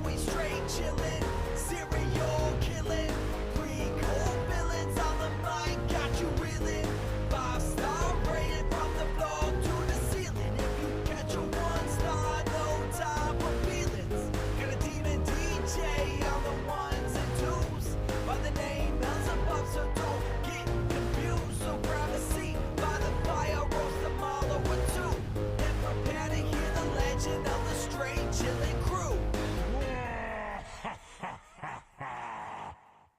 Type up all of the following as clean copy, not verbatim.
now we straight chillin', serial killing, pre-cold villains on the mic, got you reeling. 5-star rated from the floor to the ceiling. If you catch a 1-star, no time for feelings. Got a demon DJ on the ones and twos by the name Beelzebub, so don't get confused. So grab a seat by the fire, roast them all over two, and prepare to hear the legend of the straight chillin' crew.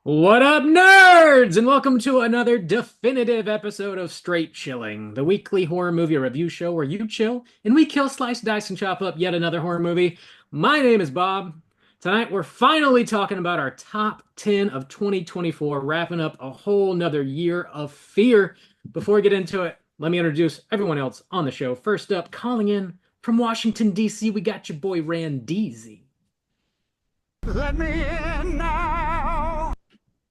What up, nerds? And welcome to another definitive episode of Straight Chilling, the weekly horror movie review show where you chill and we kill, slice, dice, and chop up yet another horror movie. My name is Bob. Tonight we're finally talking about our top 10 of 2024, wrapping up a whole nother year of fear. Before we get into it, let me introduce everyone else on the show. First up, calling in from Washington, D.C., we got your boy Randeezy. Let me in now.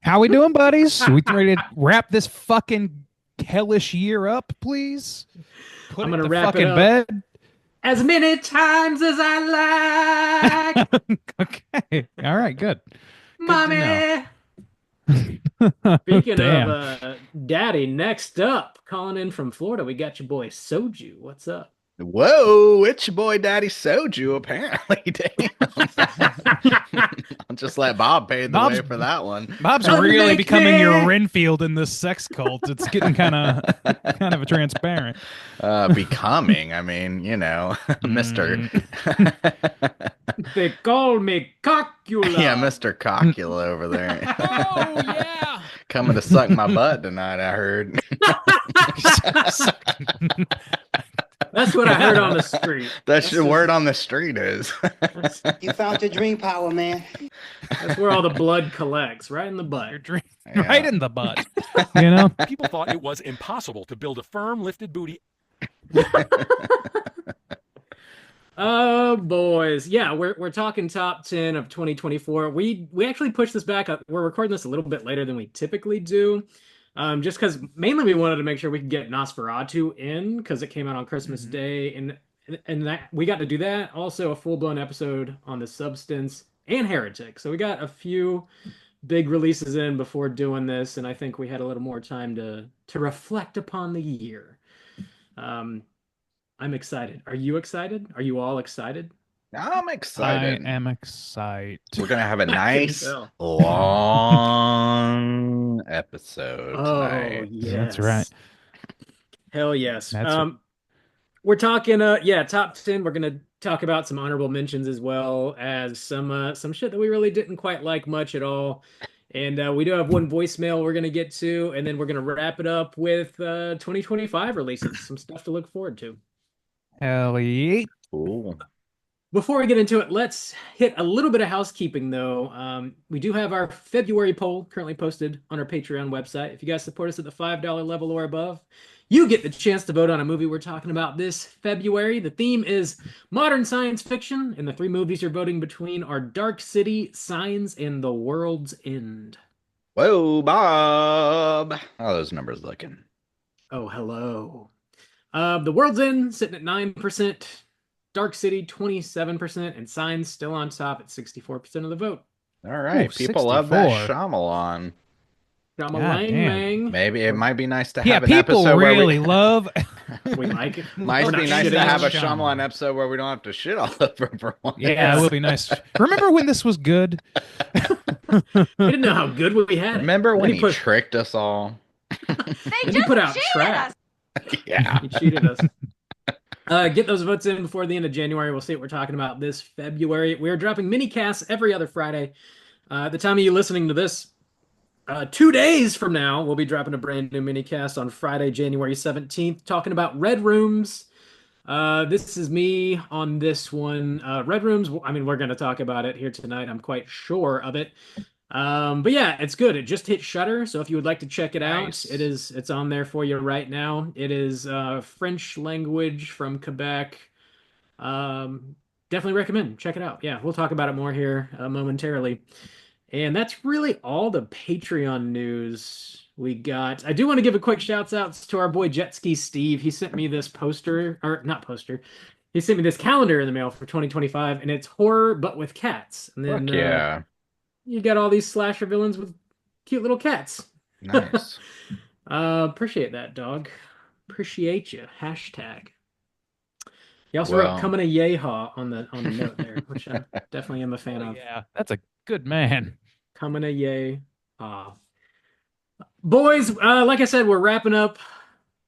How we doing, buddies? We ready to wrap this fucking hellish year up, please? Put I'm it gonna to wrap it fucking up. bed. As many times as I like, Okay. All right, good. mommy. know. Speaking Damn. of daddy, next up, calling in from Florida, we got your boy Soju. What's up? Whoa, it's your boy Daddy Soju, apparently. Damn. I'll just let Bob pave the Bob's- way for that one. Bob's Unmake really becoming your me. Renfield in this sex cult. It's getting kind of transparent. Becoming, I mean, you know, Mr. They call me Cockula. Yeah, Mr. Cockula over there. Oh yeah. Coming to suck my butt tonight, I heard. That's what I heard on the street. That's the word on the street is. You found your dream power, man. That's where all the blood collects, right in the Your butt. dream Yeah. right in the butt. You know? People thought it was impossible to build a firm, lifted booty. Oh, boys. Yeah, we're talking top 10 of 2024. We actually pushed this back up. We're recording this a little bit later than we typically do. Just because mainly we wanted to make sure we could get Nosferatu in because it came out on Christmas Day, and that we got to do that. Also, a full-blown episode on The Substance and Heretic. So we got a few big releases in before doing this, and I think we had a little more time to reflect upon the year. I'm excited. Are you excited? Are you all excited? I'm I excited. am excited. We're going to have a can nice, tell. long episode Oh, tonight. yes. That's right. Hell yes. That's We're talking top 10. We're gonna talk about some honorable mentions as well as some shit that we really didn't quite like much at all. And we do have one voicemail we're gonna get to, and then we're gonna wrap it up with 2025 releases, some stuff to look forward to. Hell yeah. Cool. Before we get into it, let's hit a little bit of housekeeping, though. We do have our February poll currently posted on our Patreon website. If you guys support us at the $5 level or above, you get the chance to vote on a movie we're talking about this February. The theme is modern science fiction, and the three movies you're voting between are Dark City, Signs, and The World's End. Whoa, Bob. How are those numbers looking? Oh, hello. The World's End sitting at 9%. Dark City 27%, and Signs still on top at 64% of the vote. All right. Ooh, People love that 64. Shyamalan. Drama God Lang damn. Mang. Maybe it might be nice to Yeah, have an people episode where really love. We like it. Might We're be not nice shitting to on have a Shyamalan. Shyamalan episode where we don't have to shit all over him for one. Yeah, it would be nice. Remember when this was good? We didn't know how good we had it. Remember when Then he put, tricked us all? then he put out trash. Yeah. He cheated us. Get those votes in before the end of January. We'll see what we're talking about this February. We're dropping mini casts every other Friday. The time of you listening to this, 2 days from now, we'll be dropping a brand new mini cast on Friday, January 17th, talking about Red Rooms. This is me on this one. Red Rooms, I mean, we're going to talk about it here tonight. I'm quite sure of it. But yeah, it's good. It just hit Shudder, so if you would like to check it out, Nice. it's on there for you right now. It is French language from Quebec. Definitely recommend. Check it out. Yeah, we'll talk about it more here momentarily. And that's really all the Patreon news we got. I do want to give a quick shout out to our boy Jet Ski Steve. He sent me this poster, or not poster. he sent me this calendar in the mail for 2025, and it's horror but with cats. And then Fuck yeah. you got all these slasher villains with cute little cats. Nice. Appreciate that, dog. Appreciate you. Hashtag. You also wrote Well. "coming a yeehaw" on the note there, which I definitely am a fan of. Yeah, that's a good man. Coming a yeehaw. Boys, like I said, we're wrapping up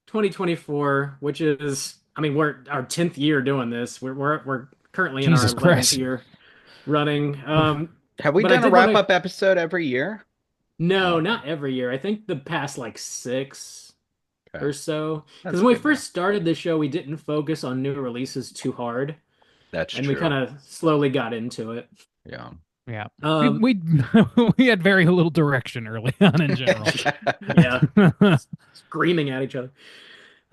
2024, which is, I mean, we're our 10th year doing this. We're currently in our Jesus 11th Christ. year running. Have we But I done a did wanna- wrap-up episode every year? No, not every year. I think the past like 6 Okay. or so. That's Because when we good first started the show, we didn't focus on new releases too hard, That's and true. we kind of slowly got into it. Yeah. Yeah. Um, we we had very little direction early on in general. yeah, screaming at each other.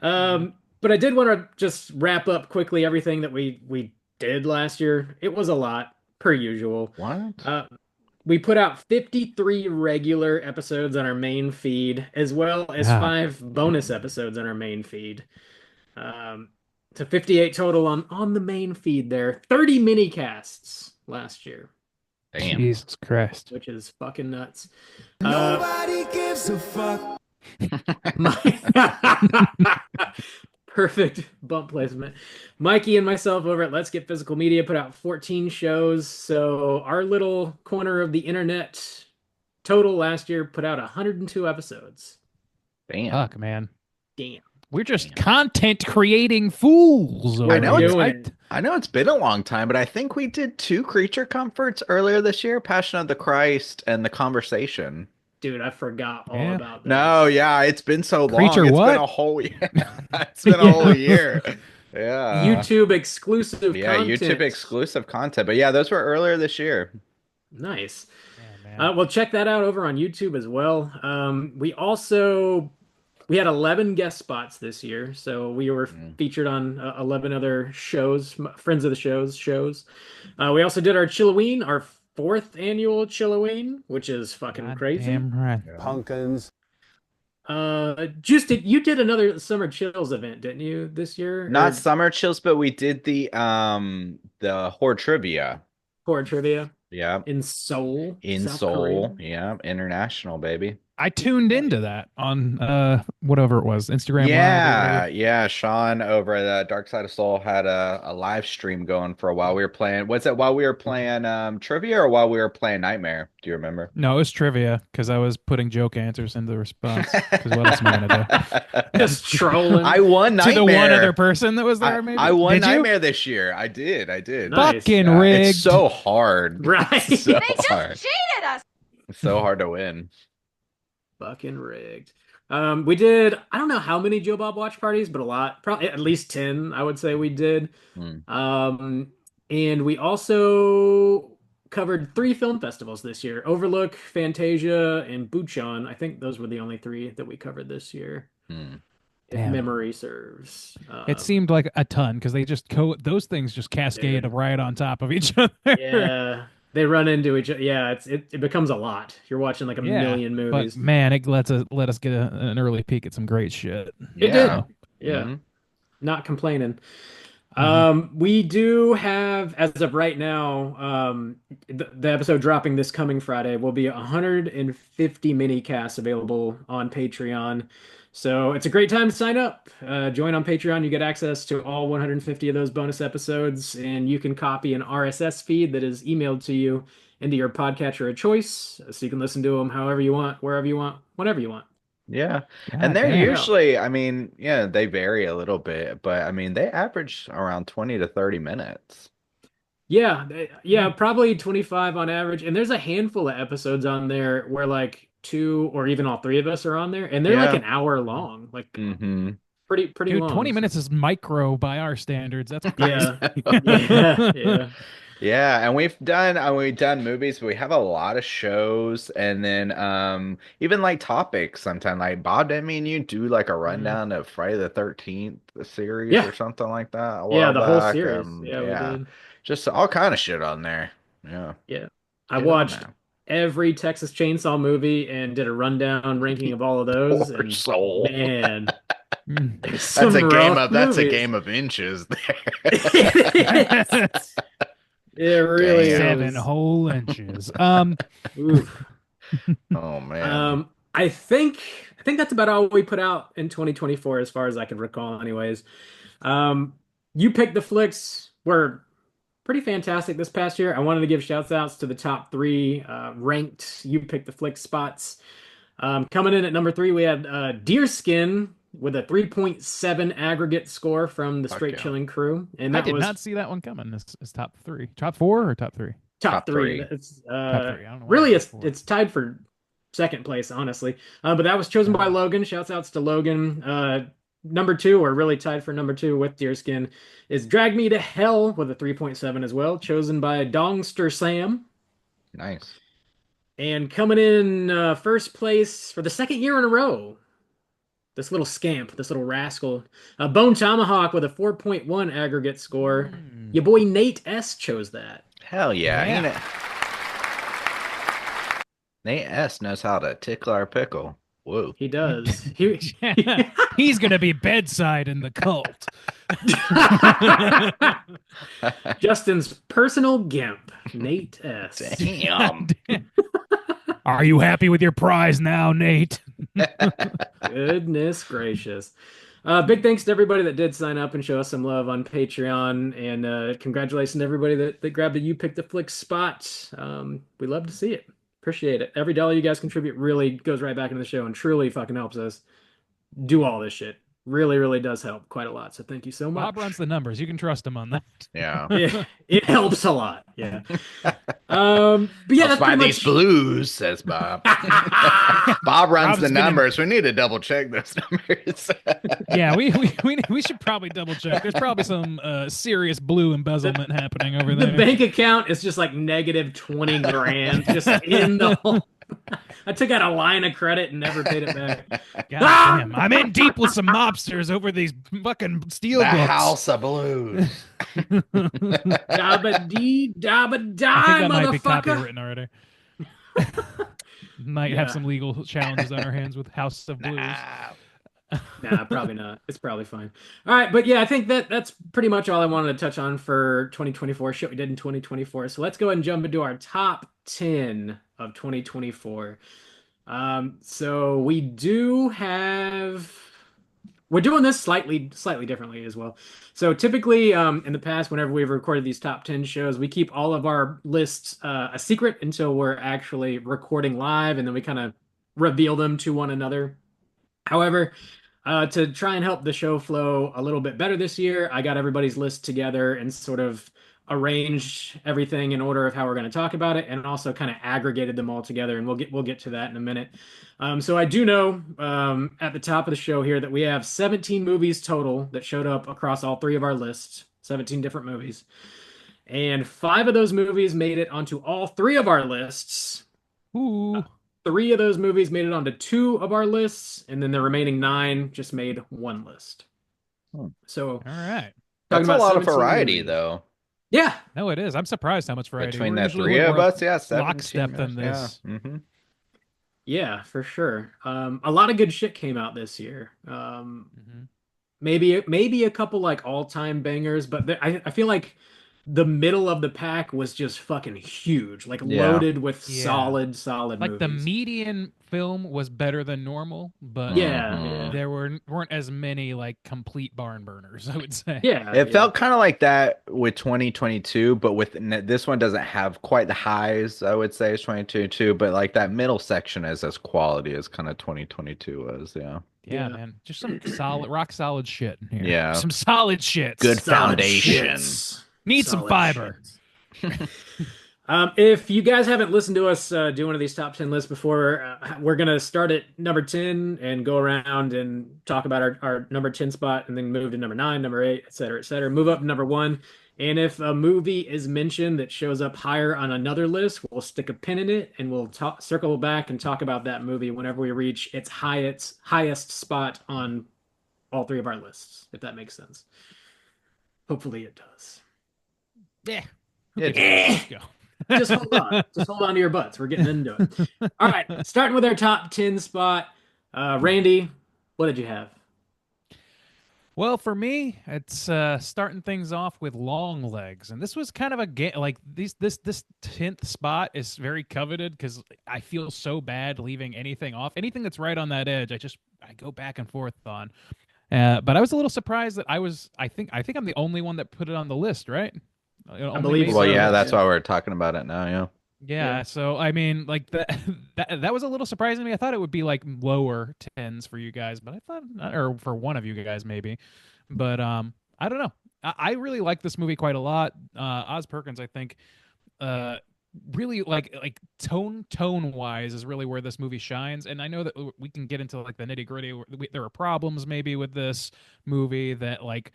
But I did want to just wrap up quickly everything that we did last year. It was a lot, per usual. What? We put out 53 regular episodes on our main feed, as well as Yeah. 5 bonus episodes on our main feed. To 58 total on the main feed there. 30 mini casts last year, Damn. Jesus Christ. which is fucking nuts. Nobody gives a fuck. Perfect bump placement. Mikey and myself over at Let's Get Physical Media put out 14 shows. So our little corner of the internet total last year put out 102 episodes. Damn. Fuck, man. Damn. We're just Damn. content creating fools. I over know here. it's- doing it. I know it's been a long time, but I think we did 2 creature comforts earlier this year, Passion of the Christ and The Conversation. Dude, I forgot all Yeah. about that. No, yeah, it's been so long. Creature It's what? been a whole year. It's been a whole year. Yeah. YouTube exclusive Yeah, content. YouTube exclusive content. But yeah, those were earlier this year. Nice. Yeah, man. Well, check that out over on YouTube as well. We had 11 guest spots this year, so we were featured on 11 other shows, friends of the shows. We also did our Chilloween, our 4th annual Chilloween, which is fucking God crazy. damn right. Pumpkins. You did another Summer Chills event, didn't you, this year? Not Or Summer Chills, but we did the horror trivia. horror trivia Yeah. in Seoul, In South Seoul. Korea. Yeah. International, baby. I tuned into that on whatever it was, Instagram Live. or Yeah, whatever. yeah. Sean over at Dark Side of Soul had a live stream going for a while. We were playing. Was it while we were playing trivia or while we were playing Nightmare? Do you remember? No, it was trivia because I was putting joke answers into the response. Because what else am I gonna do? Just trolling. I won To Nightmare. the one other person that was there, maybe. I won Did you? Nightmare this year. I did. Nice. Fucking Yeah, rigged. it's so hard. Right. It's so They just hard. cheated us. It's so hard to win. Fucking rigged. We did, I don't know how many Joe Bob watch parties, but a lot. Probably at least 10, I would say we did. And we also covered 3 film festivals this year. Overlook, Fantasia, and Bucheon. I think those were the only 3 that we covered this year. If Damn. memory serves. It seemed like a ton because they just those things just cascade Dude. right on top of each other. Yeah. They run into each other. Yeah, it becomes a lot. You're watching like a Yeah, million movies. But man, it let us get an early peek at some great shit. It Yeah. did. Yeah. Mhm. Not complaining. We do have, as of right now, the episode dropping this coming Friday will be 150 mini casts available on Patreon. So it's a great time to sign up. Join on Patreon. You get access to all 150 of those bonus episodes, and you can copy an RSS feed that is emailed to you into your podcatcher of choice, so you can listen to them however you want, wherever you want, whenever you want. Yeah. God And they're damn. usually, I mean, yeah, they vary a little bit, but I mean, they average around 20 to 30 minutes. Yeah, probably 25 on average. And there's a handful of episodes on there where like 2 or even all 3 of us are on there, and they're like Yeah. an hour long, like Mm-hmm. pretty Dude, long. 20 minutes is micro by our standards. That's Yeah, crazy. yeah. Yeah, and we've done movies, but we have a lot of shows, and then even like topics sometimes. Like Bob, didn't mean you do like a rundown of Friday the 13th series Yeah. or something like that a Yeah, while the whole back. series. Yeah, we did. Just all kind of shit on there. Yeah. I Get on watched that. every Texas Chainsaw movie and did a rundown ranking of all of those. Poor And soul. man, Mm. There's That's some a game rough of that's a movies. game of inches there. It really Damn. is. 7 whole inches. Oof. Oh man. I think that's about all we put out in 2024 as far as I can recall anyways. You picked the flicks were pretty fantastic this past year. I wanted to give shouts outs to the top three ranked You Pick the Flicks spots. Coming in at number 3, we had Deerskin with a 3.7 aggregate score from the Fuck Straight yeah. Chilling crew. And I that did was not see that one coming. It's top 3. Top 4 or top 3? top Top three. three. It's Top 3. I don't know why really it's it's top 4. it's tied for second place, honestly. But that was chosen by Logan. Shouts outs to Logan. Number 2, or really tied for number 2 with Deerskin, is Drag Me to Hell with a 3.7 as well, chosen by Dongster Sam. Nice. And coming in first place for the second year in a row, this little scamp, this little rascal, Bone Tomahawk with a 4.1 aggregate score. Your boy Nate S chose that. Hell yeah. Yeah. Nate S knows how to tickle our pickle. Whoa. He does. He, He's gonna be bedside in the cult. Justin's personal gimp, Nate S. Damn. Are you happy with your prize now, Nate? Goodness gracious. Big thanks to everybody that did sign up and show us some love on Patreon. And congratulations to everybody that grabbed a You Pick the Flick spot. We love to see it. Appreciate it. Every dollar you guys contribute really goes right back into the show and truly fucking helps us do all this shit. Really, really does help quite a lot. So thank you so much. Bob runs the numbers. You can trust him on that. Yeah. It helps a lot. Yeah. But yeah, Let's that's buy pretty these much. blues, says Bob. Bob runs Bob's the gonna- numbers. We need to double check those numbers. Yeah, we should probably double check. There's probably some serious blue embezzlement happening over The there. bank account is just like negative 20 grand just in the hole. I took out a line of credit and never paid it back. God damn, I'm in deep with some mobsters over these fucking steel The books. House of Blues. Dabba dee dabba I think die, that might be motherfucker. copywritten already. Might Yeah. have some legal challenges on our hands with House of Blues. Nah, probably not. It's probably fine. All right, but yeah, I think that's pretty much all I wanted to touch on for 2024. Shit we did in 2024. So let's go ahead and jump into our top 10 of 2024. So we do have. We're doing this slightly differently as well. So typically, in the past, whenever we've recorded these top 10 shows, we keep all of our lists a secret until we're actually recording live, and then we kind of reveal them to one another. However, to try and help the show flow a little bit better this year, I got everybody's list together and sort of arranged everything in order of how we're going to talk about it, and also kind of aggregated them all together. And we'll get to that in a minute. So I do know at the top of the show here that we have 17 movies total that showed up across all 3 of our lists, 17 different movies, and 5 of those movies made it onto all 3 of our lists. Ooh. 3 of those movies made it onto 2 of our lists, and then the remaining 9 just made 1 list. So All right. That's a about lot of 17 variety, movies. though. Yeah, No, it is. I'm surprised how much variety. Between We're the usually 3 way of more us, yeah, 17 lockstep than movies, this. Yeah. Mm-hmm. yeah, for sure. A lot of good shit came out this year. Mhm. Maybe a couple like all-time bangers, but I feel like the middle of the pack was just fucking huge, like Yeah. loaded with Yeah. solid Like the movies. median film was better than normal, but Yeah, Mhm. yeah. there weren't as many like complete barn burners, I would say. Yeah, It yeah. felt kind of like that with 2022, but with this one doesn't have quite the highs, I would say, as 2022, but like that middle section is as quality as kind of 2022 was, yeah. Yeah, Yeah. man. Just some solid, rock solid shit in here. Yeah. Some solid shit. Good Solid foundation. shits. Need some Solid fiber. shits. If you guys haven't listened to us do one of these top 10 lists before, we're going to start at number 10 and go around and talk about our number 10 spot, and then move to number 9, number 8, et cetera, et cetera. Move up to number 1. And if a movie is mentioned that shows up higher on another list, we'll stick a pin in it and we'll circle back and talk about that movie whenever we reach its highest spot on all 3 of our lists, if that makes sense. Hopefully it does. Yeah. Yeah. Let's go. Just hold on. Just hold on to your butts. We're getting into it. All right. Starting with our top 10 spot. Randy, what did you have? Well, for me, it's starting things off with Long Legs, and this was kind of a like this 10th spot is very coveted because I feel so bad leaving anything off, anything that's right on that edge. I go back and forth on. But I was a little surprised that I think I'm the only one that put it on the list, right? Only believe me? so. Well, yeah, So, that's yeah. why we're talking about it now. Yeah. Yeah, so I mean, like that was a little surprising to me. I thought it would be like lower tens for you guys, but I thought, or for one of you guys maybe, but I don't know. I really like this movie quite a lot. Oz Perkins, I think, uh, really like tone wise is really where this movie shines. And I know that we can get into like the nitty gritty. There are problems maybe with this movie that like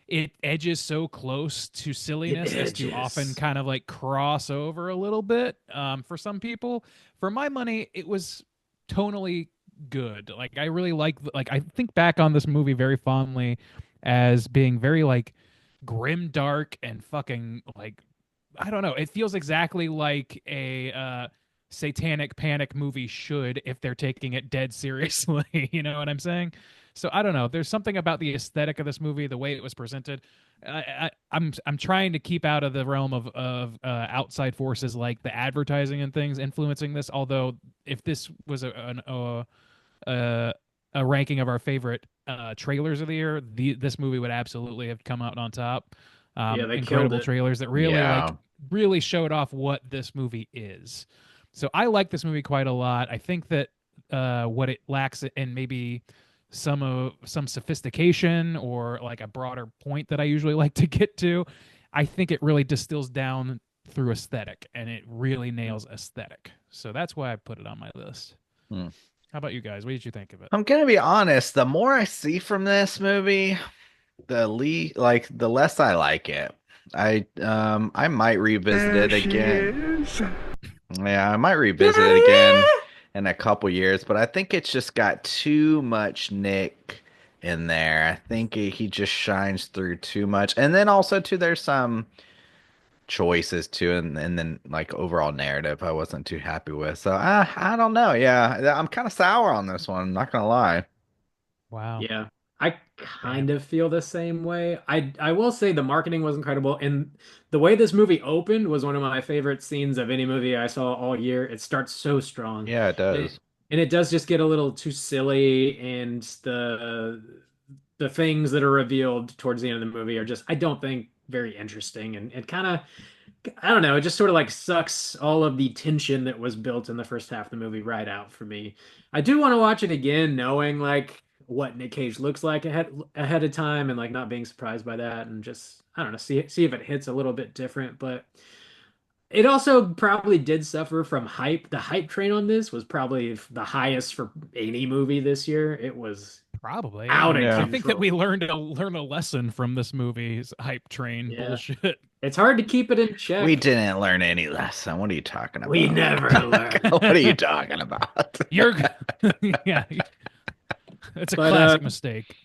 it edges so close to silliness as to often kind of like cross over a little bit. For some people, for my money, it was tonally good. Like I really like I think back on this movie very fondly as being very like grim dark and fucking like I don't know. It feels exactly like a satanic panic movie should if they're taking it dead seriously. You know what I'm saying? So I don't know. There's something about the aesthetic of this movie, the way it was presented. I'm trying to keep out of the realm of outside forces like the advertising and things influencing this. Although if this was a ranking of our favorite trailers of the year, this movie would absolutely have come out on top. Yeah, they killed Incredible it. trailers that really Yeah. really showed off what this movie is. So I like this movie quite a lot. I think that what it lacks in maybe some sophistication or like a broader point that I usually like to get to, I think it really distills down through aesthetic and it really nails aesthetic. So that's why I put it on my list. Hmm. How about you guys? What did you think of it? I'm gonna be honest. The more I see from this movie, the less I like it. I might revisit it again. Yeah, I might revisit it again in a couple years, but I think it's just got too much Nick in there. I think he just shines through too much. And then also too there's some choices too and then like overall narrative I wasn't too happy with. So I don't know. Yeah, I'm kind of sour on this one, I'm not gonna lie. Wow. Yeah, I kind of feel the same way. I will say the marketing was incredible, and the way this movie opened was one of my favorite scenes of any movie I saw all year. It starts so strong, Yeah, it and does. and it does just get a little too silly, and the things that are revealed towards the end of the movie are just I don't think very interesting, and it kind of I don't know, it just sort of like sucks all of the tension that was built in the first half of the movie right out for me. I do want to watch it again, knowing like what Nick Cage looks like ahead of time and like not being surprised by that and just I don't know, see if it hits a little bit different, but it also probably did suffer from hype. The hype train on this was probably the highest for any movie this year. It was Probably. out of Yeah. I think that we control. learn a lesson from this movie's hype train Yeah. bullshit. It's hard to keep it in check. We didn't learn any lesson. What are you talking about? We never learn. What are you talking about? You're yeah. It's a But, classic mistake.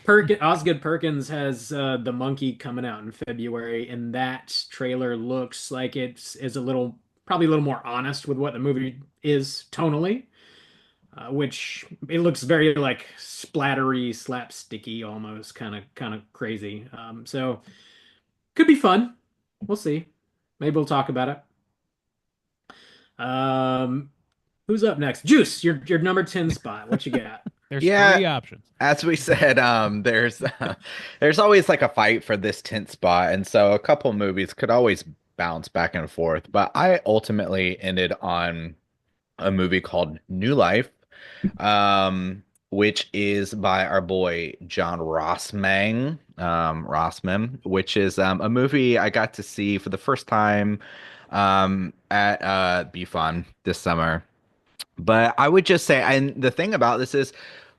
Osgood Perkins has the Monkey coming out in February, and that trailer looks like it's is a little probably a little more honest with what the movie is tonally, which it looks very like splattery, slapsticky, almost kind of crazy. So could be fun. We'll see. Maybe we'll talk about it. Who's up next? Juice, your number 10 spot. What you got? There's Yeah. three options. As we said, there's always like a fight for this 10th spot, and so a couple movies could always bounce back and forth. But I ultimately ended on a movie called New Life, which is by our boy John Rossman, which is a movie I got to see for the first time at BFun this summer. But I would just say, and the thing about this is,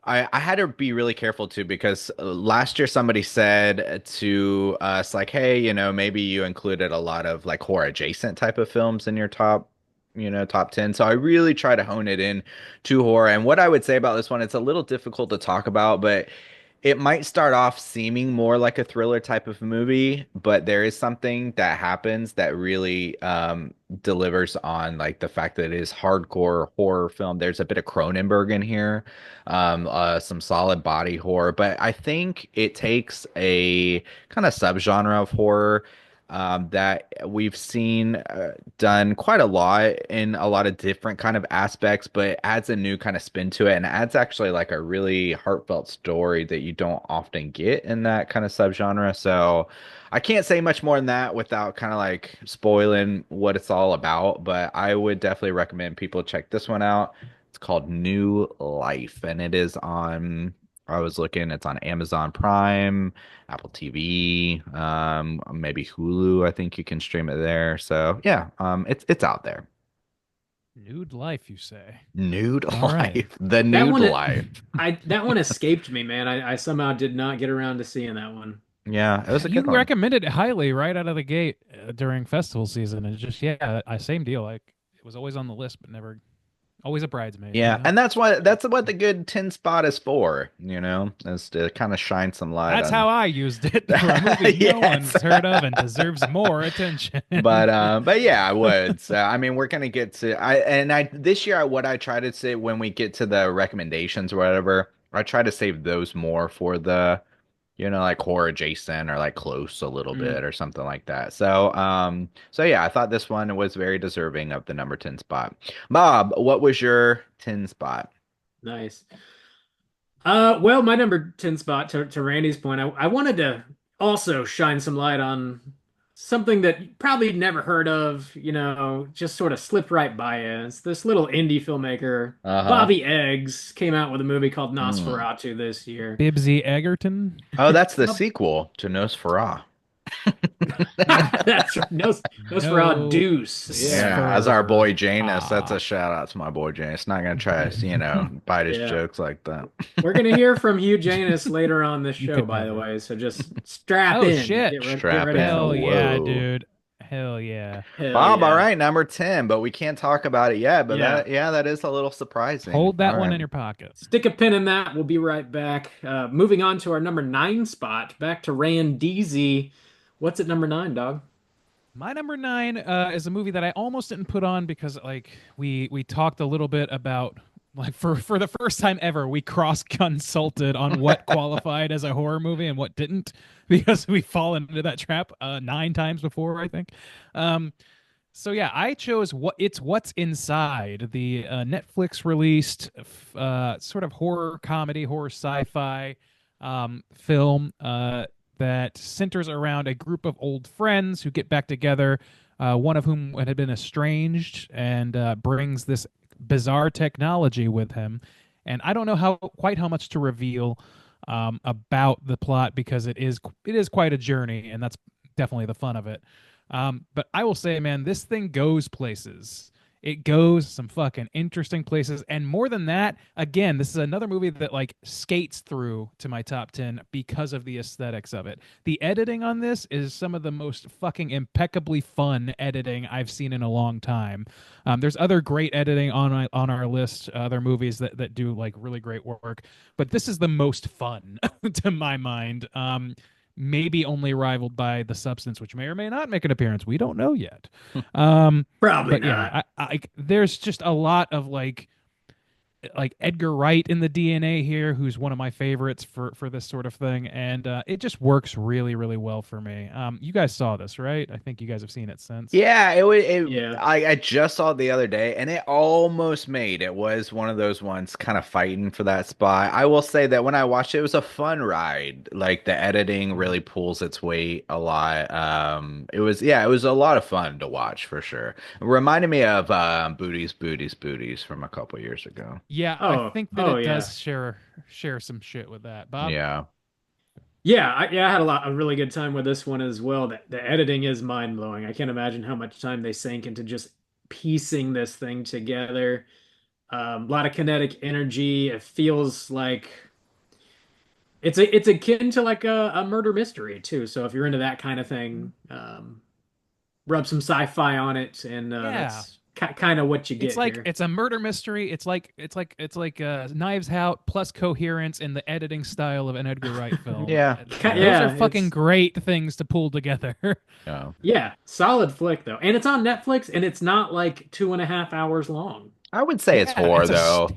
I had to be really careful too because last year somebody said to us like, hey, maybe you included a lot of like horror adjacent type of films in your top 10. So I really try to hone it in to horror. And what I would say about this one, it's a little difficult to talk about, but it might start off seeming more like a thriller type of movie, but there is something that happens that really delivers on like the fact that it is hardcore horror film. There's a bit of Cronenberg in here, some solid body horror, but I think it takes a kind of subgenre of horror that we've seen done quite a lot in a lot of different kind of aspects, but it adds a new kind of spin to it and adds actually like a really heartfelt story that you don't often get in that kind of subgenre. So I can't say much more than that without kind of like spoiling what it's all about, but I would definitely recommend people check this one out. It's called New Life, and it is on, I was looking, it's on Amazon Prime, Apple TV, maybe Hulu. I think you can stream it there. So yeah, it's out there. Nude life, you say? Nude All right. Life, the That Nude one, Life. that one escaped me, man. I somehow did not get around to seeing that one. Yeah, it was a You good one. recommended it highly right out of the gate during festival season, and just I same deal. Like it was always on the list, but never always a bridesmaid. Yeah, You know? and that's what the good 10 spot is for, is to kind of shine some light That's on. how I used it for a movie no Yes. one's heard of and deserves more attention. But yeah, I would. So I mean, we're gonna get to I this year what I try to say when we get to the recommendations or whatever, I try to save those more for the like horror adjacent or like close a little Mm, bit or something like that. So yeah, I thought this one was very deserving of the number 10 spot. Bob, what was your 10 spot? nice. Well, my number 10 spot to Randy's point, I wanted to also shine some light on something that you probably never heard of, just sort of slipped right by you. It's this little indie filmmaker, Uh-huh. Bobby Eggs, came out with a movie called Hmm. Nosferatu this year. Bibbsy Egerton. Oh, that's the sequel to Nosferatu. That's right. Nosferatu No. Deuce. Yeah. Yeah, as our boy Spur. Janus. That's Ah. a shout out to my boy Janus. Not gonna try to, bite his Yeah. jokes like that. We're gonna hear from Hugh Janus later on this You show, could by the never. way. So just strap Oh in. shit. Get Strap ready in. for Hell it. yeah, Whoa. dude. Hell yeah. Hell Bob, all yeah. right, number 10, but we can't talk about it yet. But Yeah. that is a little surprising. Hold that All one right. in your pocket. Stick a pin in that. We'll be right back. Moving on to our number 9 spot. Back to Randeezy. What's at number 9, dog? My number 9 is a movie that I almost didn't put on because like we talked a little bit about like for the first time ever we cross consulted on what qualified as a horror movie and what didn't because we've fallen into that trap 9 times before I think. So yeah, I chose What's Inside, the Netflix released sort of horror comedy, horror sci-fi film that centers around a group of old friends who get back together. One of whom had been estranged and brings this bizarre technology with him. And I don't know quite how much to reveal about the plot because it is quite a journey, and that's definitely the fun of it. But I will say, man, this thing goes places. It goes some fucking interesting places. And more than that, again, this is another movie that like skates through to my top 10 because of the aesthetics of it. The editing on this is some of the most fucking impeccably fun editing I've seen in a long time. There's other great editing on our list, other movies that do like really great work, but this is the most fun to my mind. Maybe only rivaled by The Substance, which may or may not make an appearance. We don't know yet. Probably But not. yeah, there's just a lot of like Edgar Wright in the DNA here, who's one of my favorites for this sort of thing, and it just works really really well for me. You guys saw this, right? I think you guys have seen it since. Yeah, it was. Yeah. I just saw it the other day, and it almost made. It was one of those ones, kind of fighting for that spot. I will say that when I watched it, it was a fun ride. Like the editing really pulls its weight a lot. It was a lot of fun to watch for sure. It reminded me of Booties from a couple years ago. Yeah, I Oh, think that oh it yeah. does share some shit with that, Bob. Yeah. Yeah, I had a really good time with this one as well. The editing is mind blowing. I can't imagine how much time they sank into just piecing this thing together. A lot of kinetic energy. It feels like it's akin to like a murder mystery too. So if you're into that kind of thing, rub some sci-fi on it, and Yeah. kind of what you get It's like here. it's a murder mystery. It's like Knives Out plus coherence in the editing style of an Edgar Wright film. Yeah. Those Yeah, are fucking it's- great things to pull together. Yeah. Yeah, solid flick though, and it's on Netflix, and it's not like 2.5 hours long. I would say it's Yeah, horror it's a though.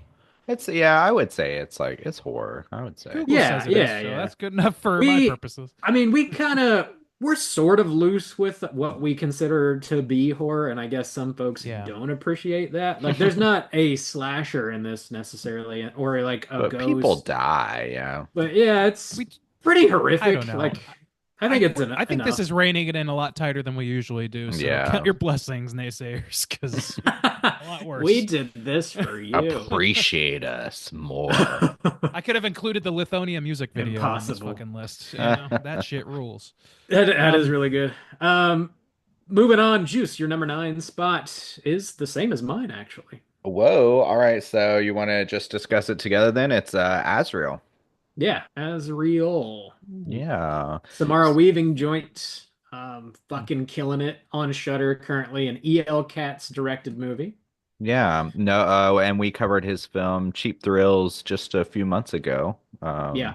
It's yeah, I would say it's horror. I would say. Google Yeah, says it is, yeah, so yeah. that's good enough for my We, purposes. I mean, we're sort of loose with what we consider to be horror, and I guess some folks Yeah. don't appreciate that. Like, there's not a slasher in this necessarily, or like a But people ghost. die, yeah. But yeah, it's We- pretty horrific. I don't know. Like, I think it's I think this enough. is reining it in a lot tighter than we usually do. So Yeah. count your blessings, naysayers, because a lot worse. We did this for you. Appreciate us more. I could have included the Lithonia music video on this Impossible. fucking list. You know, that shit rules. That is really good. Moving on, Juice, your number 9 spot is the same as mine, actually. Whoa, all right, so you want to just discuss it together then? It's Azrael. Yeah, as real. Yeah. Samara Weaving joint, fucking killing it on Shudder currently, an E.L. Katz directed movie. Yeah. No, and we covered his film Cheap Thrills just a few months ago. Yeah.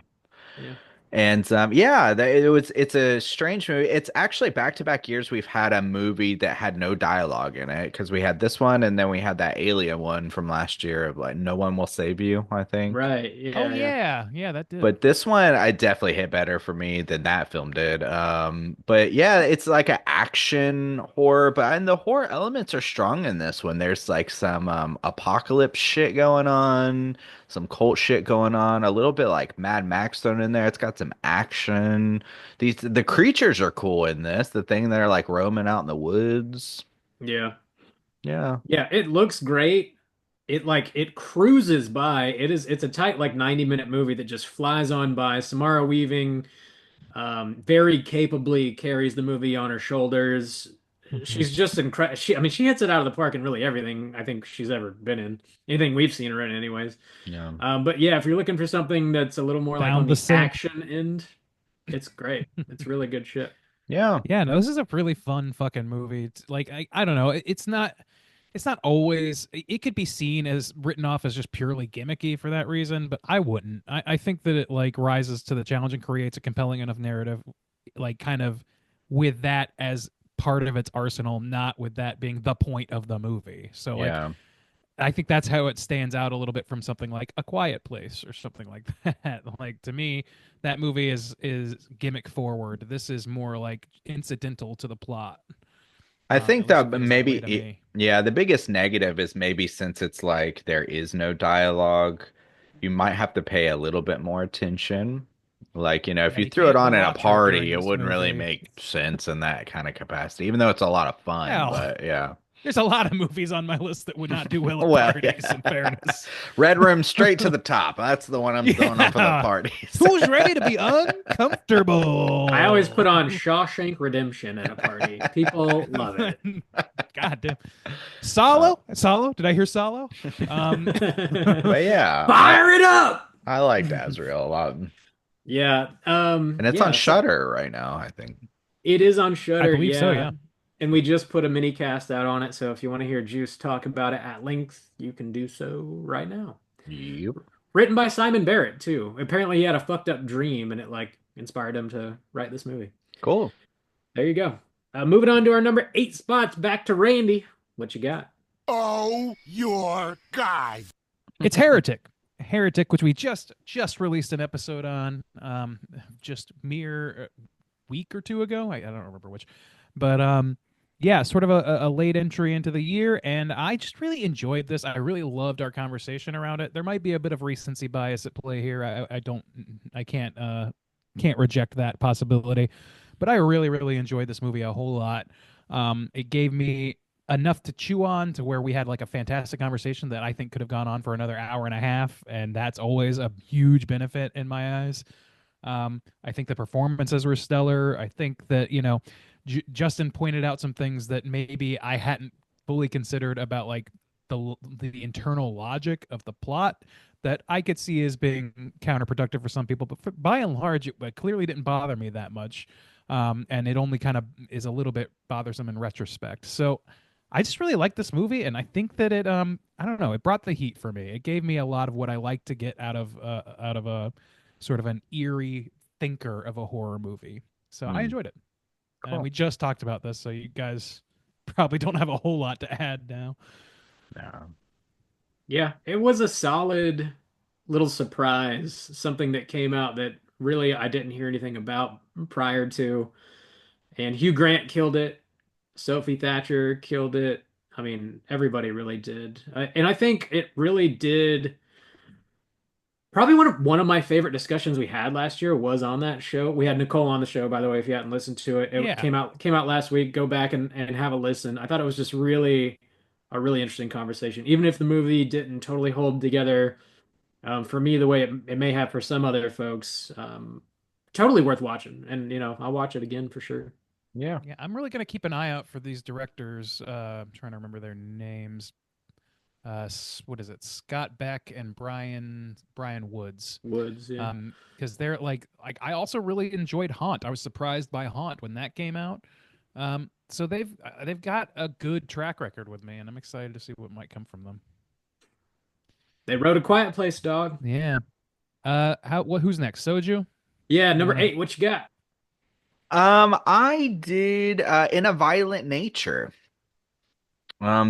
And it's a strange movie. It's actually back-to-back years we've had a movie that had no dialogue in it because we had this one and then we had that Alien one from last year of like No One Will Save You, I think. Right. Yeah. Oh yeah, that did. But this one I definitely hit better for me than that film did. But yeah, it's like an action horror, and the horror elements are strong in this one. There's like some apocalypse shit going on, some cult shit going on, a little bit like Mad Max thrown in there. It's got some action. The creatures are cool in this. The thing that are like roaming out in the woods. Yeah. Yeah. Yeah, it looks great. It cruises by. It's a tight like 90-minute movie that just flies on by. Samara Weaving very capably carries the movie on her shoulders. She's just incredible. She hits it out of the park in really everything I think she's ever been in. Anything we've seen her in anyways. Yeah. But yeah, if you're looking for something that's a little more like Down on the the sink. action end, it's great. It's really good shit. Yeah. Yeah, no, this is a really fun fucking movie. It's like I don't know, it's not always, it could be seen as written off as just purely gimmicky for that reason, but I wouldn't. I think that it like rises to the challenge and creates a compelling enough narrative, like kind of with that as part of its arsenal, not with that being the point of the movie. So like Yeah. I think that's how it stands out a little bit from something like A Quiet Place or something like that. Like to me, that movie is gimmick forward. This is more like incidental to the plot. I think at least that it feels maybe, way to me. yeah, the biggest negative is maybe since it's like there is no dialogue, you might have to pay a little bit more attention. Like, if Yeah, you you threw it can't on at a watch her party, during it this wouldn't really movie. make sense in that kind of capacity, even though it's a lot of fun. Well, But yeah. There's a lot of movies on my list that would not do well at Well, parties, yeah. in fairness. Red Room straight to the top. That's the one I'm throwing up for the Yeah. parties. Who's ready to be uncomfortable? I always put on Shawshank Redemption at a party. People love it. God damn. Solo? Solo? Did I hear Solo? But yeah, Fire it up! I liked Azrael a lot. Yeah. And it's yeah, on Shudder right now, I think. It is on Shudder. I believe so, yeah. And we just put a mini cast out on it, so if you want to hear Juice talk about it at length, you can do so right now. Yep. Written by Simon Barrett too. Apparently he had a fucked up dream and it like inspired him to write this movie. Cool. There you go. Moving on to our number 8 spots, back to Randy. What you got? Oh, your God. It's Heretic. Heretic, which we just released an episode on just mere week or two ago. I don't remember which. But yeah, sort of a late entry into the year, and I just really enjoyed this. I really loved our conversation around it. There might be a bit of recency bias at play here. I can't reject that possibility, but I really enjoyed this movie a whole lot. It gave me enough to chew on to where we had like a fantastic conversation that I think could have gone on for another hour and a half, and that's always a huge benefit in my eyes. I think the performances were stellar. I think that, Justin pointed out some things that maybe I hadn't fully considered about like the internal logic of the plot that I could see as being counterproductive for some people, but by and large, it clearly didn't bother me that much. And it only kind of is a little bit bothersome in retrospect. So I just really like this movie, and I think that it I don't know, it brought the heat for me. It gave me a lot of what I like to get out of a sort of an eerie thinker of a horror movie. So I Hmm, enjoyed it. And cool. we just talked about this, so you guys probably don't have a whole lot to add now. Yeah. Yeah, it was a solid little surprise, something that came out that really I didn't hear anything about prior to. And Hugh Grant killed it. Sophie Thatcher killed it. I mean, everybody really did. And I think it really did. Probably one of my favorite discussions we had last year was on that show. We had Nicole on the show, by the way, if you hadn't listened to it. It Yeah. came out last week. Go back and have a listen. I thought it was just really a really interesting conversation. Even if the movie didn't totally hold together, for me, the way it may have for some other folks, totally worth watching. And I'll watch it again for sure. Yeah. Yeah, I'm really gonna keep an eye out for these directors. I'm trying to remember their names. What is it? Scott Beck and Brian Woods. Woods, yeah. Because they're like I also really enjoyed Haunt. I was surprised by Haunt when that came out. So they've got a good track record with me, and I'm excited to see what might come from them. They wrote A Quiet Place, dog. Yeah. Who's next? Soju? Yeah, You number wanna? 8. What you got? I did In a Violent Nature.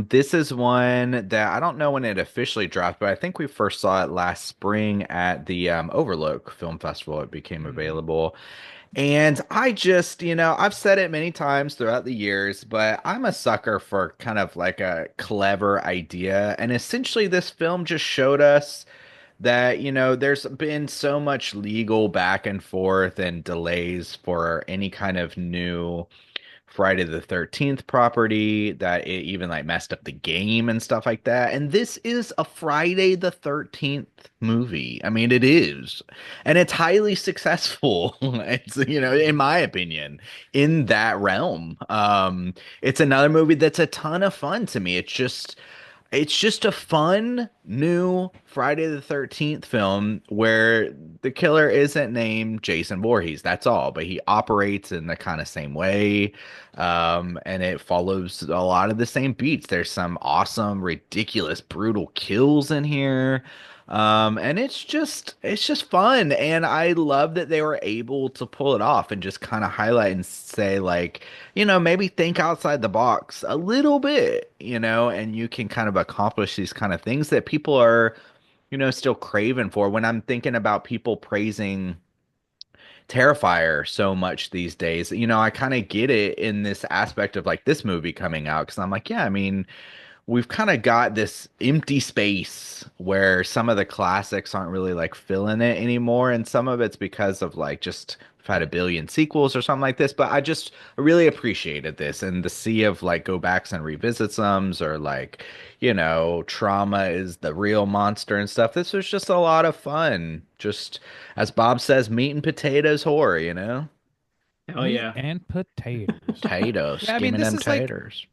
This is one that I don't know when it officially dropped, but I think we first saw it last spring at the Overlook Film Festival. It became Mhm. available. And I just, I've said it many times throughout the years, but I'm a sucker for kind of like a clever idea. And essentially, this film just showed us that, there's been so much legal back and forth and delays for any kind of new Friday the 13th property that it even like messed up the game and stuff like that. And this is a Friday the 13th movie. I mean, it is. And it's highly successful. It's, in my opinion, in that realm. It's another movie that's a ton of fun to me. It's just a fun new Friday the 13th film where the killer isn't named Jason Voorhees. That's all, but he operates in the kind of same way. And it follows a lot of the same beats. There's some awesome, ridiculous, brutal kills in here. And it's just fun. And I love that they were able to pull it off and just kind of highlight and say, like, maybe think outside the box a little bit, and you can kind of accomplish these kind of things that people are, still craving for. When I'm thinking about people praising Terrifier so much these days, I kind of get it in this aspect of like this movie coming out because I'm like, yeah, I mean, we've kind of got this empty space where some of the classics aren't really like filling it anymore. And some of it's because of like just we've had a billion sequels or something like this. But I really appreciated this and the sea of like go backs and revisit some or like, trauma is the real monster and stuff. This was just a lot of fun. Just as Bob says, meat and potatoes horror. Hell Meat yeah. and potatoes. Potatoes, Yeah, I mean skimming this them is like taters.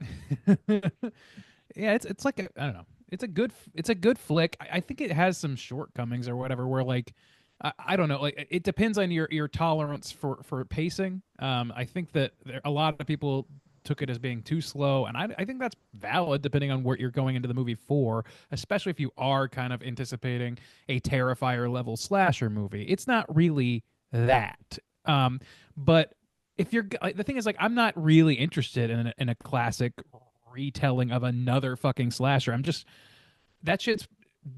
yeah, it's like I don't know. It's a good flick. I think it has some shortcomings or whatever where like I don't know, like it depends on your tolerance for pacing. I think that a lot of people took it as being too slow, and I think that's valid depending on what you're going into the movie for, especially if you are kind of anticipating a Terrifier level slasher movie. It's not really that. But if you're the thing is like I'm not really interested in a classic retelling of another fucking slasher. I'm just that shit's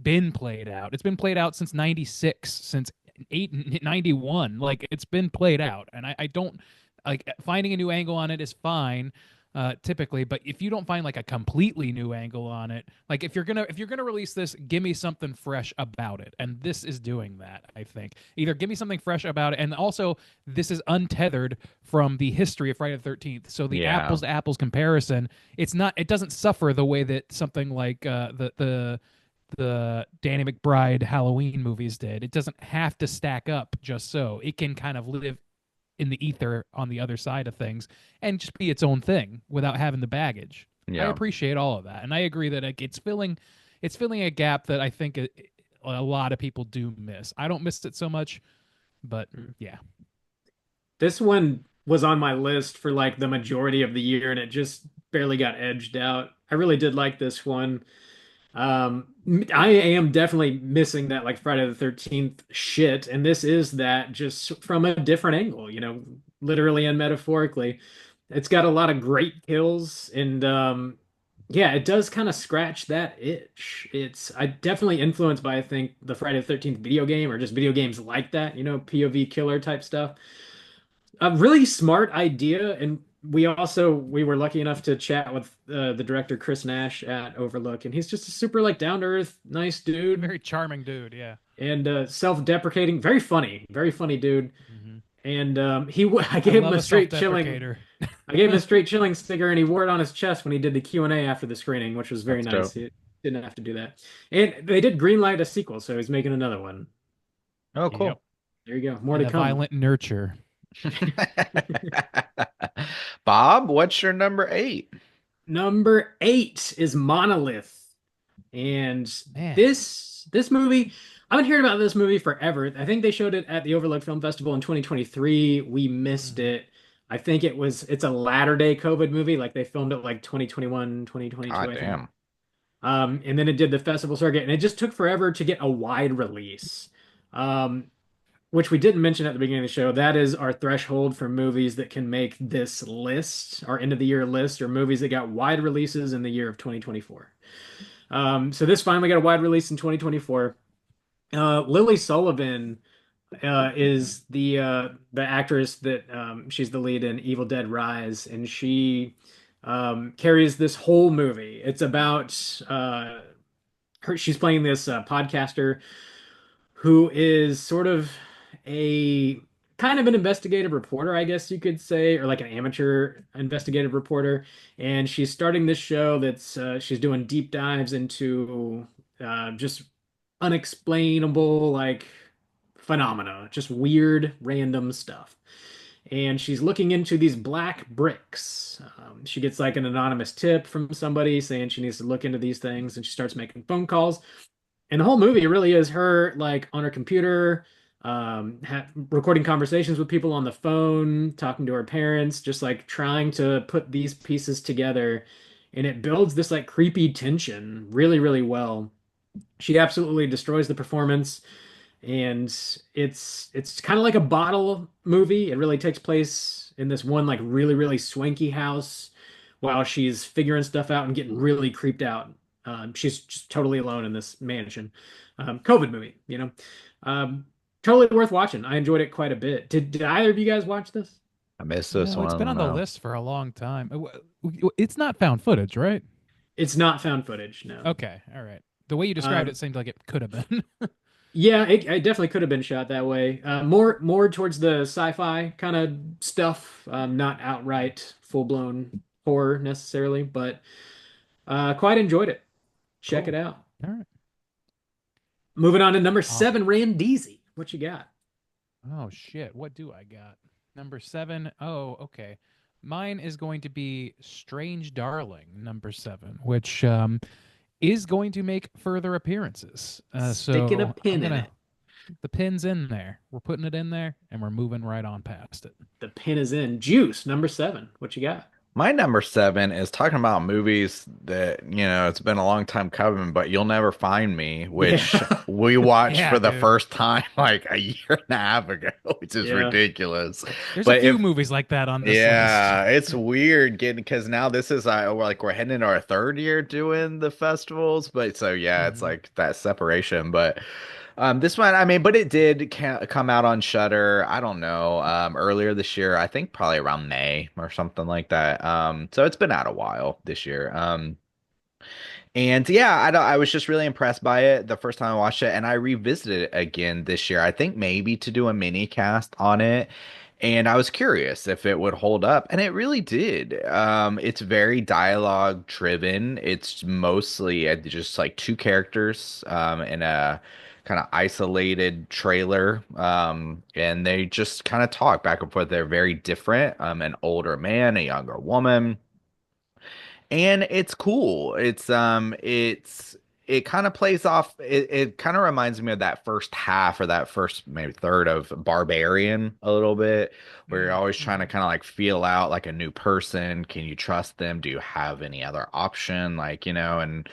been played out. It's been played out since 96, since 91. Like it's been played out. And I don't like finding a new angle on it is fine. Typically, but if you don't find like a completely new angle on it, like if you're gonna release this, give me something fresh about it, and this is doing that. I think either give me something fresh about it, and also this is untethered from the history of Friday the 13th, so the Yeah. apples to apples comparison, it doesn't suffer the way that something like the Danny McBride Halloween movies did. It doesn't have to stack up just so it can kind of live in the ether on the other side of things and just be its own thing without having the baggage. I Yeah. appreciate all of that, and I agree that like, it's filling a gap that I think a lot of people do miss. I don't miss it so much, but yeah. This one was on my list for like the majority of the year, and it just barely got edged out. I really did like this one. I am definitely missing that like Friday the 13th shit, and this is that just from a different angle, literally and metaphorically. It's got a lot of great kills, and yeah, it does kind of scratch that itch. I definitely influenced by I think the Friday the 13th video game or just video games like that, POV killer type stuff. A really smart idea, and we were lucky enough to chat with the director Chris Nash at Overlook, and he's just a super like down to earth, nice dude, Very charming dude. Yeah. and self-deprecating, very funny dude. Hmm. And I I gave him love a a straight chilling. self-deprecator. I gave him a straight chilling sticker, and he wore it on his chest when he did the Q&A after the screening, which was very That's nice. dope. He didn't have to do that, and they did greenlight a sequel, so he's making another one. Oh, cool. Yep. There you go, more And to a come. violent nurture. Bob, what's your number 8? Number 8 is Monolith. And Man. this movie, I've been hearing about this movie forever. I think they showed it at the Overlook Film Festival in 2023. We missed it. I think it's a latter day COVID movie. Like they filmed it like 2021, 2022, I God think. damn. And then it did the festival circuit, and it just took forever to get a wide release. Which we didn't mention at the beginning of the show. That is our threshold for movies that can make this list, our end of the year list, or movies that got wide releases in the year of 2024. So this finally got a wide release in 2024. Lily Sullivan is the actress that she's the lead in Evil Dead Rise, and she carries this whole movie. It's about she's playing this podcaster who is sort of a kind of an investigative reporter, I guess you could say, or like an amateur investigative reporter. And she's starting this show that's she's doing deep dives into just unexplainable like phenomena, just weird, random stuff. And she's looking into these black bricks. She gets like an anonymous tip from somebody saying she needs to look into these things, and she starts making phone calls. And the whole movie really is her like on her computer, recording conversations with people on the phone, talking to her parents, just like trying to put these pieces together. And it builds this like creepy tension really, really well. She absolutely destroys the performance, and it's kind of like a bottle movie. It really takes place in this one like really, really swanky house while she's figuring stuff out and getting really creeped out. She's just totally alone in this mansion. COVID movie, totally worth watching. I enjoyed it quite a bit. Did either of you guys watch this? I missed this No, one. it's been on the list for a long time. It's not found footage, right? It's not found footage, no. Okay, all right. The way you described Um, it seemed like it could have been. Yeah, it definitely could have been shot that way. More towards the sci-fi kind of stuff, not outright full-blown horror necessarily, but quite enjoyed it. Check Cool. it out. All right. Moving on to number Awesome. 7, Randeezy. What you got? Oh shit! What do I got? Number 7. Oh, okay. Mine is going to be Strange Darling, number 7, which is going to make further appearances. Sticking a so pin I'm in gonna- it. The pin's in there. We're putting it in there, and we're moving right on past it. The pin is in. Juice, number 7. What you got? My number 7 is talking about movies that, it's been a long time coming, but You'll Never Find Me, which Yeah. we watched Yeah, for the dude. first time like a year and a half ago, which is Yeah. ridiculous. There's But a few if- movies like that on this Yeah, list. it's weird getting because now this is we're heading into our 3rd year doing the festivals, but so yeah, it's Mhm. like that separation. But this one, I mean, but it did come out on Shudder. I don't know, earlier this year. I think probably around May or something like that. So it's been out a while this year. And yeah, I was just really impressed by it the first time I watched it, and I revisited it again this year. I think maybe to do a mini cast on it. And I was curious if it would hold up, and it really did. It's very dialogue driven. It's mostly just like 2 characters in a kind of isolated trailer, and they just kind of talk back and forth. They're very different. An older man, a younger woman, and it's cool. It's it kind of plays off. It kind of reminds me of that first half or that first maybe third of Barbarian a little bit, where you're always trying to kind of like feel out like a new person. Can you trust them? Do you have any other option? Like, and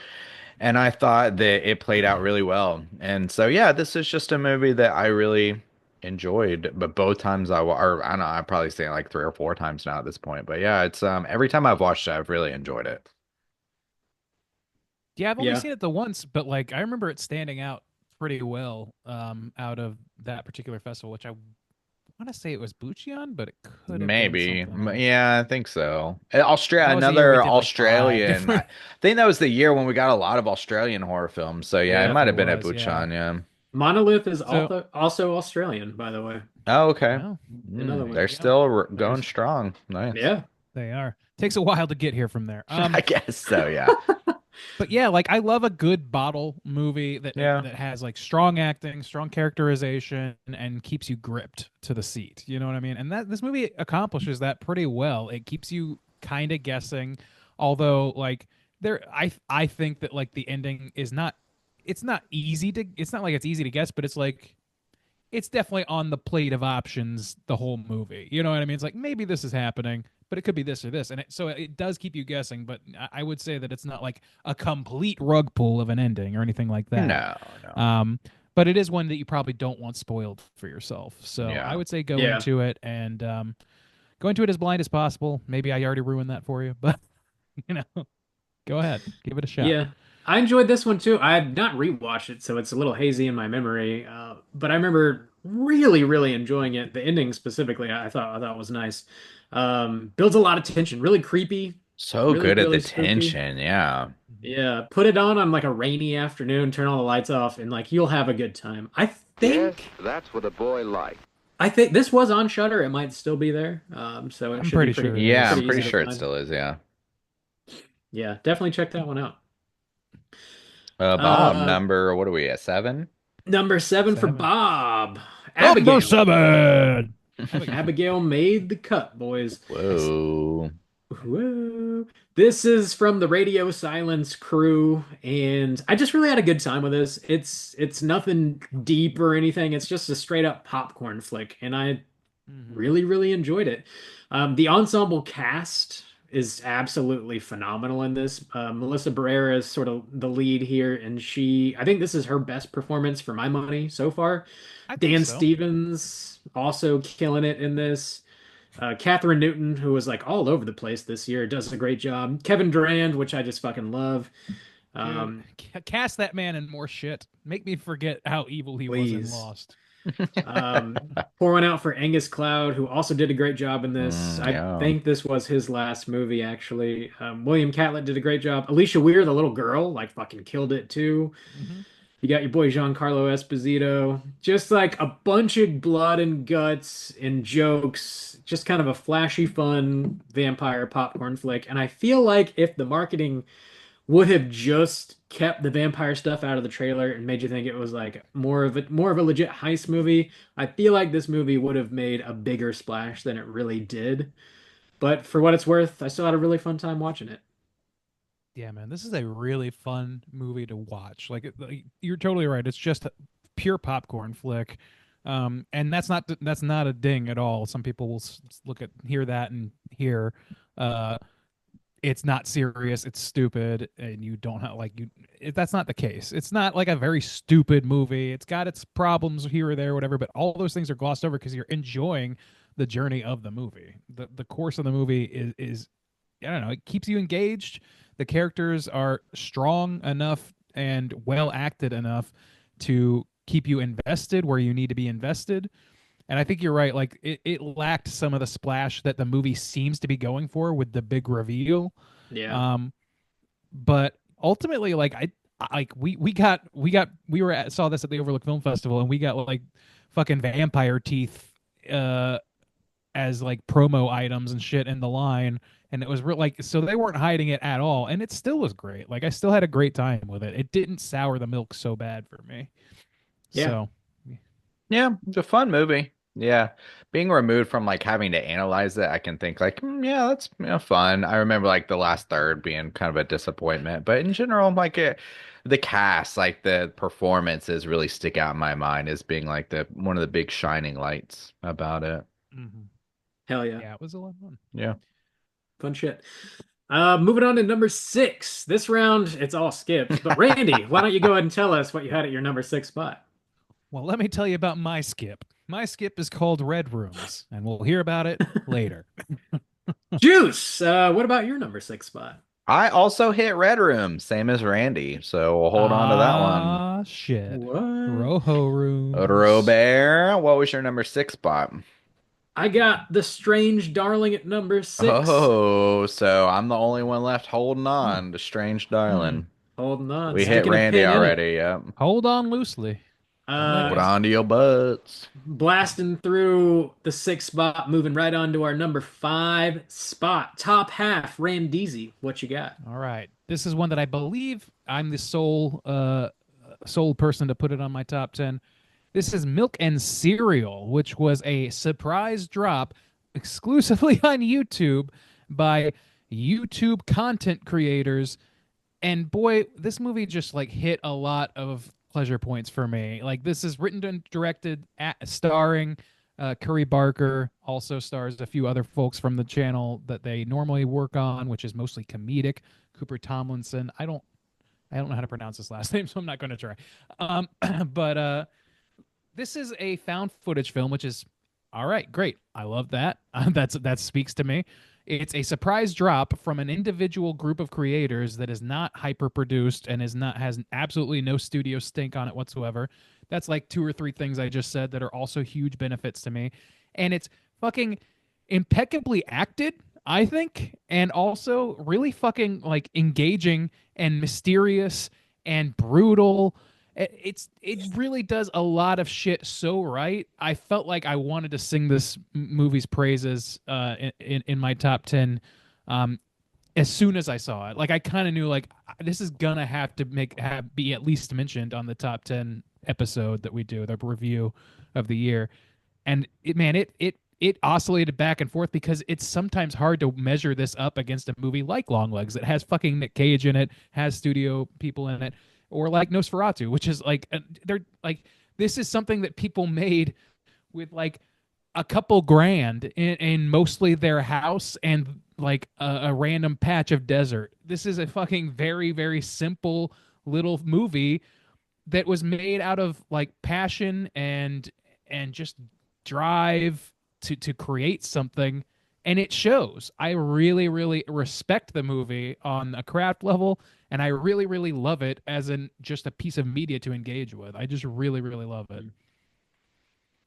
I thought that it played out really well. And so, yeah, this is just a movie that I really enjoyed. But both times or I don't know, I'm probably saying like 3 or 4 times now at this point. But yeah, it's every time I've watched it, I've really enjoyed it. Yeah, I've only Yeah. seen it the once, but like I remember it standing out pretty well out of that particular festival, which I want to say it was Bucheon, but it could have been Maybe. something else. Yeah, I think so. Australia, That was the year we another did, like, 5 Australian. I different. think that was the year when we got a lot of Australian horror films. So yeah, it Yeah. might Definitely have been at was, yeah. Buchan, yeah. Monolith is So, also Australian, by the way. Oh, okay. well, Another there one. They're you go. still going There's- strong. Nice. Yeah. They are. Takes a while to get here from there. I guess so, yeah. But yeah, like I love a good bottle movie that Yeah. that has like strong acting, strong characterization, and keeps you gripped to the seat. You know what I mean? And that this movie accomplishes that pretty well. It keeps you kind of guessing, although like I think that like the ending is not it's not easy to it's not like it's easy to guess, but it's like it's definitely on the plate of options the whole movie. You know what I mean? It's like maybe this is happening, but it could be this or this, and so it does keep you guessing. But I would say that it's not like a complete rug pull of an ending or anything like that. No. But it is one that you probably don't want spoiled for yourself. So Yeah. I would say go Yeah. into it and go into it as blind as possible. Maybe I already ruined that for you, but go ahead, give it a shot. Yeah. I enjoyed this one too. I have not rewatched it, so it's a little hazy in my memory. But I remember really, really enjoying it. The ending specifically, I thought was nice. Builds a lot of tension, really creepy, So really, good at really the spooky. tension, yeah. Yeah, put it on like a rainy afternoon, turn all the lights off, and like you'll have a good time. I think that's what a boy likes. I think this was on Shudder. It might still be there. So it I'm should pretty be sure it Yeah, is. I'm pretty easy to sure it find. still is, yeah. Yeah, definitely check that one out. Bob, Uh, what are we at, 7? Number 7 for 7. Bob. Number Abigail. 7. Abigail made the cut, boys. Whoa. Whoa. This is from the Radio Silence crew, and I just really had a good time with this. It's nothing deep or anything. It's just a straight up popcorn flick, and I really, really enjoyed it. The ensemble cast is absolutely phenomenal in this. Melissa Barrera is sort of the lead here, and I think this is her best performance for my money so far. I think Dan so. Stevens also killing it in this. Catherine Newton, who was like all over the place this year, does a great job. Kevin Durand, which I just fucking love. Dude, cast that man in more shit. Make me forget how evil he was in Please. Lost. Pour one out for Angus Cloud, who also did a great job in this. Yeah. I think this was his last movie, actually. William Catlett did a great job. Alicia Weir, the little girl, like fucking killed it too. You got your boy Giancarlo Esposito. Just like a bunch of blood and guts and jokes. Just kind of a flashy, fun vampire popcorn flick. And I feel like if the marketing would have just kept the vampire stuff out of the trailer and made you think it was like more of a legit heist movie, I feel like this movie would have made a bigger splash than it really did. But for what it's worth, I still had a really fun time watching it. Yeah, man, this is a really fun movie to watch. Like you're totally right. It's just a pure popcorn flick. And that's not a ding at all. Some people will hear that and hear it's not serious, it's stupid, and you don't have that's not the case. It's not like a very stupid movie. It's got its problems here or there, whatever, but all those things are glossed over because you're enjoying the journey of the movie. The course of the movie is I don't know, it keeps you engaged. The characters are strong enough and well acted enough to keep you invested where you need to be invested. And I think you're right. Like it lacked some of the splash that the movie seems to be going for with the big reveal. Yeah. But ultimately, like we saw this at the Overlook Film Festival, and we got like fucking vampire teeth as like promo items and shit in the line, and it was real like, so they weren't hiding it at all, and it still was great. Like I still had a great time with it. It didn't sour the milk so bad for me. Yeah. So Yeah, it's a fun movie. Yeah, being removed from like having to analyze it, I can think like, yeah, that's fun. I remember like the last third being kind of a disappointment, but in general, like the cast, like the performances really stick out in my mind as being like the one of the big shining lights about it. Mhm. Hell yeah. Yeah, it was a lot of fun. Yeah. Fun shit. Moving on to number 6. This round, it's all skipped. But Randy, why don't you go ahead and tell us what you had at your number 6 spot? Well, let me tell you about my skip. My skip is called Red Rooms, and we'll hear about it later. Juice, what about your number 6 spot? I also hit Red Room, same as Randy, so we'll hold on to that one. Ah, shit. What? Roho Rooms. Robert, what was your number 6 spot? I got The Strange Darling at number 6. Oh, so I'm the only one left holding on to Strange Darling. Holding on. We hit sticking a Randy pin in it. already, yep. Hold on loosely. Hold on to your butts. Blasting through the 6th spot, moving right on to our number 5 spot. Top half, Randeezy. What you got? All right. This is one that I believe I'm the sole person to put it on my top 10. This is Milk and Cereal, which was a surprise drop exclusively on YouTube by YouTube content creators. And boy, this movie just like hit a lot of pleasure points for me. Like this is written and directed, starring Curry Barker. Also stars a few other folks from the channel that they normally work on, which is mostly comedic. Cooper Tomlinson. I don't know how to pronounce his last name, so I'm not going to try. But this is a found footage film, which is all right, great. I love that. That speaks to me. It's a surprise drop from an individual group of creators that is not hyper produced and has absolutely no studio stink on it whatsoever. That's like 2 or 3 things I just said that are also huge benefits to me. And it's fucking impeccably acted, I think, and also really fucking like engaging and mysterious and brutal. It really does a lot of shit so right. I felt like I wanted to sing this movie's praises in my top 10 as soon as I saw it. Like I kind of knew like this is gonna have to be at least mentioned on the top 10 episode that we do, the review of the year. And it oscillated back and forth because it's sometimes hard to measure this up against a movie like Longlegs that has fucking Nick Cage in it, has studio people in it, or like Nosferatu, which is like they're like this is something that people made with like a couple grand in mostly their house and like a random patch of desert. This is a fucking very, very simple little movie that was made out of like passion and just drive to create something, and it shows. I really, really respect the movie on a craft level, and I really, really love it as in just a piece of media to engage with. I just really, really love it.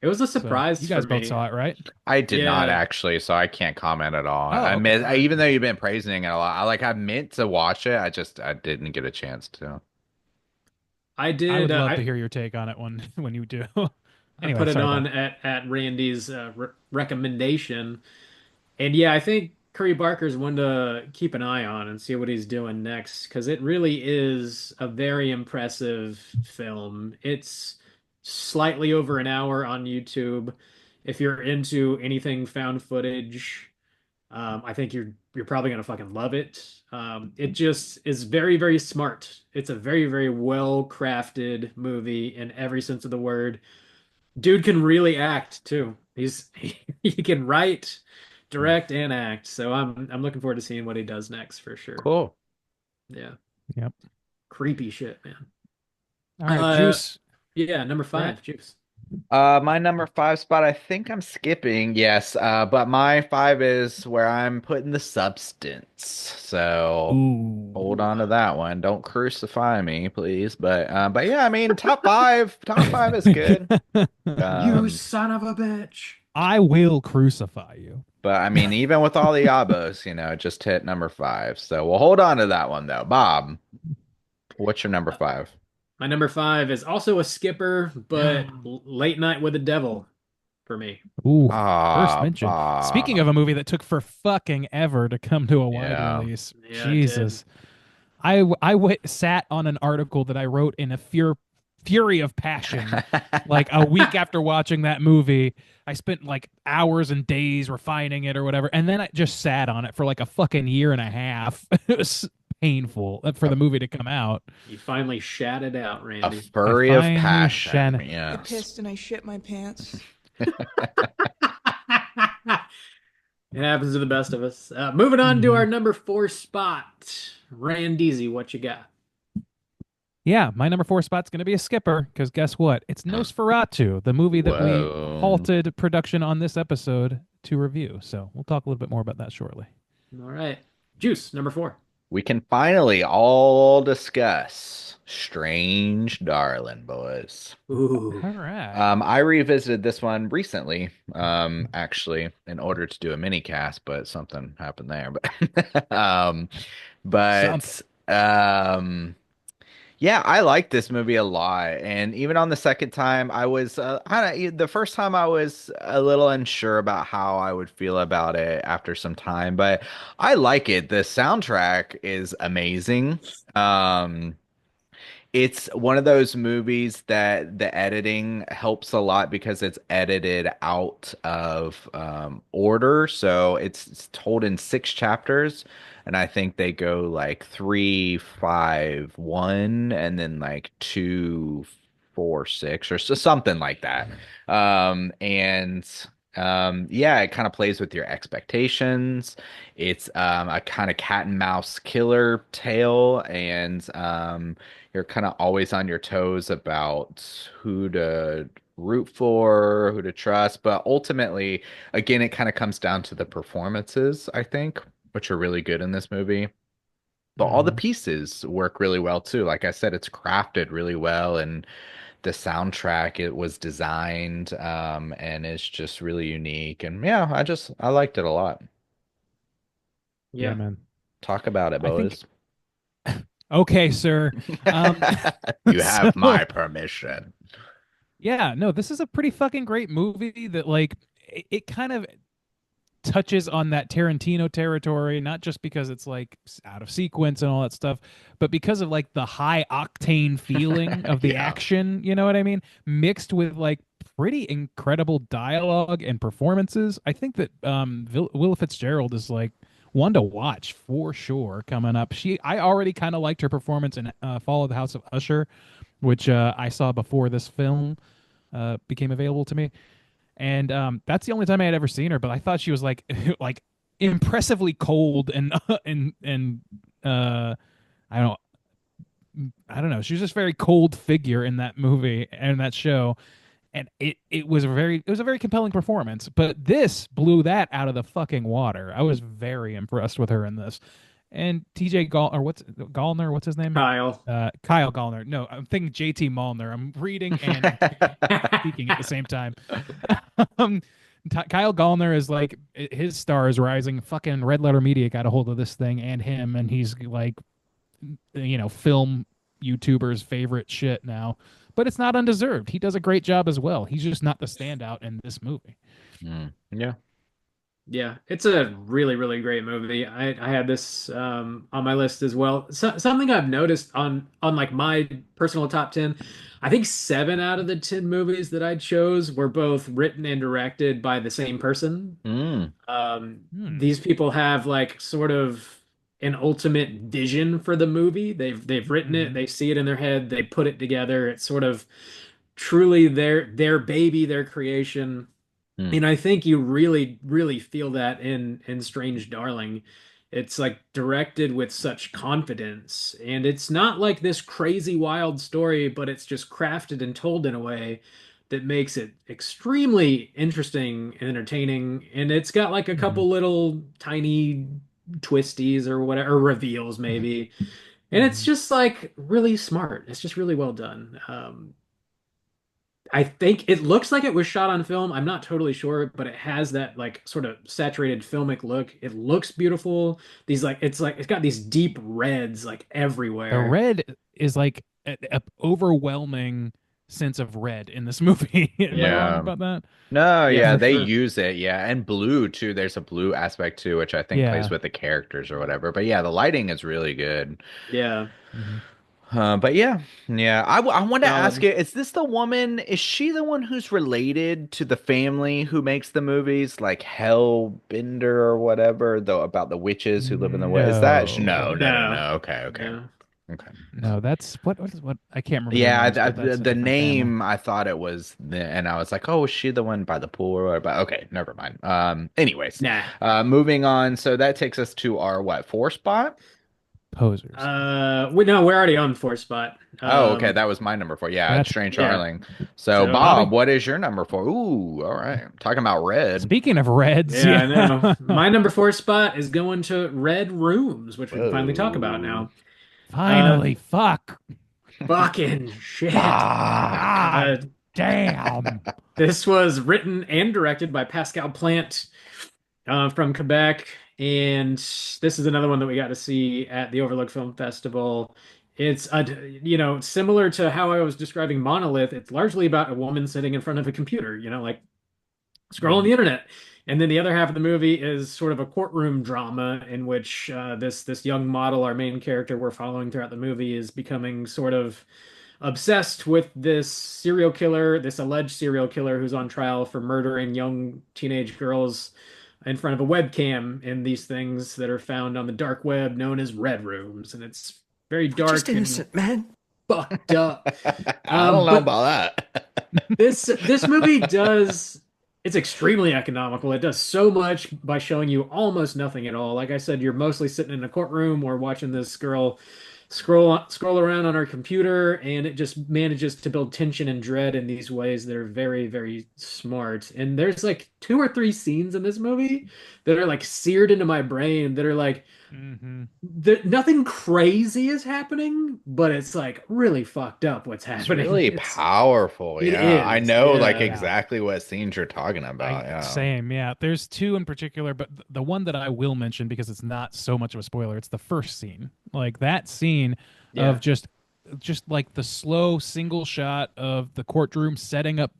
It was a surprise So, you guys for both me. saw it, right? I did not Yeah. actually, so I can't comment at all. Oh, I okay. miss, even though you've been praising it a lot, I meant to watch it. I didn't get a chance to. I did. I would love I, to hear your take on it when you do. I Anyway, put it sorry, on Ben. at Randy's recommendation, and yeah, I think Curry Barker's one to keep an eye on and see what he's doing next because it really is a very impressive film. It's slightly over an hour on YouTube. If you're into anything found footage, I think you're probably gonna fucking love it. It just is very, very smart. It's a very, very well crafted movie in every sense of the word. Dude can really act too. He can write, direct, and act. So I'm looking forward to seeing what he does next for sure. Cool. Yeah. Yep. Creepy shit, man. All right, Uh, Juice. Yeah, number 5, Right. Juice. My number 5 spot, I think I'm skipping, yes. But my 5 is where I'm putting the substance. So Ooh. hold on to that one. Don't crucify me, please. But yeah, I mean, top five is good. You Um, son of a bitch. I will crucify you. but I mean, even with all the abos, just hit number 5. So we'll hold on to that one though. Bob, what's your number 5? My number 5 is also a skipper, but Late Night with the Devil for me. Ooh. First Ah, mention. Bob. Speaking of a movie that took for fucking ever to come to a wide Yeah. release, Yeah, it Jesus. I sat on an article that I wrote in a fury of passion. Like a week after watching that movie, I spent like hours and days refining it or whatever, and then I just sat on it for like a fucking year and a half. It was painful for the movie to come out. You finally shat it out, A Randy. furry of finally passion. shan- I Yes. pissed and I shit my pants. It happens to the best of us. Moving on to Mhm. our number 4 spot. Randeezy, what you got? Yeah, my number 4 spot's going to be a skipper because guess what? It's Nosferatu, the movie that Whoa. we halted production on this episode to review. So we'll talk a little bit more about that shortly. All right. Juice, number 4. We can finally all discuss Strange Darling, boys. Ooh. All right. I revisited this one recently, actually, in order to do a mini cast, but something happened there. But yeah, I like this movie a lot, and even on the second time, I was the first time I was a little unsure about how I would feel about it after some time, but I like it. The soundtrack is amazing. It's one of those movies that the editing helps a lot because it's edited out of order. So it's told in 6 chapters, and I think they go like 3, 5, 1, and then like 2, 4, 6, or so, something like that. And yeah, it kind of plays with your expectations. It's a kind of cat and mouse killer tale, and you're kind of always on your toes about who to root for, who to trust. But ultimately, again, it kind of comes down to the performances, I think, which are really good in this movie. But all the pieces work really well too. Like I said, it's crafted really well, and the soundtrack it was designed and it's just really unique. And yeah, I liked it a lot. Yeah, Yeah. man. Talk about it, I think- boys. Okay, sir. You have so- my permission. Yeah, no, this is a pretty fucking great movie that like it kind of touches on that Tarantino territory, not just because it's like out of sequence and all that stuff, but because of like the high octane feeling of the Yeah. action, you know what I mean? Mixed with like pretty incredible dialogue and performances. I think that Willa Fitzgerald is like one to watch for sure coming up. I already kind of liked her performance in Fall of the House of Usher, which I saw before this film became available to me. And that's the only time I had ever seen her, but I thought she was like like impressively cold and and I don't know. She was just a very cold figure in that movie and that show. And it was a very compelling performance, but this blew that out of the fucking water. I was very impressed with her in this. And TJ Gallner, what's his name? Kyle. Kyle Gallner. No, I'm thinking JT Malner. I'm reading and speaking at the same time. Kyle Gallner is like his star is rising. Fucking Red Letter Media got a hold of this thing and him, and he's like, film YouTubers' favorite shit now. But it's not undeserved. He does a great job as well. He's just not the standout in this movie. Yeah. Yeah, it's a really, really great movie. I had this on my list as well. Something I've noticed on like my personal top 10, I think 7 out of the 10 movies that I chose were both written and directed by the same person. These people have like sort of an ultimate vision for the movie. They've written it, they see it in their head, they put it together. It's sort of truly their baby, their creation. And I think you really, really feel that in Strange Darling. It's like directed with such confidence, and it's not like this crazy wild story, but it's just crafted and told in a way that makes it extremely interesting and entertaining. And it's got like a couple little tiny twisties or whatever, or reveals maybe. And it's just like really smart. It's just really well done. I think it looks like it was shot on film. I'm not totally sure, but it has that like sort of saturated filmic look. It looks beautiful. These it's got these deep reds like everywhere. The red is like an overwhelming sense of red in this movie. Am I Yeah. wrong about that? No, yeah, for they sure. use it, yeah, and blue too. There's a blue aspect too, which I think Yeah. plays with the characters or whatever. But yeah, the lighting is really good. Yeah. But yeah. I want to ask Solid. you: is this the woman? Is she the one who's related to the family who makes the movies, like Hellbender or whatever, though about the witches who live in the woods? Is that no, No. no, no, No, no? Okay, okay, no. okay. No, that's what I can't remember their Yeah, names, but that's a the different family. name I thought it was, and I was like, oh, is she the one by the pool or? But okay, never mind. Anyways, Nah. moving on. So that takes us to our what, four spot? Posers. We're already on fourth spot. Oh, okay, that was my number four. Yeah, it's That's Strange Yeah. Darling. So, So Bob, Bobby. what is your number four? Ooh, all right. Talking about red. Speaking of Reds, Yeah, I know. yeah. My number four spot is going to Red Rooms, which we can finally talk about Whoa. now. Finally, fuck. Fucking shit. God Uh, damn. this was written and directed by Pascal Plante from Quebec, and this is another one that we got to see at the Overlook Film Festival. It's similar to how I was describing Monolith. It's largely about a woman sitting in front of a computer, like scrolling the internet. And then the other half of the movie is sort of a courtroom drama in which this young model, our main character we're following throughout the movie, is becoming sort of obsessed with this serial killer, this alleged serial killer who's on trial for murdering young teenage girls in front of a webcam in these things that are found on the dark web known as red rooms. And it's very dark and man. fucked up. I don't know But about that. this movie does it's extremely economical. It does so much by showing you almost nothing at all. Like I said, you're mostly sitting in a courtroom or watching this girl scroll around on our computer, and it just manages to build tension and dread in these ways that are very, very smart. And there's like two or three scenes in this movie that are like seared into my brain that are like hmm nothing crazy is happening, but it's like really fucked up what's It's happening. really powerful. It Yeah, I is, know like yeah. exactly what scenes you're talking about. Yeah. Same, yeah. There's two in particular, but the one that I will mention because it's not so much of a spoiler, it's the first scene. Like that scene Yeah. of just like the slow single shot of the courtroom setting up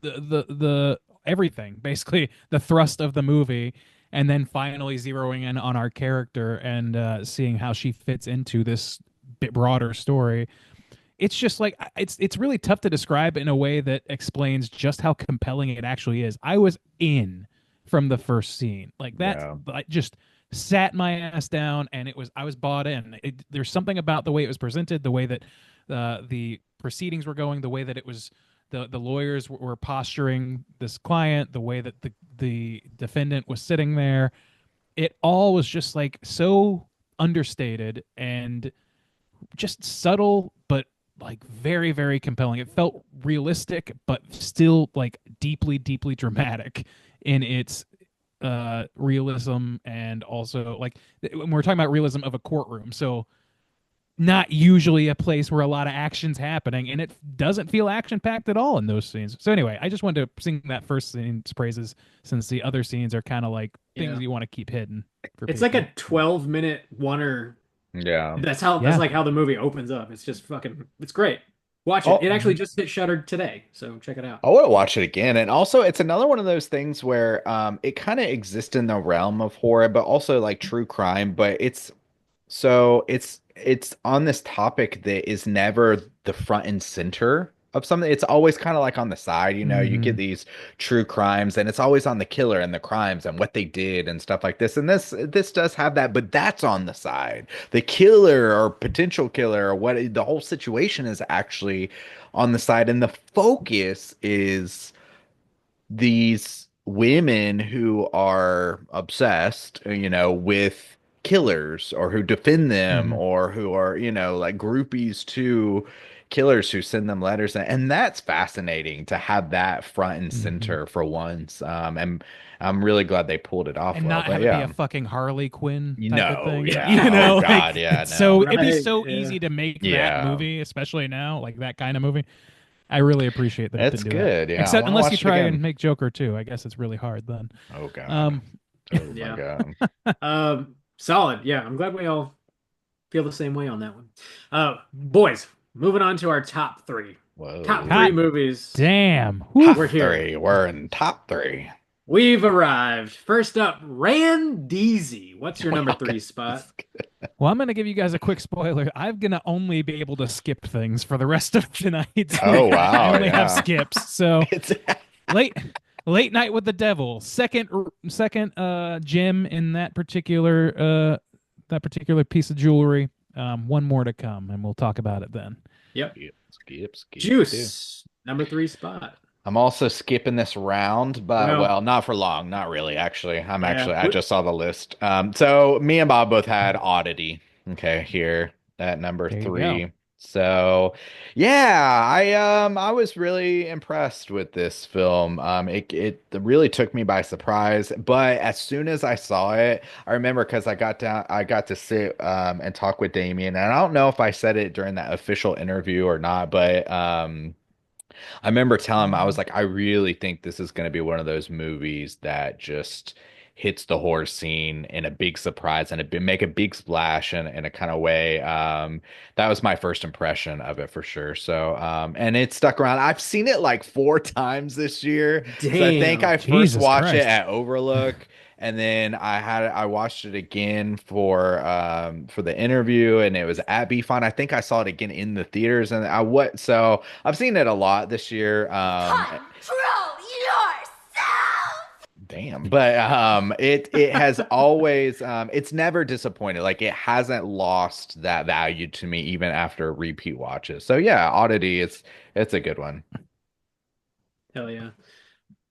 the everything, basically the thrust of the movie, and then finally zeroing in on our character and seeing how she fits into this bit broader story. It's just like it's really tough to describe in a way that explains just how compelling it actually is. I was in from the first scene. Like that Yeah. I just sat my ass down and I was bought in. There's something about the way it was presented, the way that the proceedings were going, the way that it was the lawyers were posturing this client, the way that the defendant was sitting there. It all was just like so understated and just subtle, but like very, very compelling. It felt realistic, but still like deeply, deeply dramatic in its realism, and also like when we're talking about realism of a courtroom. So not usually a place where a lot of action's happening, and it doesn't feel action packed at all in those scenes. So anyway, I just wanted to sing that first scene's praises, since the other scenes are kind of like things Yeah. you want to keep hidden for It's people. like a 12-minute oneer. Yeah. That's Yeah. like how the movie opens up. It's just fucking it's great. Watch it. Oh. It actually just hit Shudder today, so check it out. I want to watch it again. And also it's another one of those things where it kind of exists in the realm of horror, but also like true crime, but it's on this topic that is never the front and center of something. It's always kind of like on the side, you get Mhm. these true crimes and it's always on the killer and the crimes and what they did and stuff like this. And this does have that, but that's on the side. The killer or potential killer or what the whole situation is actually on the side, and the focus is these women who are obsessed, with killers or who defend them Mhm. or who are, like groupies to killers who send them letters. And that's fascinating to have that front and Mhm. center for once. And I'm really glad they pulled it off And well. not But have it yeah. be a fucking Harley Quinn type of No, thing. yeah. You know, Oh, like, God, yeah, it's no. so it'd be Right, so yeah. easy to make Yeah. that movie, especially now, like that kind of movie. I really appreciate that it It's didn't do good, that. yeah, I Except wanna unless watch you it try again. and make Joker too. I guess it's really hard then. Oh, God. Um, Oh, my Yeah. God. Solid. Yeah, I'm glad we all feel the same way on that one. Boys, moving on to our top three. Whoa. Top God three movies. damn. Top Whew. We're here. three. We're in top three. We've arrived. First up, Randeezy. What's your number three spot? Well, I'm gonna give you guys a quick spoiler. I'm gonna only be able to skip things for the rest of tonight. Oh I wow, only have yeah. skips. So It's late late night with the devil. Second gem in that particular piece of jewelry. One more to come, and we'll talk about it then. Yep. skip. Juice, number 3 spot. I'm also skipping this round, but Well, well, not for long. Not really, actually. yeah. I just saw the list. So me and Bob both had Oddity. Okay, here at number There you three. go. So yeah, I was really impressed with this film. It really took me by surprise. But as soon as I saw it, I remember because I got to sit and talk with Damien, and I don't know if I said it during that official interview or not, but I remember telling him, I was like, I really think this is going to be one of those movies that just hits the horror scene in a big surprise and make a big splash in a kind of way. That was my first impression of it for sure. So, and it stuck around. I've seen it like 4 times this year. So I think Damn. I first Jesus watched it Christ. at Overlook. And then I watched it again for the interview, and it was at BFON. I think I saw it again in the theaters, and so I've seen it a lot this year. Control yourself! Damn, but it has always it's never disappointed. Like it hasn't lost that value to me even after repeat watches. So yeah, Oddity, it's a good one. Hell yeah.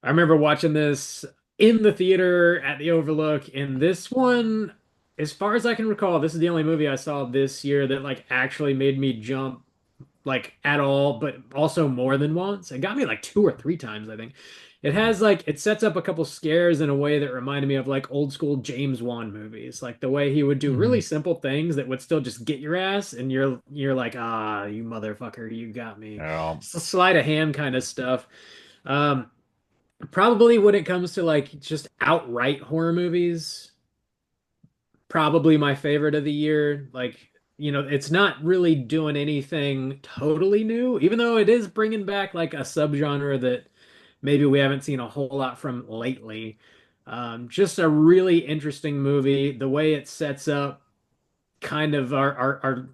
I remember watching this in the theater at the Overlook, and this one, as far as I can recall, this is the only movie I saw this year that like actually made me jump like at all, but also more than once. It got me like 2 or 3 times, I think. It has like it sets up a couple scares in a way that reminded me of like old school James Wan movies, like the way he would do really Mhm. simple things that would still just get your ass, and you're like, ah, you motherfucker, you got me. Yeah. Sleight of hand kind of stuff. Um, Probably when it comes to like just outright horror movies, probably my favorite of the year. Like, it's not really doing anything totally new, even though it is bringing back like a subgenre that maybe we haven't seen a whole lot from lately. Just a really interesting movie. The way it sets up kind of our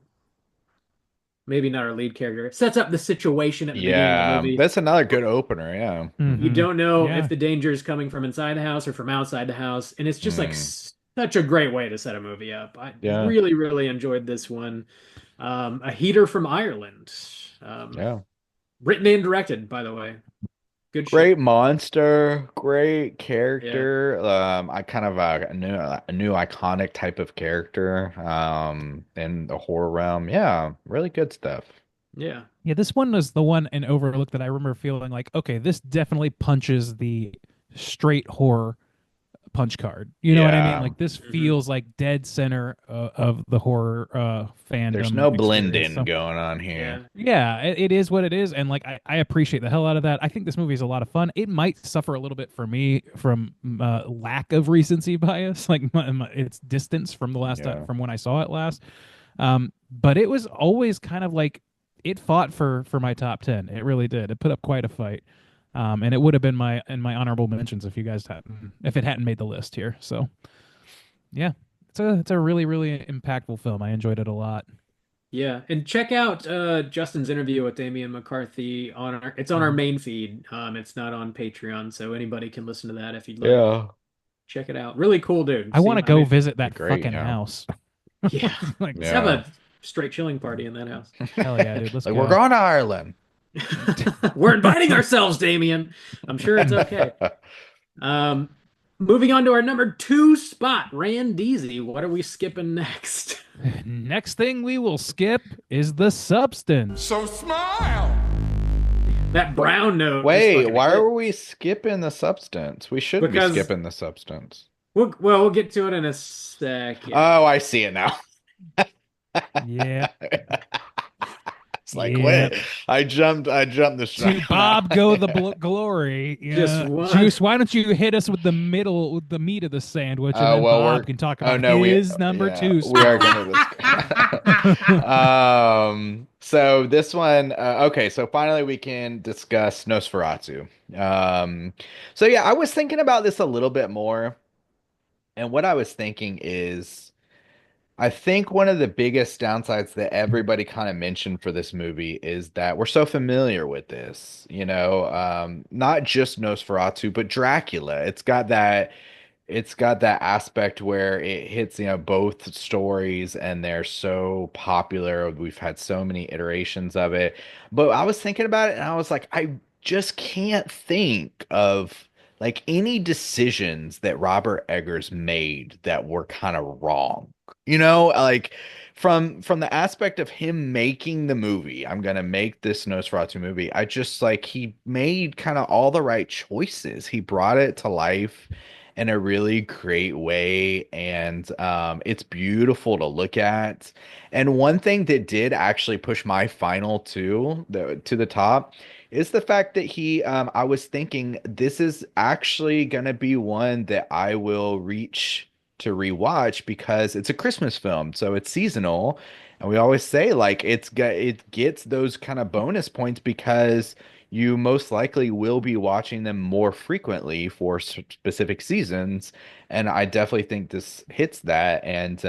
maybe not our lead character, it sets up the situation at the beginning of the Yeah, movie. that's another good opener. Yeah. You Mhm. don't know Yeah. if the danger is coming from inside the house or from outside the house, and it's just like Mm, such a great way to set a movie up. I yeah. really, really enjoyed this one. A Heater from Ireland, um, Yeah. written and directed, by the way. Good shit. Great monster, great Yeah, character. I kind of a new iconic type of character in the horror realm. Yeah, really good stuff. yeah, Yeah, this one was the one in Overlook that I remember feeling like, okay, this definitely punches the straight horror punch card. You know what I mean? Yeah. Like this hmm feels like dead center of the horror There's fandom no blend experience. in So going on yeah, here. yeah, it is what it is, and like I appreciate the hell out of that. I think this movie is a lot of fun. It might suffer a little bit for me from lack of recency bias, like its distance from the last Yeah. from when I saw it last. But it was always kind of like it fought for my top 10. It really did. It put up quite a fight. And it would have been my honorable mentions if you guys hadn't if it hadn't made the list here. So yeah, it's a really really impactful film. I enjoyed it a lot. yeah. And check out Justin's interview with Damian McCarthy on it's on our Mhm. main feed. It's not on Patreon, so anybody can listen to that if you'd like. Yeah. Check it out. Really cool, dude. I want to I go mean, visit that Great, fucking yeah. house. yeah. Like Let's have Yeah. a straight chilling party in that house. hell yeah, dude. Let's Like go. we're going to Ireland. We're inviting ourselves, Damien. I'm sure it's okay. Um, Moving on to our number 2 spot, Randeezy. What are we skipping next? Next thing we will skip is The Substance. So smile! That brown note. is Wait, fucking why hit. are we skipping the substance? We shouldn't Because- be skipping the substance. We'll get to it in a second. Oh, I see it now. Yeah. It's like, Yeah. wait, I jumped the To shark. Bob go the glory. Just one. Juice, why don't you hit us with the meat of the sandwich, and then well, Bob we're- can talk Oh about no, his number yeah, 2 we are spot. gonna so this one, okay, so finally we can discuss Nosferatu. So yeah, I was thinking about this a little bit more, and what I was thinking is I think one of the biggest downsides that everybody kind of mentioned for this movie is that we're so familiar with this, not just Nosferatu, but Dracula. It's got that aspect where it hits, both stories and they're so popular. We've had so many iterations of it. But I was thinking about it and I was like, I just can't think of like any decisions that Robert Eggers made that were kind of wrong. Like from the aspect of him making the movie, I'm gonna make this Nosferatu movie. I just like he made kind of all the right choices. He brought it to life in a really great way, and it's beautiful to look at. And one thing that did actually push my final to the top is the fact that I was thinking this is actually gonna be one that I will reach to rewatch because it's a Christmas film, so it's seasonal. And we always say like it gets those kind of bonus points because you most likely will be watching them more frequently for specific seasons. And I definitely think this hits that. And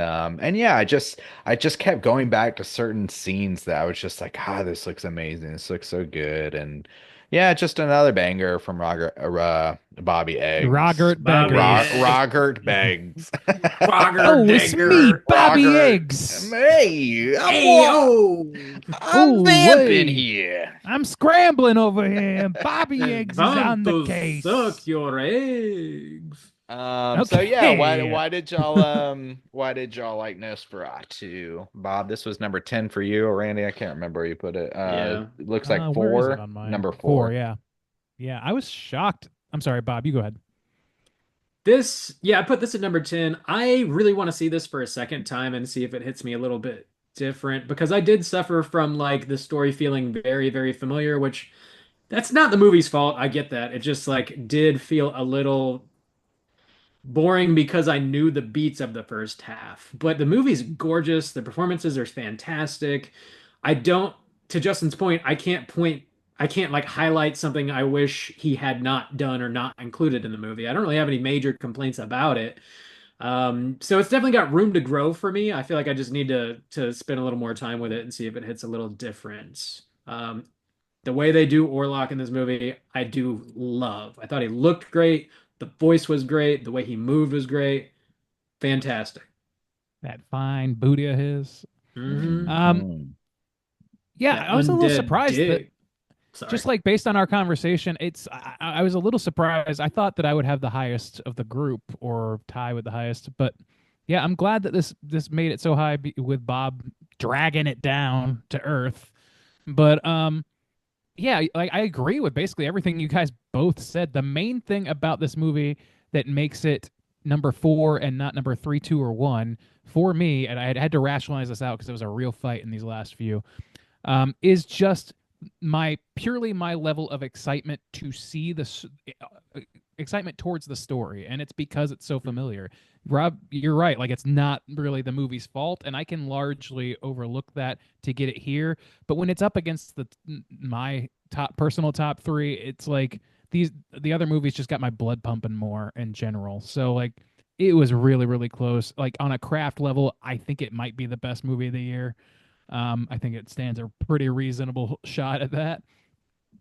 yeah, I just kept going back to certain scenes that I was just like, this looks amazing. This looks so good. And yeah, just another banger from Bobby Eggs. Robert Bobby Beggars. Eggs. Robert Beggs. Roger Oh, it's Digger. me, Bobby Roger- Eggs. Hey, Hey, oh. I'm Ooh, vamping wait. here. I'm scrambling over here, and Bobby Eggs is Time on the to case. Suck your eggs. So yeah, why Okay. why did y'all like Nosferatu? Bob, this was number 10 for you, or Randy, I can't remember where you put it. Yeah. It looks like Where is 4. it on mine? Number 4. Yeah. Yeah, I was shocked. I'm sorry, Bob, you go ahead. I put this at number 10. I really want to see this for a second time and see if it hits me a little bit different because I did suffer from like the story feeling very, very familiar, which that's not the movie's fault. I get that. It just like did feel a little boring because I knew the beats of the first half. But the movie's gorgeous. The performances are fantastic. I don't, to Justin's point, I can't like highlight something I wish he had not done or not included in the movie. I don't really have any major complaints about it. So it's definitely got room to grow for me. I feel like I just need to spend a little more time with it and see if it hits a little different. The way they do Orlok in this movie, I do love. I thought he looked great. The voice was great. The way he moved was great. Fantastic. That fine booty of his. Mhm. Yeah, That I was a little undead surprised that dick. Sorry. just like based on our conversation, I was a little surprised. I thought that I would have the highest of the group or tie with the highest, but yeah, I'm glad that this made it so high with Bob dragging it down to earth. But yeah, like I agree with basically everything you guys both said. The main thing about this movie that makes it number 4 and not number 3, 2, or 1 for me, and I had to rationalize this out because it was a real fight in these last few, is just purely my level of excitement to see excitement towards the story, and it's because it's so familiar. Rob, you're right. Like, it's not really the movie's fault, and I can largely overlook that to get it here. But when it's up against my personal top 3, it's like the other movies just got my blood pumping more in general. So like, it was really, really close. Like on a craft level, I think it might be the best movie of the year. I think it stands a pretty reasonable shot at that.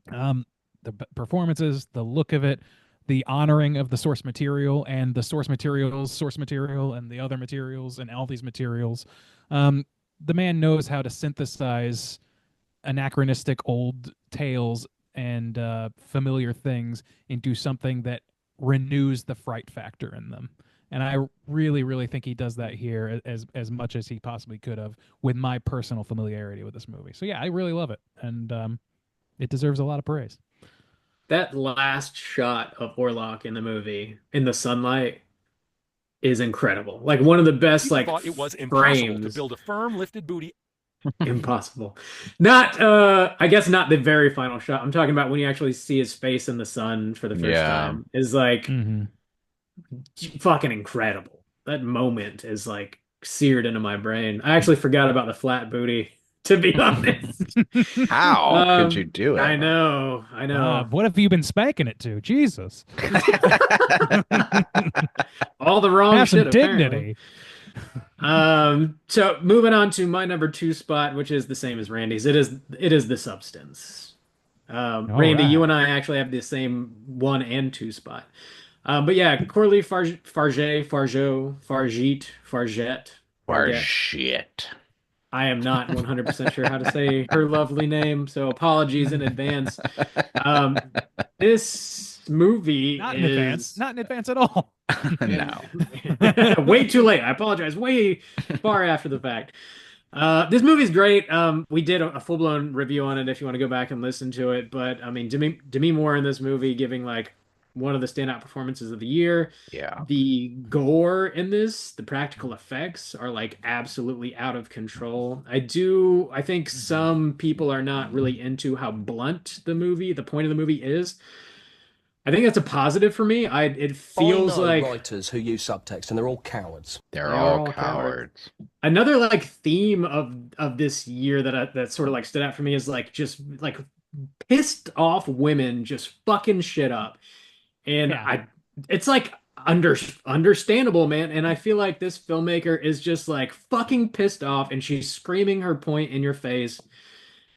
The performances, the look of it, the honoring of the source material and the source material and the other materials and all these materials. The man knows how to synthesize anachronistic old tales and familiar things into something that renews the fright factor in them. And I really, really think he does that here as much as he possibly could have with my personal familiarity with this movie. So yeah, I really love it, and it deserves a lot of praise. That last shot of Orlok in the movie in the sunlight is incredible. Like one of the best like thought it was impossible to frames. build a firm lifted booty. Impossible. Not I guess not the very final shot. I'm talking about when you actually see his face in the sun for the first time. Is like fucking incredible. That moment is like seared into my brain. I actually forgot about the flat booty, to be honest. How could you do it? I know. What have you been spanking it to? Jesus. All the wrong Have some shit, apparently. dignity. So moving on to my number two spot, which is the same as Randy's. It is The Substance. All Randy, you right. and I actually have the same one and two spot. But yeah, Corley Fargette, Or Fargette. shit. I am not 100% sure how to say her lovely name, so apologies in advance. Um, this movie Not in advance. is Not in advance at all. No. way too late. I apologize. Way far after the fact. This movie's great. We did a full-blown review on it if you want to go back and listen to it. But I mean, Demi Moore in this movie giving like one of the standout performances of the year. Yeah. The gore in this, the practical effects are like absolutely out of control. I think some people are not really into how blunt the point of the movie is. I think that's a positive for me. It feels like writers who use subtext, and they're all cowards. They're They are all all cowards. another like theme of this year that sort of like stood out for me is like just like pissed off women just fucking shit up. And Yeah. it's like understandable, man. And I feel like this filmmaker is just like fucking pissed off and she's screaming her point in your face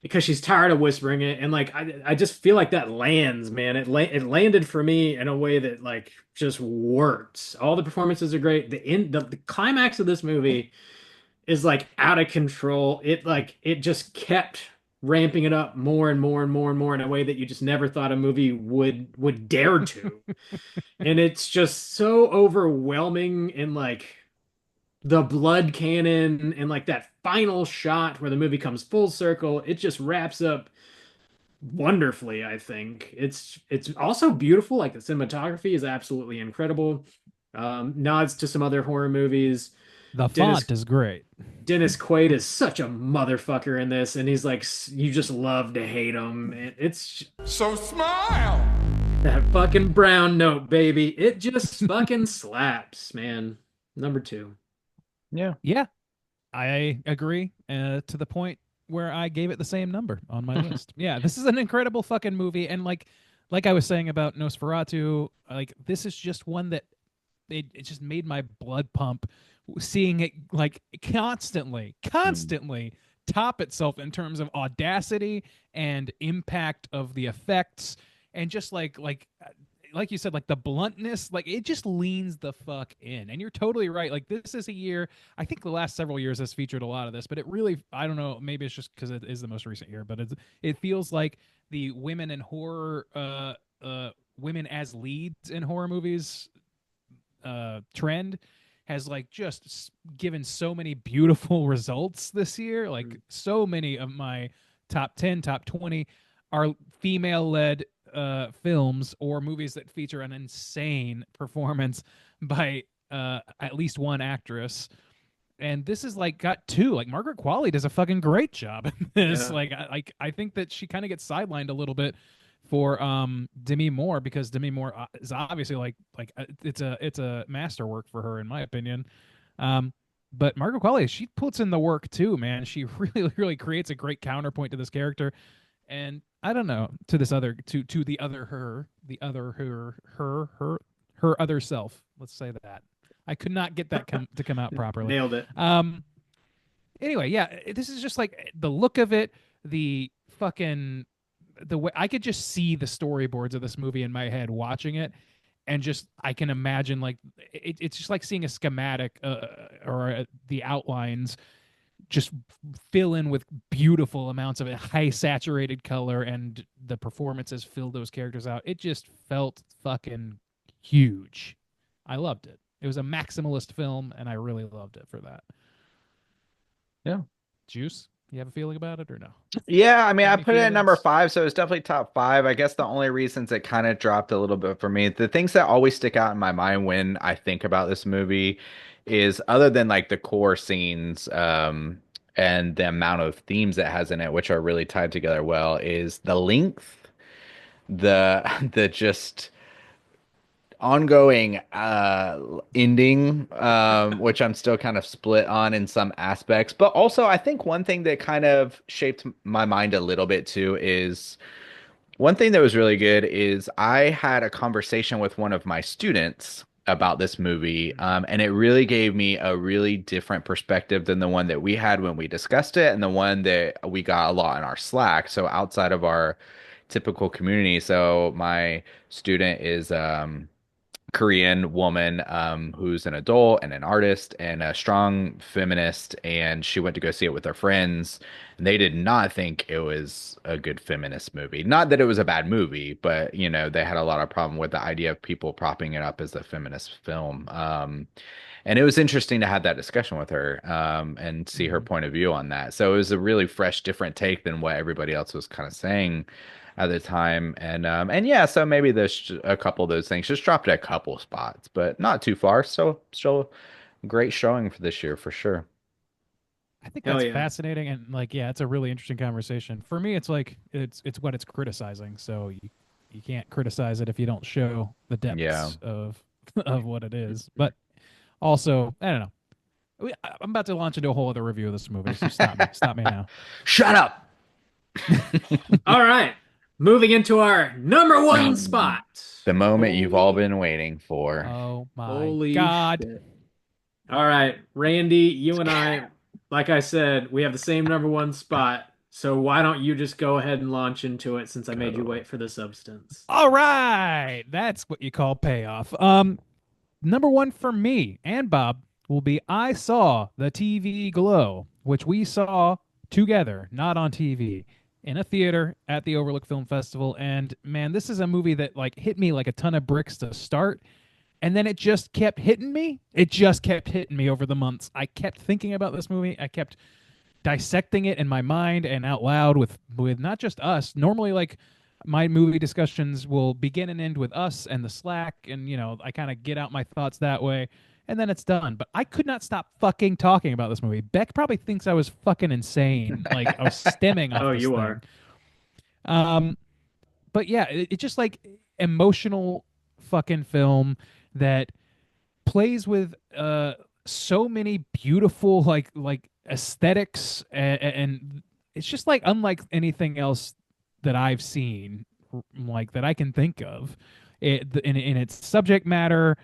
because she's tired of whispering it. And like I just feel like that lands, man. It landed for me in a way that like just works. All the performances are great. The climax of this movie is like out of control. It just kept ramping it up more and more and more and more in a way that you just never thought a movie would dare to. And it's just so overwhelming and like the blood cannon and like that final shot where the movie comes full circle, it just wraps up wonderfully, I think. It's also beautiful, like the cinematography is absolutely incredible. Nods to some other horror movies. The Dennis font is great. Dennis Quaid is such a motherfucker in this, and he's like, you just love to hate him. It's So smile. that fucking brown note, baby. It just fucking slaps, man. Number two. Yeah. Yeah, I agree to the point where I gave it the same number on my list. Yeah, this is an incredible fucking movie, and like I was saying about Nosferatu, like this is just one that it just made my blood pump seeing it like constantly top itself in terms of audacity and impact of the effects and just like you said, like the bluntness, like it just leans the fuck in. And you're totally right. Like this is a year, I think the last several years has featured a lot of this, but it really, I don't know, maybe it's just because it is the most recent year, but it feels like the women in horror, women as leads in horror movies trend has like just given so many beautiful results this year. Like so many of my top 10, top 20 are female-led films or movies that feature an insane performance by at least one actress. And this is like got two. Like Margaret Qualley does a fucking great job in this. Yeah. I think that she kind of gets sidelined a little bit for Demi Moore because Demi Moore is obviously like it's a masterwork for her in my opinion. But Margaret Qualley, she puts in the work too, man. She really creates a great counterpoint to this character. And I don't know, to this other to the other her, her other self. Let's say that. I could not get that to come out properly. Nailed it. Anyway, yeah, this is just like the look of it, the way I could just see the storyboards of this movie in my head watching it, and just I can imagine like it's just like seeing a schematic or the outlines just fill in with beautiful amounts of high saturated color, and the performances fill those characters out. It just felt fucking huge. I loved it. It was a maximalist film, and I really loved it for that. Yeah. Juice, you have a feeling about it or no? Yeah, I mean, I Any put it at number feelings? 5, so it's definitely top 5. I guess the only reasons it kind of dropped a little bit for me, the things that always stick out in my mind when I think about this movie is other than like the core scenes, and the amount of themes it has in it, which are really tied together well, is the length, the the just ongoing ending, which I'm still kind of split on in some aspects. But also I think one thing that kind of shaped my mind a little bit too is one thing that was really good is I had a conversation with one of my students about this movie. And it really gave me a really different perspective than the one that we had when we discussed it and the one that we got a lot in our Slack. So outside of our typical community. So my student is Korean woman who's an adult and an artist and a strong feminist, and she went to go see it with her friends, and they did not think it was a good feminist movie. Not that it was a bad movie, but you know, they had a lot of problem with the idea of people propping it up as a feminist film. And it was interesting to have that discussion with her and see her point of view on that. So it was a really fresh, different take than what everybody else was kind of saying at the time. And yeah, so maybe there's a couple of those things. Just dropped a couple spots, but not too far. So still great showing for this year for sure. I think Hell that's yeah. fascinating, and like, yeah, it's a really interesting conversation. For me, it's like it's what it's criticizing. So you can't criticize it if you don't show the depths Yeah. of of what it is. But also, I don't know. I'm about to launch into a whole other review of this movie. So stop me now. Shut up. All right. Moving into our number one spot. The moment you've all been waiting for. Oh my Holy God! shit. All right, Randy, you and I, like I said, we have the same number one spot. So why don't you just go ahead and launch into it since I made you wait for the substance? All right, that's what you call payoff. Number one for me and Bob will be I Saw the TV Glow, which we saw together, not on TV, in a theater at the Overlook Film Festival. And man, this is a movie that like hit me like a ton of bricks to start. And then it just kept hitting me. It just kept hitting me over the months. I kept thinking about this movie. I kept dissecting it in my mind and out loud with not just us. Normally, like my movie discussions will begin and end with us and the Slack, and you know, I kind of get out my thoughts that way, and then it's done. But I could not stop fucking talking about this movie. Beck probably thinks I was fucking insane. Like I was stemming off Oh, this you thing. are. But yeah, it's just like emotional fucking film that plays with so many beautiful like aesthetics, and it's just like unlike anything else that I've seen, like that I can think of. In its subject matter,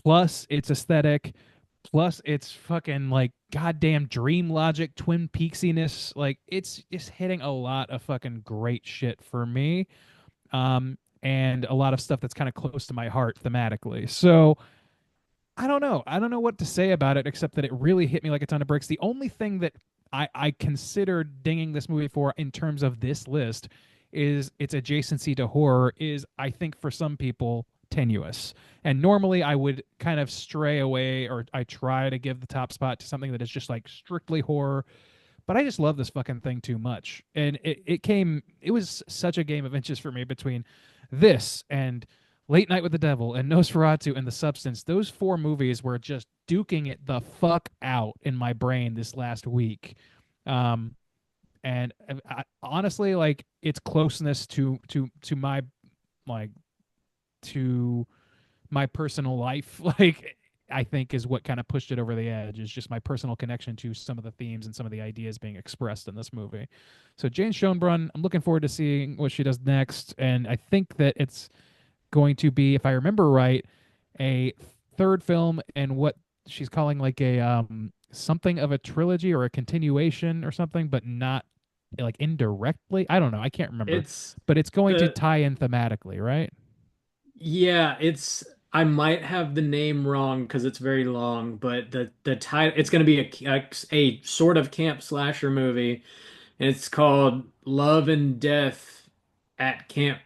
plus its aesthetic, plus its fucking like goddamn dream logic, Twin Peaksiness. Like it's hitting a lot of fucking great shit for me, and a lot of stuff that's kind of close to my heart thematically. So I don't know. I don't know what to say about it except that it really hit me like a ton of bricks. The only thing that I considered dinging this movie for in terms of this list is its adjacency to horror is, I think, for some people, tenuous. And normally I would kind of stray away, or I try to give the top spot to something that is just like strictly horror. But I just love this fucking thing too much. And it was such a game of inches for me between this and Late Night with the Devil and Nosferatu and The Substance. Those four movies were just duking it the fuck out in my brain this last week. And honestly, like its closeness to my like to my personal life, like I think is what kind of pushed it over the edge. Is just my personal connection to some of the themes and some of the ideas being expressed in this movie. So Jane Schoenbrunn, I'm looking forward to seeing what she does next, and I think that it's going to be, if I remember right, a third film and what she's calling like a something of a trilogy or a continuation or something, but not like indirectly. I don't know. I can't remember. But it's going to tie in thematically, right? Yeah, I might have the name wrong because it's very long, but the title, it's going to be a sort of camp slasher movie, and it's called Love and Death at Camp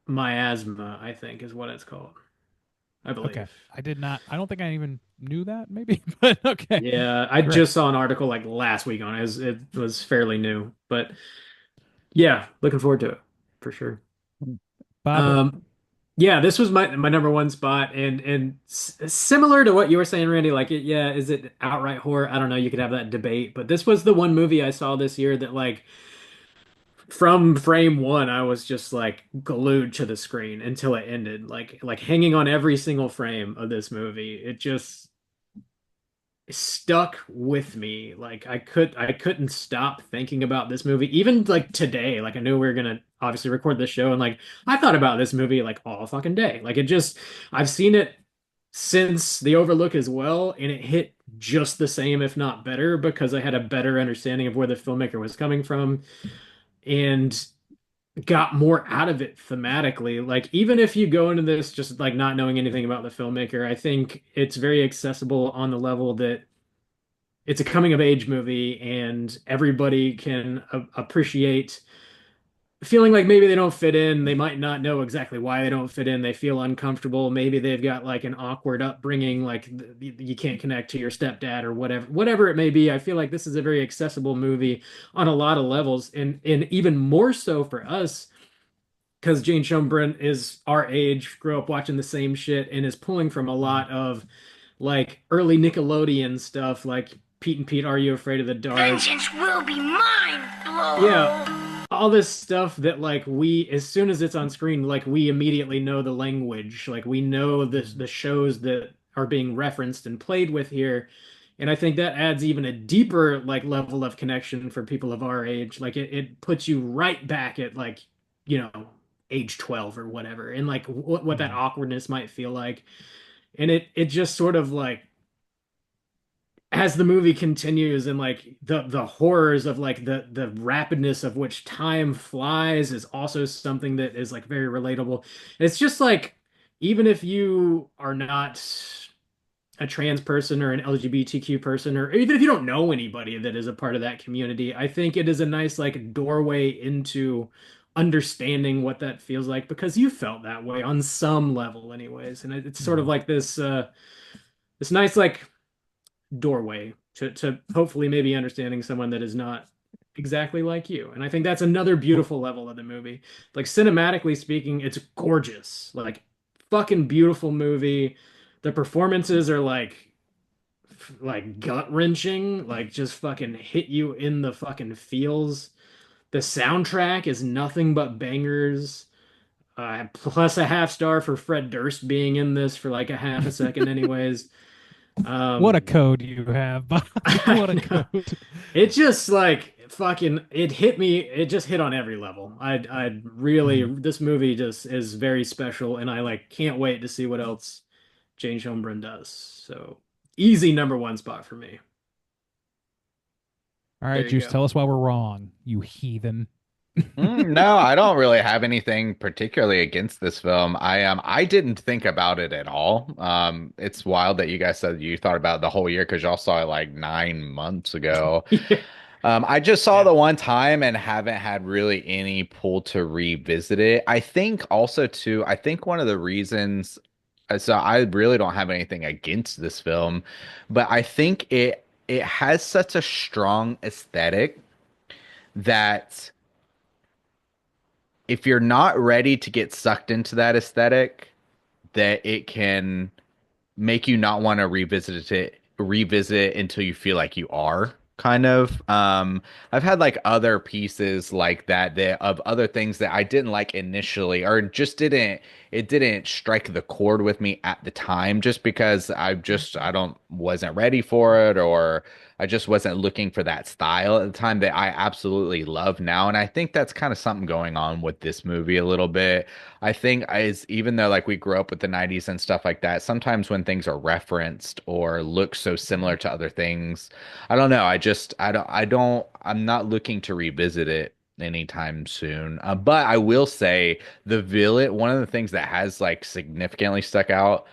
Miasma, I think is what it's called. I believe. Okay. I don't think I even knew that, maybe, but okay. Yeah, I just saw an article like last week on it. It was fairly new, but yeah, looking forward to it for sure. Bob, yeah, this was my number one spot, and similar to what you were saying, Randy. Like, is it outright horror? I don't know. You could have that debate, but this was the one movie I saw this year that like from frame one, I was just like glued to the screen until it ended, like hanging on every single frame of this movie. It just stuck with me. Like I couldn't stop thinking about this movie. Even like today, like I knew we were gonna obviously record this show, and like I thought about this movie like all fucking day. Like I've seen it since The Overlook as well, and it hit just the same, if not better, because I had a better understanding of where the filmmaker was coming from and got more out of it thematically. Like, even if you go into this just like not knowing anything about the filmmaker, I think it's very accessible on the level that it's a coming of age movie and everybody can appreciate feeling like maybe they don't fit in. They might not know exactly why they don't fit in. They feel uncomfortable. Maybe they've got like an awkward upbringing, like you can't connect to your stepdad or whatever it may be. I feel like this is a very accessible movie on a lot of levels, and even more so for us because Jane Schoenbrun is our age, grew up watching the same shit, and is pulling from a lot of like early Nickelodeon stuff, like Pete and Pete, Are You Afraid of the Dark? Vengeance will be mine, Blow. Yeah, all this stuff that like we, as soon as it's on screen, like we immediately know the language, like we know the shows that are being referenced and played with here, and I think that adds even a deeper like level of connection for people of our age. Like it puts you right back at like, you know, age 12 or whatever, and like what that awkwardness might feel like, and it just sort of like as the movie continues and like the horrors of like the rapidness of which time flies is also something that is like very relatable. It's just like even if you are not a trans person or an LGBTQ person, or even if you don't know anybody that is a part of that community, I think it is a nice like doorway into understanding what that feels like because you felt that way on some level anyways. And it's sort of like this nice like doorway to hopefully maybe understanding someone that is not exactly like you. And I think that's another beautiful level of the movie. Like cinematically speaking, it's gorgeous. Like fucking beautiful movie. The performances are like gut-wrenching, like just fucking hit you in the fucking feels. The soundtrack is nothing but bangers. Plus a half star for Fred Durst being in this for like a half a second anyways. What a code you have, Bob. What a code. It just like fucking it hit me. It just hit on every level. I really this movie just is very special, and I like can't wait to see what else Jane Schoenbrun does. So easy number one spot for me. All There right, you Juice, go. tell us why we're wrong, you heathen. No, I don't really have anything particularly against this film. I didn't think about it at all. It's wild that you guys said you thought about it the whole year because y'all saw it like 9 months ago. Yeah. I just saw the one time and haven't had really any pull to revisit it. I think also too, I think one of the reasons, so I really don't have anything against this film, but I think it has such a strong aesthetic that if you're not ready to get sucked into that aesthetic, that it can make you not want to revisit it until you feel like you are kind of. I've had like other pieces like that of other things that I didn't like initially or just didn't strike the chord with me at the time just because I don't wasn't ready for it, or I just wasn't looking for that style at the time that I absolutely love now. And I think that's kind of something going on with this movie a little bit. I think is even though like we grew up with the 90s and stuff like that, sometimes when things are referenced or look so similar to other things, I don't know. I'm not looking to revisit it anytime soon. But I will say the villain, one of the things that has like significantly stuck out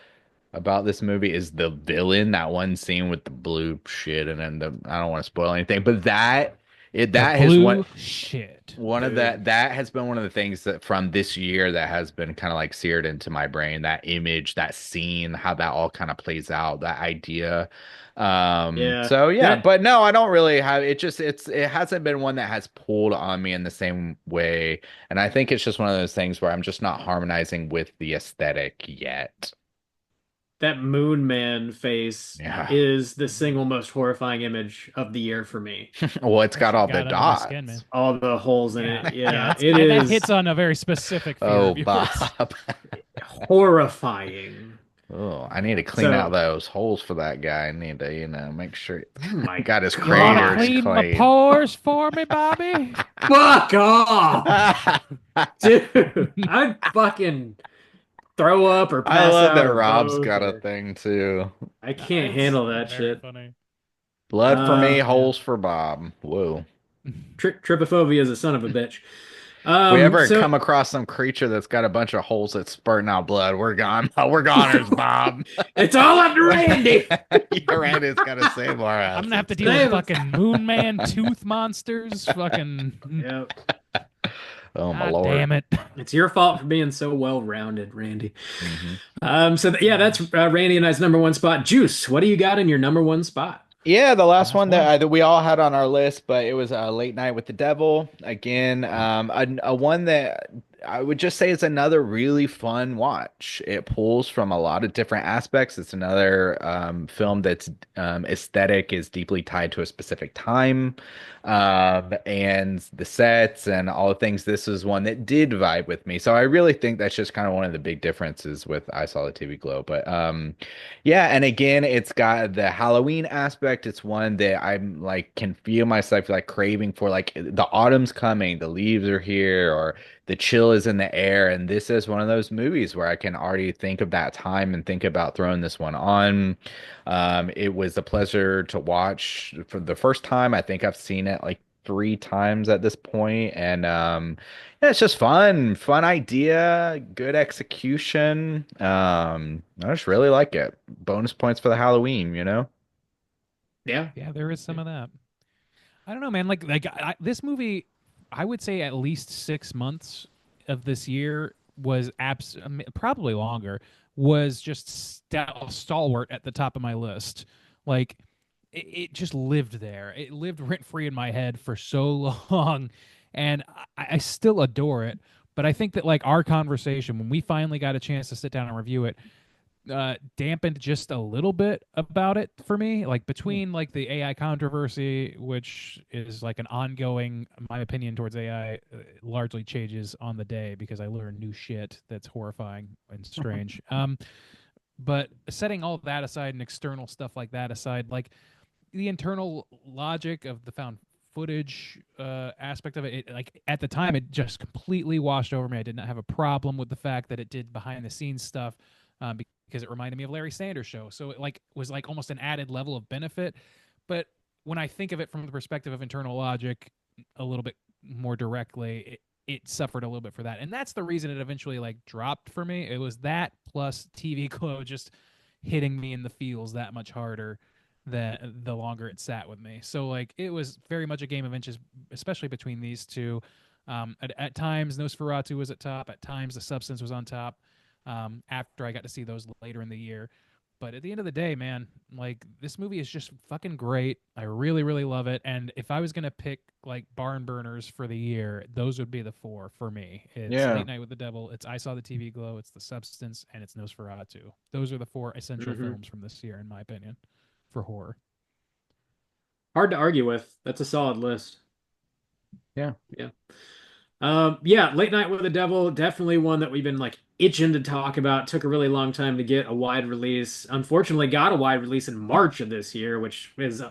about this movie is the villain, that one scene with the blue shit, and then I don't want to spoil anything, but that has Blue shit. one of that has been one of the things that from this year that has been kind of like seared into my brain, that image, that scene, how that all kind of plays out, that idea. Yeah. So yeah, That- but no, I don't really have it. It hasn't been one that has pulled on me in the same way, and I think it's just one of those things where I'm just not harmonizing with the aesthetic yet. That Moon Man face Yeah. is the single most horrifying image of the year for me. Well, it's got all Got the under my dots. skin, man. All the holes in it. Yeah, it's- it that is hits on a very specific fear Oh, of yours. Bob. horrifying. Oh, I need to clean So- out those holes for that guy. I need to, make sure Oh my got his God. craters Clean my clean. pores for me, Bobby. Fuck off, dude! I fucking throw up or I pass love out that or Rob's both, got a or- thing too. I can't It's handle that very shit. funny. Blood for me, Man. holes for Bob. Whoa. Trypophobia is a son of a bitch. If we ever So come across some creature that's got a bunch of holes that's spurting out blood, we're gone. We're goners, Bob. it's all up to Randy. You're right. It's got to save our I'm gonna have to asses. deal with Save us. fucking Moon Man, tooth monsters, fucking. Yep. Oh my God lord. damn it! It's your fault for being so well-rounded, Randy. Mhm. Yeah, that's Randy and I's number one spot. Juice, what do you got in your number one spot? Yeah, the last one one. that we all had on our list, but it was Late Night with the Devil. Again, a one that I would just say is another really fun watch. It pulls from a lot of different aspects. It's another film that's aesthetic is deeply tied to a specific time, and the sets and all the things. This is one that did vibe with me. So I really think that's just kind of one of the big differences with I Saw the TV Glow. But yeah, and again, it's got the Halloween aspect. It's one that I'm like can feel myself like craving for. Like the autumn's coming, the leaves are here, or the chill is in the air. And this is one of those movies where I can already think of that time and think about throwing this one on. It was a pleasure to watch for the first time. I think I've seen it like 3 times at this point, and yeah, it's just fun idea, good execution. I just really like it. Bonus points for the Halloween, you know? Yeah. Yeah, there is some of that. I don't know, man. This movie, I would say at least 6 months of this year was probably longer. Was just stalwart at the top of my list. Like it just lived there. It lived rent free in my head for so long, and I still adore it. But I think that like our conversation when we finally got a chance to sit down and review it dampened just a little bit about it for me, like between like the AI controversy, which is like an ongoing, my opinion towards AI largely changes on the day because I learn new shit that's horrifying and strange. But setting all of that aside and external stuff like that aside, like the internal logic of the found footage aspect of it, like at the time it just completely washed over me. I did not have a problem with the fact that it did behind the scenes stuff because it reminded me of Larry Sanders Show. So it like was like almost an added level of benefit. But when I think of it from the perspective of internal logic a little bit more directly, it suffered a little bit for that. And that's the reason it eventually like dropped for me. It was that plus TV Glow just hitting me in the feels that much harder than the longer it sat with me. So like it was very much a game of inches, especially between these two. At times Nosferatu was at top, at times The Substance was on top. After I got to see those later in the year. But at the end of the day, man, like this movie is just fucking great. I really, really love it. And if I was gonna pick like barn burners for the year, those would be the four for me. It's Yeah. Late Night with the Devil, it's I Saw the TV Glow, it's The Substance, and it's Nosferatu. Those are the four essential films from this year, in my opinion, for horror. Hard to argue with. That's a solid list. Yeah. Yeah. Yeah, Late Night with the Devil, definitely one that we've been like itching to talk about. Took a really long time to get a wide release. Unfortunately, got a wide release in March of this year, which is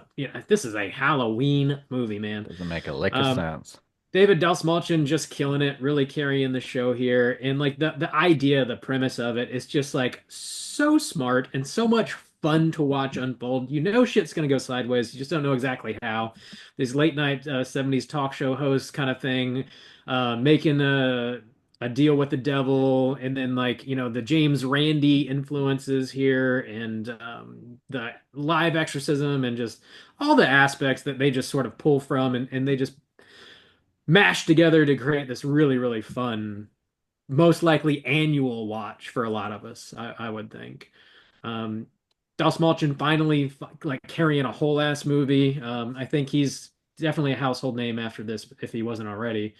this is a Halloween movie, man. Doesn't make a lick of sense. David Dastmalchian just killing it, really carrying the show here, and like the idea, the premise of it is just like so smart and so much fun to watch unfold. You know shit's gonna go sideways. You just don't know exactly how. These late night 70s talk show hosts kind of thing, making a deal with the devil, and then like the James Randi influences here, and the live exorcism, and just all the aspects that they just sort of pull from, and they just mash together to create this really, really fun, most likely annual watch for a lot of us, I would think. Dallas Malchin finally like carrying a whole ass movie. I think he's definitely a household name after this, if he wasn't already.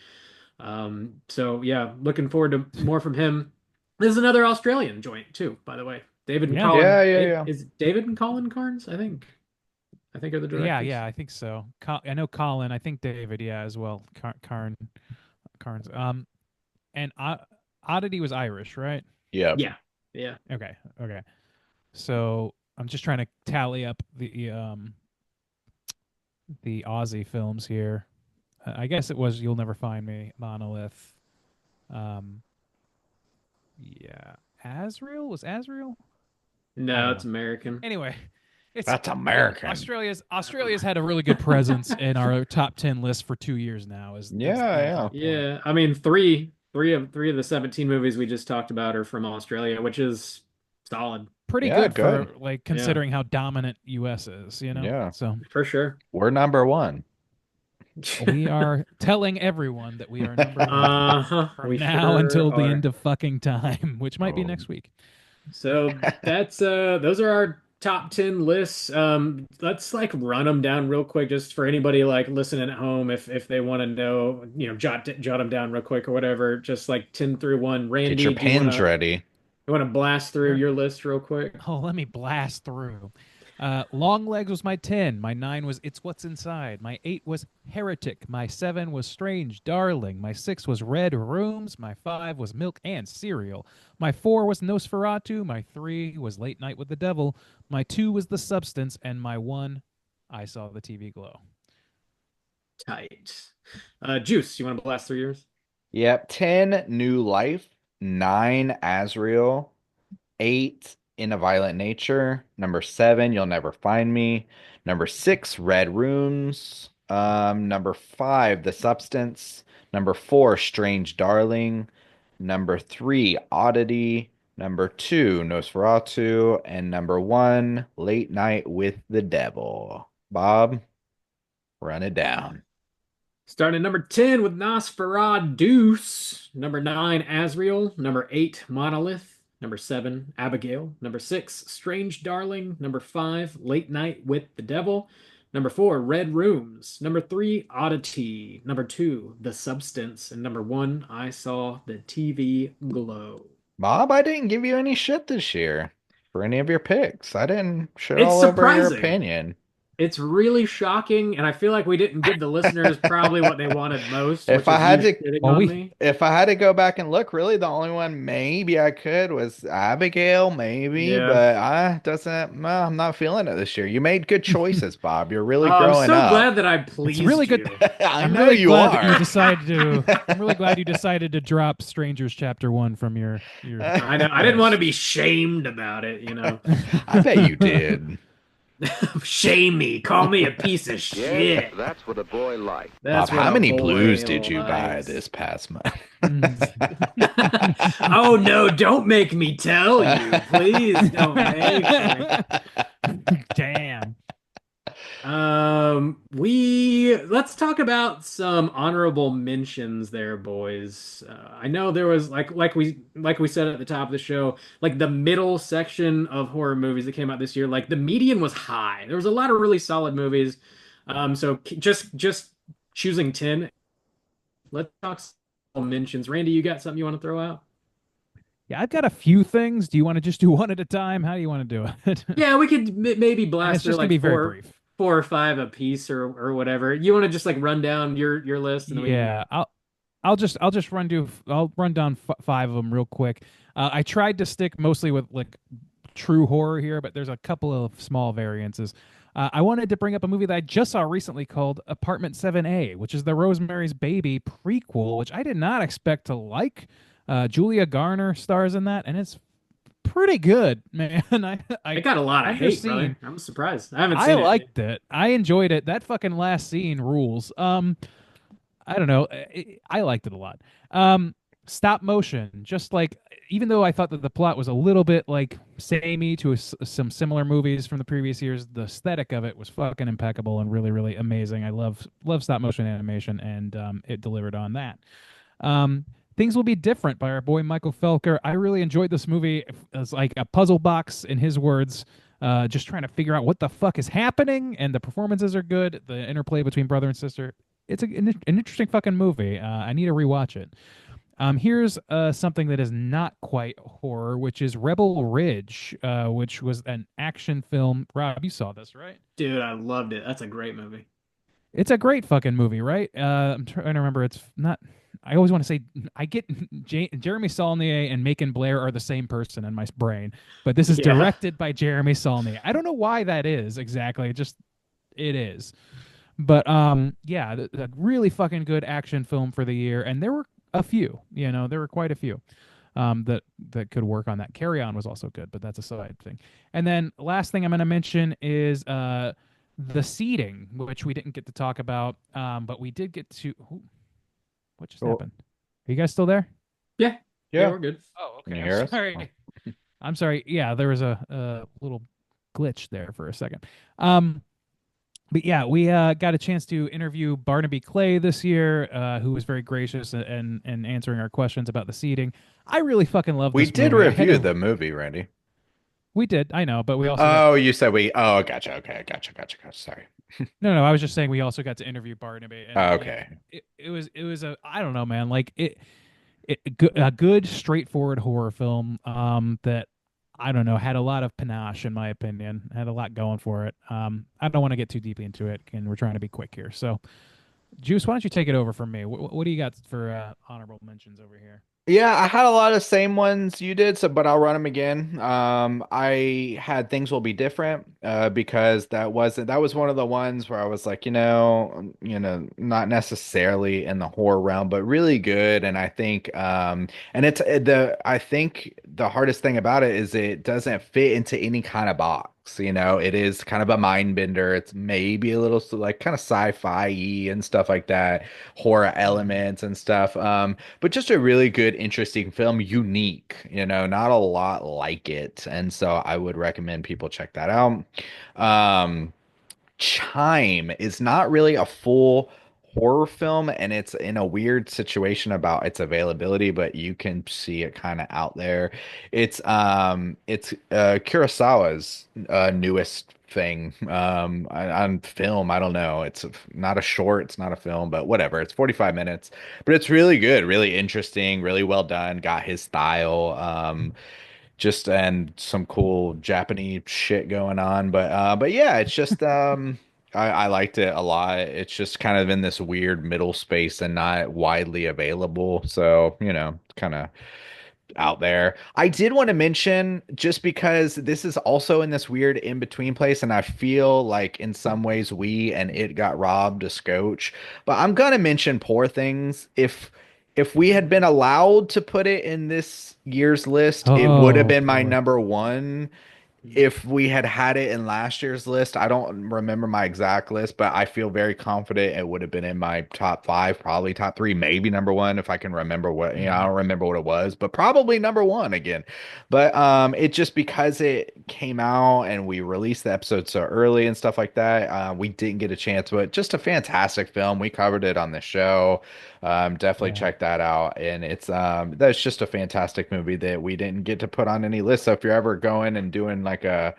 So yeah, looking forward to more from him. This is another Australian joint too, by the way. David and Yeah. Colin. Yeah. Is it David and Colin Carnes? I think are the directors. Yeah, I think so. I know Colin. I think David, yeah, as well. Carnes. And Oddity was Irish, right? Yeah. Yeah. Okay. So I'm just trying to tally up the Aussie films here. I guess it was You'll Never Find Me, Monolith. Yeah, Azrael? Was Azrael? I No, don't it's know. American. Anyway, it's That's American. Australia's had a really good presence in our top 10 list for 2 years now. Is Yeah, the yeah. entire point. Yeah, I mean, three of the 17 movies we just talked about are from Australia, which is solid. Pretty Yeah, good for good. like considering how dominant US is, you know? Yeah. So For sure. We're number one. we are telling everyone that we are number one Uh-huh. from We now sure until the are. end of fucking time, which might be Oh. next week. So that's those are our top 10 lists. Let's like run them down real quick just for anybody like listening at home if they want to know, jot them down real quick or whatever. Just like 10 through 1. Randy, Get your do you wanna pens ready. blast through Sure. your list real quick? Oh, let me blast through. Long Legs was my 10. My 9 was It's What's Inside. My 8 was Heretic. My 7 was Strange Darling. My 6 was Red Rooms. My 5 was Milk and Cereal. My 4 was Nosferatu. My 3 was Late Night with the Devil. My 2 was The Substance. And my 1, I Saw the TV Glow. Tight. Juice, you want to blast through yours? Yep. 10, New Life. 9, Azrael. 8, In a Violent Nature. Number 7, You'll Never Find Me. Number 6, Red Rooms. Number 5, The Substance. Number 4, Strange Darling. Number 3, Oddity. Number 2, Nosferatu. And number 1, Late Night with the Devil. Bob, run it down. Starting at number 10 with Nosferatu. Number 9, Azrael. Number 8, Monolith. Number 7, Abigail. Number 6, Strange Darling. Number 5, Late Night with the Devil. Number 4, Red Rooms. Number 3, Oddity. Number 2, The Substance. And number 1, I Saw the TV Glow. Bob, I didn't give you any shit this year for any of your picks. I didn't shit It's all over your surprising. opinion. It's really shocking, and I feel like we didn't give the listeners probably what they wanted most. If which I is had you to- shitting Well, on we- me. If I had to go back and look, really the only one maybe I could was Abigail, maybe, Yeah. but I'm not feeling it this year. You made good choices, Bob. You're really I'm growing so up. glad that I pleased really good- you. I I'm know really you glad that you are. decided to. I'm really glad you decided to drop Strangers Chapter 1 from your. I know. I didn't want to be shamed about it, I bet you did. Shame me. Call me a piece of shit. That's what a boy likes. That's Bob, what how a many boy blues did you buy likes. this past month? Oh no, don't make me tell you. Please don't make me. Damn. Let's talk about some honorable mentions there, boys. I know there was like we said at the top of the show, like the middle section of horror movies that came out this year, like the median was high. There was a lot of really solid movies. So just choosing 10. Let's talk some mentions. Randy, you got something you want to throw out? Yeah, I've got a few things. Do you want to just do one at a time? How do you want to do it? Yeah, we could maybe And blast it's through just gonna like be very brief. 4 or 5 a piece or whatever. You want to just like run down your list? And then Yeah, I'll run down 5 of them real quick. I tried to stick mostly with like true horror here, but there's a couple of small variances. I wanted to bring up a movie that I just saw recently called Apartment 7A, which is the Rosemary's Baby prequel, which I did not expect to like. Julia Garner stars in that, and it's pretty good, man. it got a lot of hate, brother. I'm surprised. I haven't seen it. I liked it. I enjoyed it. That fucking last scene rules. I don't know. I liked it a lot. Stop motion, just like, even though I thought that the plot was a little bit like samey to some similar movies from the previous years, the aesthetic of it was fucking impeccable and really, really amazing. I love stop motion animation, and it delivered on that. Things Will Be Different by our boy Michael Felker. I really enjoyed this movie as like a puzzle box, in his words, just trying to figure out what the fuck is happening, and the performances are good. The interplay between brother and sister. It's an interesting fucking movie. I need to rewatch it. Here's something that is not quite horror, which is Rebel Ridge, which was an action film. Rob, you saw this, right? Dude, I loved it. That's a great movie. It's a great fucking movie, right? I'm trying to remember. It's not. I always want to say I get Jeremy Saulnier and Macon Blair are the same person in my brain, but this is directed by Jeremy Saulnier. I don't know why that is exactly. It is. But yeah, a really fucking good action film for the year, and there were a few. There were quite a few. that could work on that. Carry On was also good, but that's a side thing. And then last thing I'm going to mention is the seating, which we didn't get to talk about, but we did get to. What just happened? Are you guys still there? Yeah, we're good. Oh, okay. Can you I'm hear us? sorry. I'm sorry. Yeah, there was a little glitch there for a second. But yeah, we got a chance to interview Barnaby Clay this year, who was very gracious and answering our questions about the seating. I really fucking love We this did movie. review the movie, Randy. We did, I know, but we also Oh, you said we. Oh, gotcha. Okay, gotcha. Sorry. no, I was just saying we also got to interview Barnaby. And, Oh, okay. it was a I don't know, man, like a good straightforward horror film that I don't know, had a lot of panache in my opinion, had a lot going for it. I don't want to get too deeply into it, and we're trying to be quick here. So, Juice, why don't you take it over from me? What do you got for honorable mentions over here? Yeah, I had a lot of the same ones you did, so but I'll run them again. I had Things Will Be Different, because that was one of the ones where I was like, not necessarily in the horror realm, but really good. And I think, and I think the hardest thing about it is it doesn't fit into any kind of box. It is kind of a mind bender. It's maybe a little like kind of sci-fi-y and stuff like that, horror elements and stuff. But just a really good, interesting film, unique, not a lot like it. And so I would recommend people check that out. Chime is not really a full horror film, and it's in a weird situation about its availability, but you can see it kind of out there. It's Kurosawa's newest thing on film. I don't know. It's not a short, it's not a film, but whatever. It's 45 minutes, but it's really good, really interesting, really well done. Got his style. Just and some cool Japanese shit going on. But yeah, it's just I liked it a lot. It's just kind of in this weird middle space and not widely available. So, kind of out there. I did want to mention, just because this is also in this weird in between place, and I feel like in some ways we and it got robbed a scotch. But I'm gonna mention Poor Things. If we had been allowed to put it in this year's list, it would have been my boy. number one. If we had it in last year's list, I don't remember my exact list, but I feel very confident it would have been in my top five, probably top three, maybe number one if I can remember what, I don't remember what it was, but probably number one again. But it just, because it came out and we released the episode so early and stuff like that, we didn't get a chance. But just a fantastic film. We covered it on the show. Definitely check that out. And it's that's just a fantastic movie that we didn't get to put on any list. So if you're ever going and doing if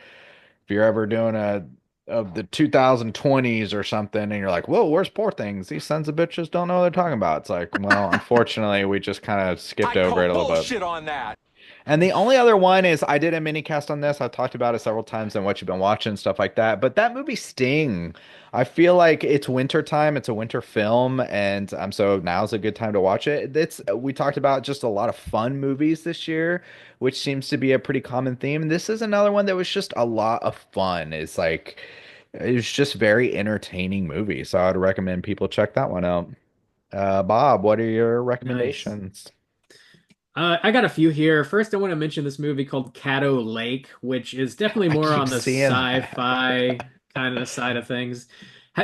you're ever doing a of the 2020s or something, and you're like, whoa, where's Poor Things? These sons of bitches don't know what they're talking about. It's like, well, unfortunately, we just kind of skipped over it a little bit. on that. And the only other one is, I did a mini cast on this. I've talked about it several times and what you've been watching, stuff like that. But that movie Sting, I feel like it's winter time. It's a winter film, and so now's a good time to watch it. We talked about just a lot of fun movies this year, which seems to be a pretty common theme. This is another one that was just a lot of fun. It's just very entertaining movie. So I'd recommend people check that one out. Bob, what are your recommendations? I got a few here. First, I want to mention this movie called Caddo Lake, which is definitely more keep on the seeing that. sci-fi kind of side of things.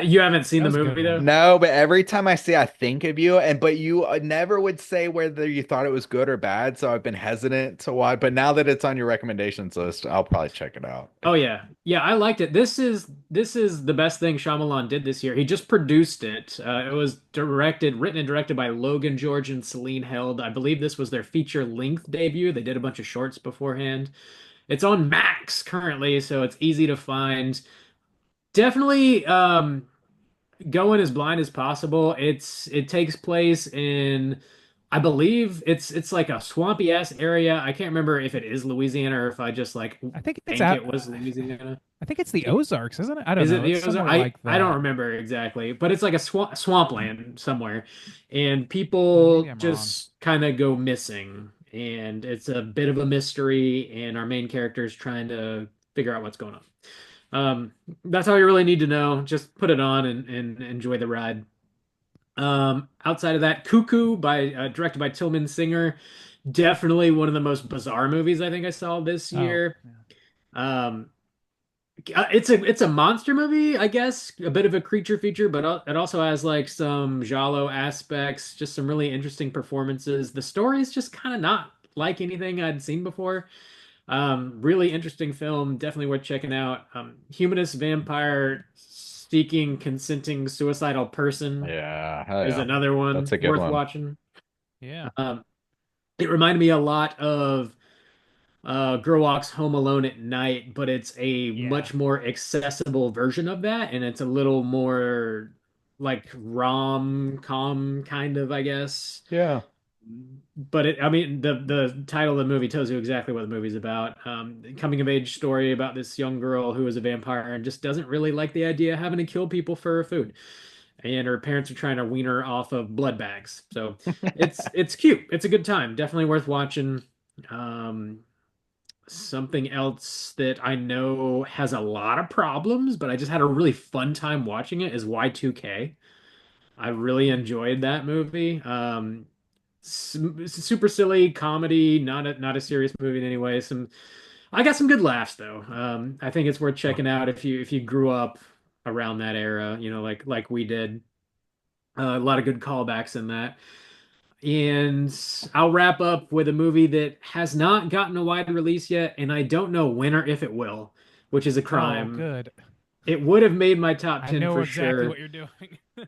You haven't seen the That was a movie good though? one. No, but every time I see, I think of you, but you never would say whether you thought it was good or bad. So I've been hesitant to watch. But now that it's on your recommendations list, I'll probably check it out. Oh yeah. Yeah, I liked it. This is the best thing Shyamalan did this year. He just produced it. It was written and directed by Logan George and Celine Held. I believe this was their feature-length debut. They did a bunch of shorts beforehand. It's on Max currently, so it's easy to find. Definitely go in as blind as possible. It takes place in, I believe it's like a swampy ass area. I can't remember if it is Louisiana or if I just like I think it's think out. it was Louisiana. I think it's the Ozarks, isn't it? I don't Is know. it the It's Ozark? somewhere like I don't that. remember exactly, but it's like a swampland somewhere, and Maybe people I'm just kind of go missing, and it's a bit of a mystery, and our main character is trying to figure out what's going on. That's all you really need to know. Just put it on and enjoy the ride. Outside of that, Cuckoo directed by Tillman Singer. Definitely one of the most bizarre movies I think I saw this Oh, year. Um, it's a monster movie, I guess, a bit of a creature feature, but it also has like some giallo aspects, just some really interesting performances. The story is just kind of not like anything I'd seen before. Really interesting film, definitely worth checking out. Humanist vampire seeking consenting suicidal person Yeah, hell is yeah. another That's one a good worth one. watching. yeah. It reminded me a lot of Girl Walks Home Alone at Night, but it's a Yeah. much more accessible version of that, and it's a little more like rom-com kind of, I guess. Yeah. But I mean, the title of the movie tells you exactly what the movie's about. Coming of age story about this young girl who is a vampire and just doesn't really like the idea of having to kill people for food. And her parents are trying to wean her off of blood bags. So it's cute. It's a good time. Definitely worth watching. Um, Something else that I know has a lot of problems, but I just had a really fun time watching it is Y2K. I really enjoyed that movie. Super silly comedy, not a serious movie in any way. I got some good laughs though. I think it's worth checking out if you grew up around that era, like we did. A lot of good callbacks in that. And I'll wrap up with a movie that has not gotten a wide release yet, and I don't know when or if it will, which is a Oh, crime. good. It would have made my top I 10 know for exactly sure. what you're doing.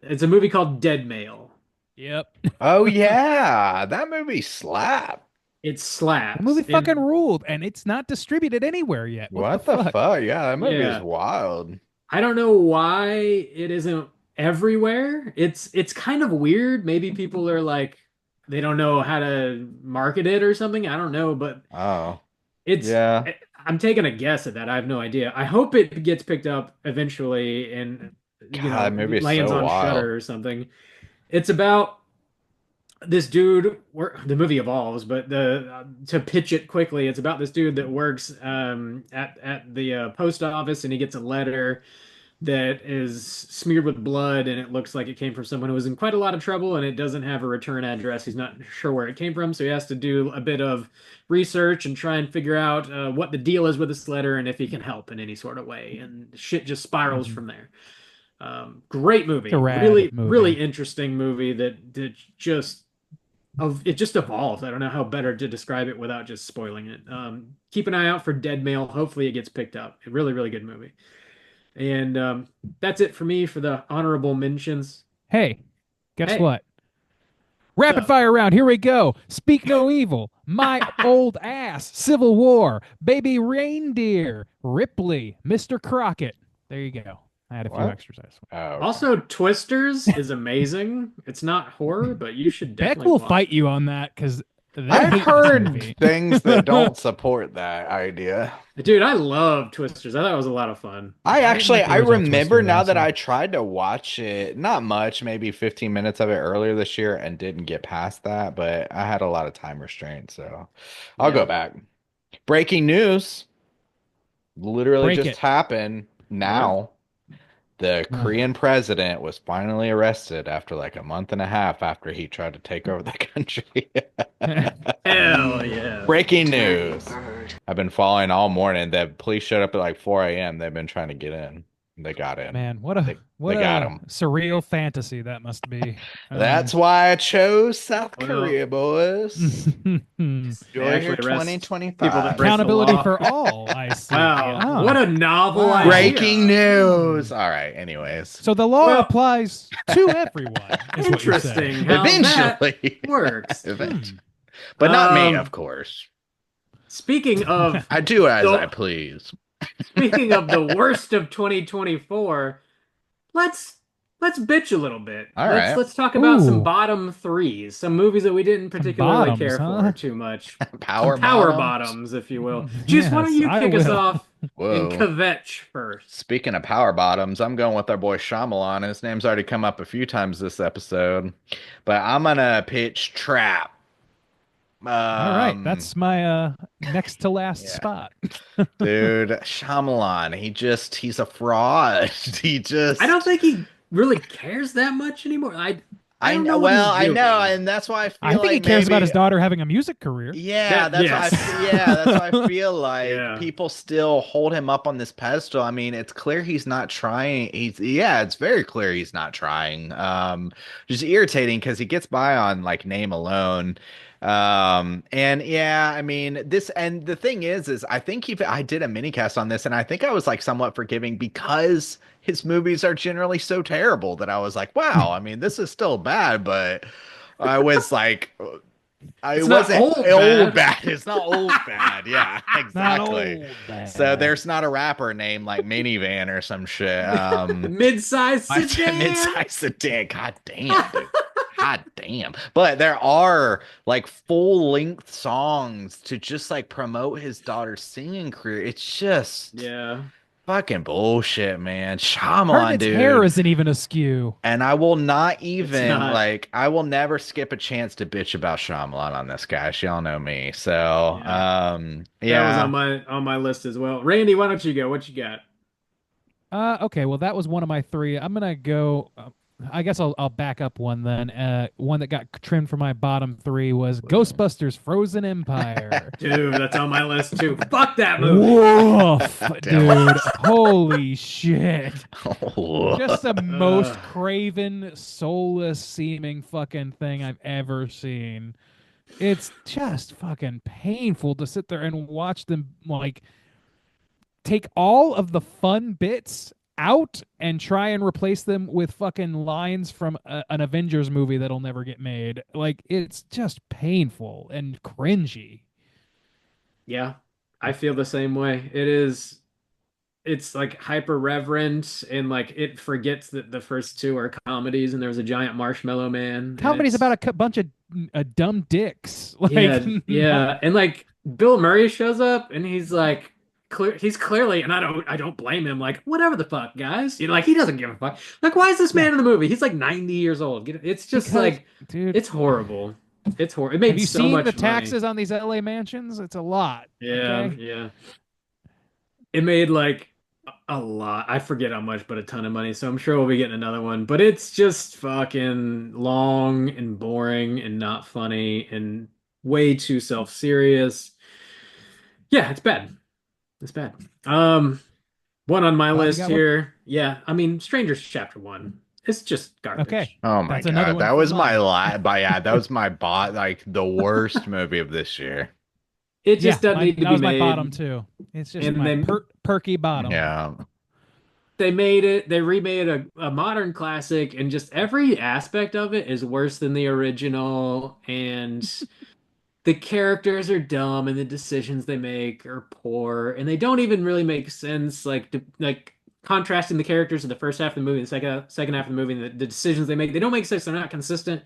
It's a movie called Dead Mail. Yep. Oh yeah, that movie slapped. It The slaps. movie And fucking ruled, and it's not distributed anywhere yet. What the the fuck? fuck? Yeah, that movie is yeah, wild. I don't know why it isn't everywhere. It's kind of weird. Maybe people are like they don't know how to market it or something. I don't know, but Oh, it's yeah. I'm taking a guess at that. I have no idea. I hope it gets picked up eventually and God, that movie is lands so on wild. Shudder or something. It's about this dude where the movie evolves, but the to pitch it quickly, it's about this dude that works at the post office and he gets a letter that is smeared with blood and it looks like it came from someone who was in quite a lot of trouble and it doesn't have a return address. He's not sure where it came from, so he has to do a bit of research and try and figure out what the deal is with this letter and if he can help in any sort of way. And shit just spirals Mhm. from there. Great movie, It's a rad really, movie. really interesting movie that just it just evolves. I don't know how better to describe it without just spoiling it. Keep an eye out for Dead Mail. Hopefully, it gets picked up. A really, really good movie. And that's it for me for the honorable mentions. Hey, guess Hey. what? Rapid So- fire round. Here we go. Speak no evil. My old ass. Civil War. Baby reindeer. Ripley. Mr. Crockett. There you go. I had a few What? extras. Oh, okay. Also, Twisters is amazing. It's not horror, but you should Beck definitely will watch fight it. you on that because I've heard things that don't support that idea. Dude, I love Twisters. I thought it was a lot of fun. I like the original remember Twister, now that also. I tried to watch it, not much, maybe 15 minutes of it earlier this year and didn't get past that, but I had a lot of time restraints, so I'll Yeah. go back. Breaking news. Literally Break just it. happened now. The Korean president was finally arrested after like a month and a half after he tried to take over the country. Hell yeah. Breaking news. I've been following all morning. The police showed up at like 4 a.m. They've been trying to get in. They got in. Man, what a They got a 'em. surreal fantasy that must be. That's why I chose South Well- Korea, boys. Enjoy actually your arrest 2025. people that break the accountability law. for all. I see. Wow, Oh. what a novel Wow. idea. Breaking news. All right. Anyways, So the law Well- applies to everyone. Is what you're saying. Interesting how that eventually, works. Eventually. But not me, Um, of course. Speaking of I do as So- I please. speaking of the worst of 2024, let's bitch a little bit. All let's right. let's talk about Ooh. some bottom threes, some movies that we didn't particularly bottoms, care huh? for too much. Power Some power bottoms. bottoms, if you will. Juice, why don't Yes, you I kick us will. off Whoa. and kvetch first? Speaking of power bottoms, I'm going with our boy Shyamalan. His name's already come up a few times this episode, but I'm gonna pitch Trap. All right, Um, that's my next to last yeah. spot. dude, Shyamalan. He's a fraud. He just. I don't think he really cares that much anymore. I I don't know. know what he's Well, I know, doing. and that's why I feel I think like he cares about maybe. his daughter having a music career. Yeah, That that's yes. that's why I feel like Yeah. people still hold him up on this pedestal. I mean, it's clear he's not trying. It's very clear he's not trying. Just irritating because he gets by on like name alone. And yeah, I mean, this and the thing is I think I did a mini cast on this, and I think I was like somewhat forgiving because his movies are generally so terrible that I was like, wow, I mean, this is still bad, but I was like. It's It not wasn't old old bad. bad. It's not old bad. Yeah, Not exactly. old bad. So there's not a rapper named like Minivan or some shit. Mid-size sedan. Mid-size sedan. God damn, dude. God damn. But there are like full-length songs to just like promote his daughter's singing career. It's just Yeah. fucking bullshit, man. Part of Shyamalan, its dude. hair isn't even askew. And I will not even not. like I will never skip a chance to bitch about Shyamalan on this guy. Y'all know me. So That was yeah. on my list as well. Randy, why don't you go? What you got? Okay, well that was one of my three. I'm gonna go. I guess I'll back up one then. One that got trimmed from my bottom three was Ghostbusters: Frozen Empire. Dude, that's on my list too. Fuck that movie. Woof, Damn. dude! Holy shit! Oh. Just the most craven, soulless seeming fucking thing I've ever seen. It's just fucking painful to sit there and watch them like take all of the fun bits out and try and replace them with fucking lines from an Avengers movie that'll never get made. Like it's just painful and cringy. Yeah, I feel the same way. It's like hyper reverent and like it forgets that the first two are comedies and there's a giant marshmallow man. and Comedy's it's- about a bunch of dumb dicks. Like, yeah, yeah, and like Bill Murray shows up and he's like he's clearly, and I don't blame him, like whatever the fuck, guys, like he doesn't give a fuck. Like why is this man in the movie? He's like 90 years old. It's just Because, like, dude, it's horrible. It's horrible. It made have you so seen much the money. taxes on these LA mansions? It's a lot. Yeah, okay? yeah. It made like a lot. I forget how much, but a ton of money. So I'm sure we'll be getting another one. But it's just fucking long and boring and not funny and way too self-serious. Yeah, it's bad. It's bad. One on my Bob, you list got one? here. Yeah, I mean, Strangers Chapter 1. It's just garbage. Okay. Oh my That's another god, one that for was my mine. that was my like the worst movie of this year. It just doesn't mine- need to that be was made. my bottom too. It's just And my then- perky bottom. Yeah. They remade a modern classic, and just every aspect of it is worse than the original, and the characters are dumb, and the decisions they make are poor, and they don't even really make sense. Like contrasting the characters in the first half of the movie and the second half of the movie, and the decisions they make, they don't make sense. They're not consistent.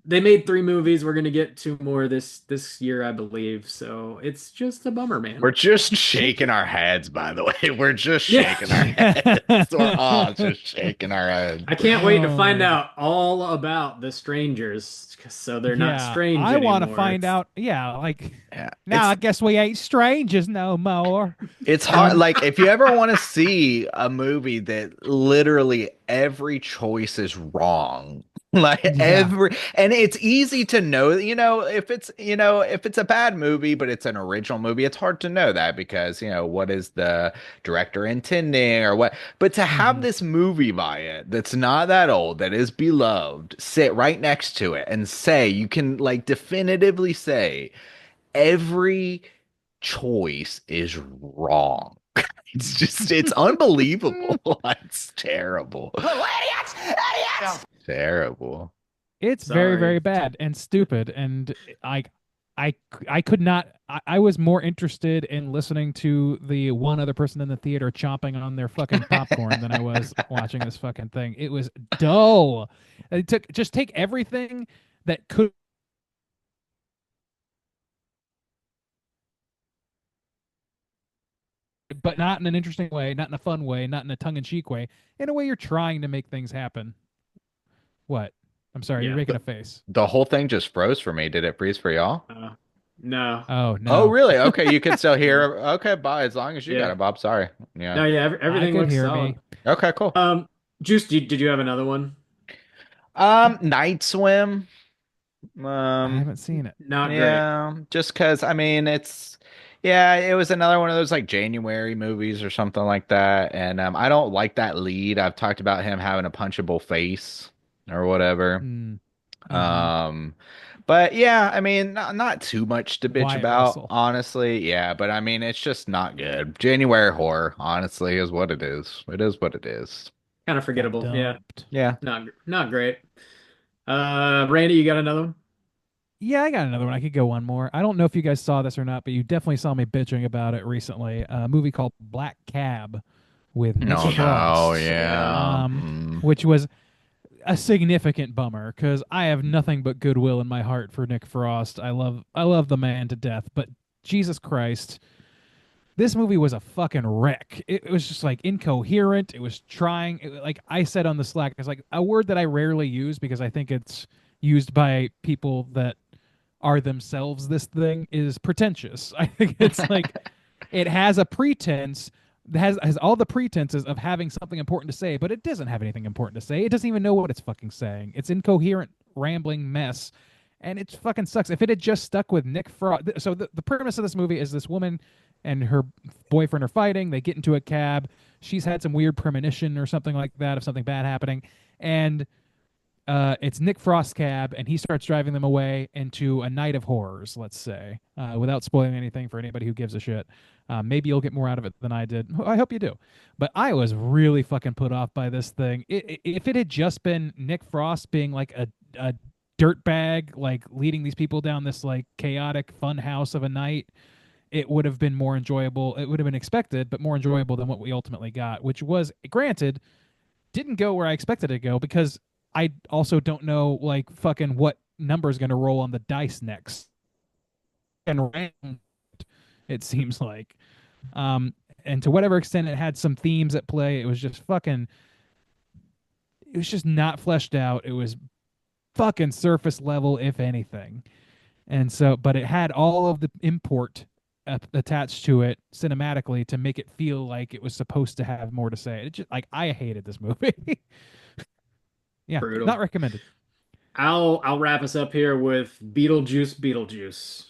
They made 3 movies. We're gonna get 2 more this year, I believe. So it's just a bummer, man. We're just shaking our heads, by the way. We're just Yeah. shaking our heads. We're all just shaking our heads. I can't wait to Oh, find man. out all about the strangers, so they're not strange I want to anymore. find out. Yeah, like Yeah. now I It's, guess we ain't strangers no more. it's hard. Like, if you ever want to see a movie that literally every choice is wrong, like and it's easy to know, if it's a bad movie, but it's an original movie, it's hard to know that because, what is the director intending or what, but to have this movie by it that's not that old, that is beloved, sit right next to it and say, you can like definitively say every choice is wrong. It's unbelievable. It's terrible. Terrible. It's very, Sorry. very bad and stupid. And I could not. I was more interested in listening to the one other person in the theater chomping on their fucking popcorn than I was watching this fucking thing. It was dull. Just take everything that could. But not in an interesting way, not in a fun way, not in a tongue-in-cheek way. In a way, you're trying to make things happen. What? I'm sorry, Yeah. you're making a face. The whole thing just froze for me. Did it freeze for y'all? No. Oh no! Oh, really? Okay, you can still hear. Okay, bye. As long as you Yeah. got it, Bob. Sorry. Yeah. No, yeah, everything I could looks hear solid. me. Okay, cool. Juice, did you have another one? Night Swim. I haven't seen it. Not great. Yeah, just because I mean yeah, it was another one of those like January movies or something like that, and I don't like that lead. I've talked about him having a punchable face or whatever. Mm. Um, but yeah, I mean, not too much to bitch Wyatt about, Russell. honestly. Yeah, but I mean, it's just not good. January horror, honestly, is what it is. It is what it is. Kind of Got forgettable. Yeah. dumped. Yeah. Not great. Randy, you got another one? Yeah, I got another one. I could go one more. I don't know if you guys saw this or not, but you definitely saw me bitching about it recently. A movie called Black Cab with Nick No, Frost. yeah. Which was a significant bummer because I have nothing but goodwill in my heart for Nick Frost. I love the man to death, but Jesus Christ, this movie was a fucking wreck. It was just like incoherent. It was trying, like I said on the Slack, it's like a word that I rarely use because I think it's used by people that are themselves this thing is pretentious. I think it's like it has a pretense, has all the pretenses of having something important to say, but it doesn't have anything important to say. It doesn't even know what it's fucking saying. It's incoherent, rambling mess, and it fucking sucks. If it had just stuck with Nick Frost, so the premise of this movie is this woman and her boyfriend are fighting. They get into a cab. She's had some weird premonition or something like that of something bad happening, and it's Nick Frost's cab, and he starts driving them away into a night of horrors, let's say, without spoiling anything for anybody who gives a shit. Maybe you'll get more out of it than I did. I hope you do. But I was really fucking put off by this thing. If it had just been Nick Frost being like a dirtbag, like leading these people down this like chaotic fun house of a night, it would have been more enjoyable. It would have been expected, but more enjoyable than what we ultimately got, which was, granted, didn't go where I expected it to go because I also don't know like fucking what number is going to roll on the dice next. And it seems like, and to whatever extent it had some themes at play, it was just fucking. It was just not fleshed out. It was fucking surface level, if anything. And so, but it had all of the import attached to it cinematically to make it feel like it was supposed to have more to say. It just like I hated this movie. Yeah, Brutal. not recommended. I'll wrap us up here with Beetlejuice.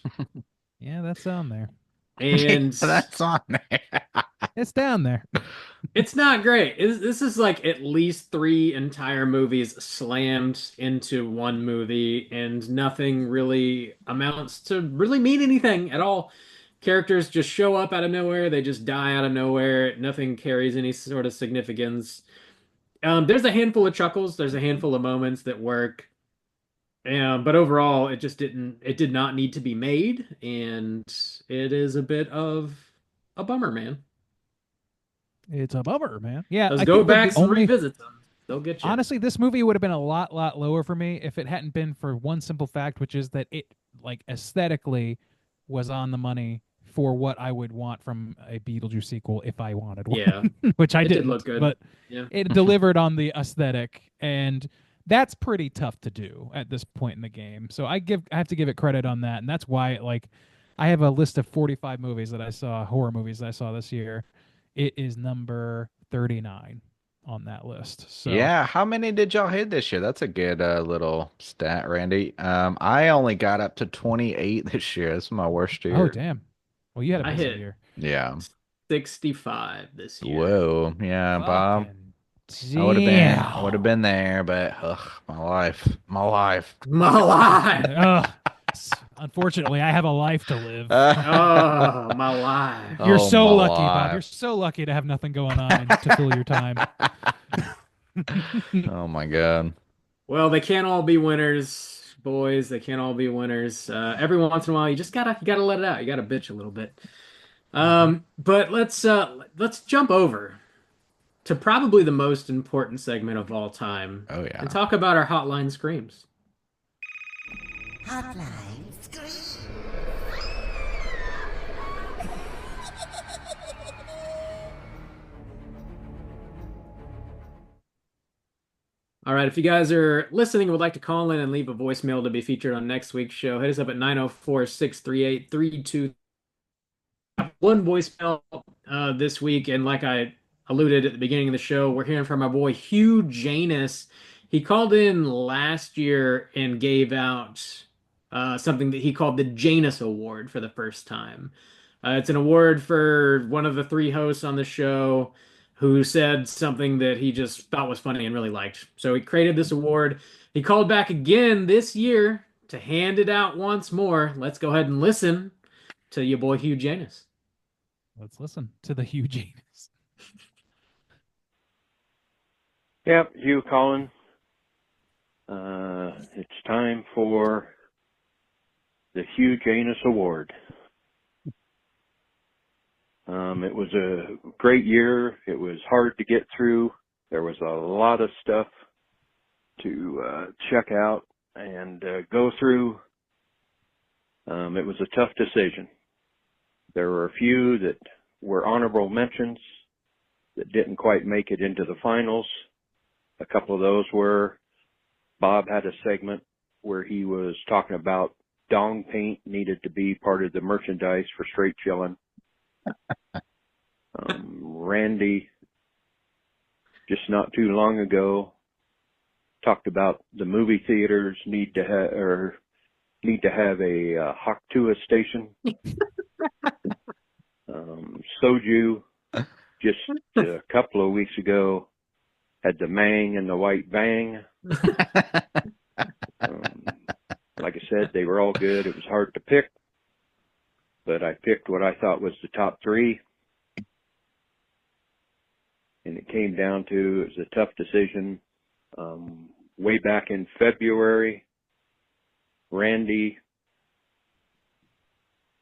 Yeah, that's on there. And That's on there. It's down there. it's not great. This is like at least 3 entire movies slammed into one movie, and nothing really amounts to really mean anything at all. Characters just show up out of nowhere. They just die out of nowhere. Nothing carries any sort of significance. There's a handful of chuckles. There's a handful of moments that work. But overall, it just didn't. It did not need to be made, and it is a bit of a bummer, man. It's a bummer, man. Yeah, Let's I go think that back the and only revisit them. They'll get you. honestly, this movie would have been a lot lower for me if it hadn't been for one simple fact, which is that it like aesthetically was on the money for what I would want from a Beetlejuice sequel if I wanted one. Yeah, which I it did didn't look good. but Yeah. it delivered on the aesthetic, and that's pretty tough to do at this point in the game. So I have to give it credit on that, and that's why like I have a list of 45 movies that I saw, horror movies that I saw this year. It is number 39 on that list. So Yeah, how many did y'all hit this year? That's a good little stat, Randy. I only got up to 28 this year. This is my worst year. Oh damn. Well, you had a I busy hit year. Yeah. 65 this year. Whoa. Yeah, Bob. Fucking I would have been there, but my life. My life. Ugh. Unfortunately, I have a life to live. Oh, my life. You're Oh, so my lucky, Bob. life. You're so lucky to have nothing going on and to fill your time. Oh my God. Well, they can't all be winners, boys. They can't all be winners. Every once in a while, you gotta let it out. You gotta bitch a little bit. But let's jump over to probably the most important segment of all time. Oh yeah. And talk about our hotline screams. Hotline scream. All right, if you guys are listening and would like to call in and leave a voicemail to be featured on next week's show, hit us up at 904-638-32. One voicemail this week, and like I alluded at the beginning of the show, we're hearing from our boy Hugh Janus. He called in last year and gave out something that he called the Janus Award for the first time. It's an award for one of the three hosts on the show who said something that he just thought was funny and really liked. So he created this award. He called back again this year to hand it out once more. Let's go ahead and listen to your boy Hugh Janus. Let's listen to the Hugh Janus. Yep, Hugh calling. It's time for the Hugh Janus Award. It was a great year. It was hard to get through. There was a lot of stuff to check out and go through. It was a tough decision. There were a few that were honorable mentions that didn't quite make it into the finals. A couple of those were Bob had a segment where he was talking about dong paint needed to be part of the merchandise for straight chillin'. Randy, just not too long ago, talked about the movie theaters need to have a Haktua station. Soju, just a couple of weeks ago, had the Mang and the White Bang. Like I said, they were all good. It was hard to pick, but I picked what I thought was the top three. And it came down to, it was a tough decision. Way back in February, Randy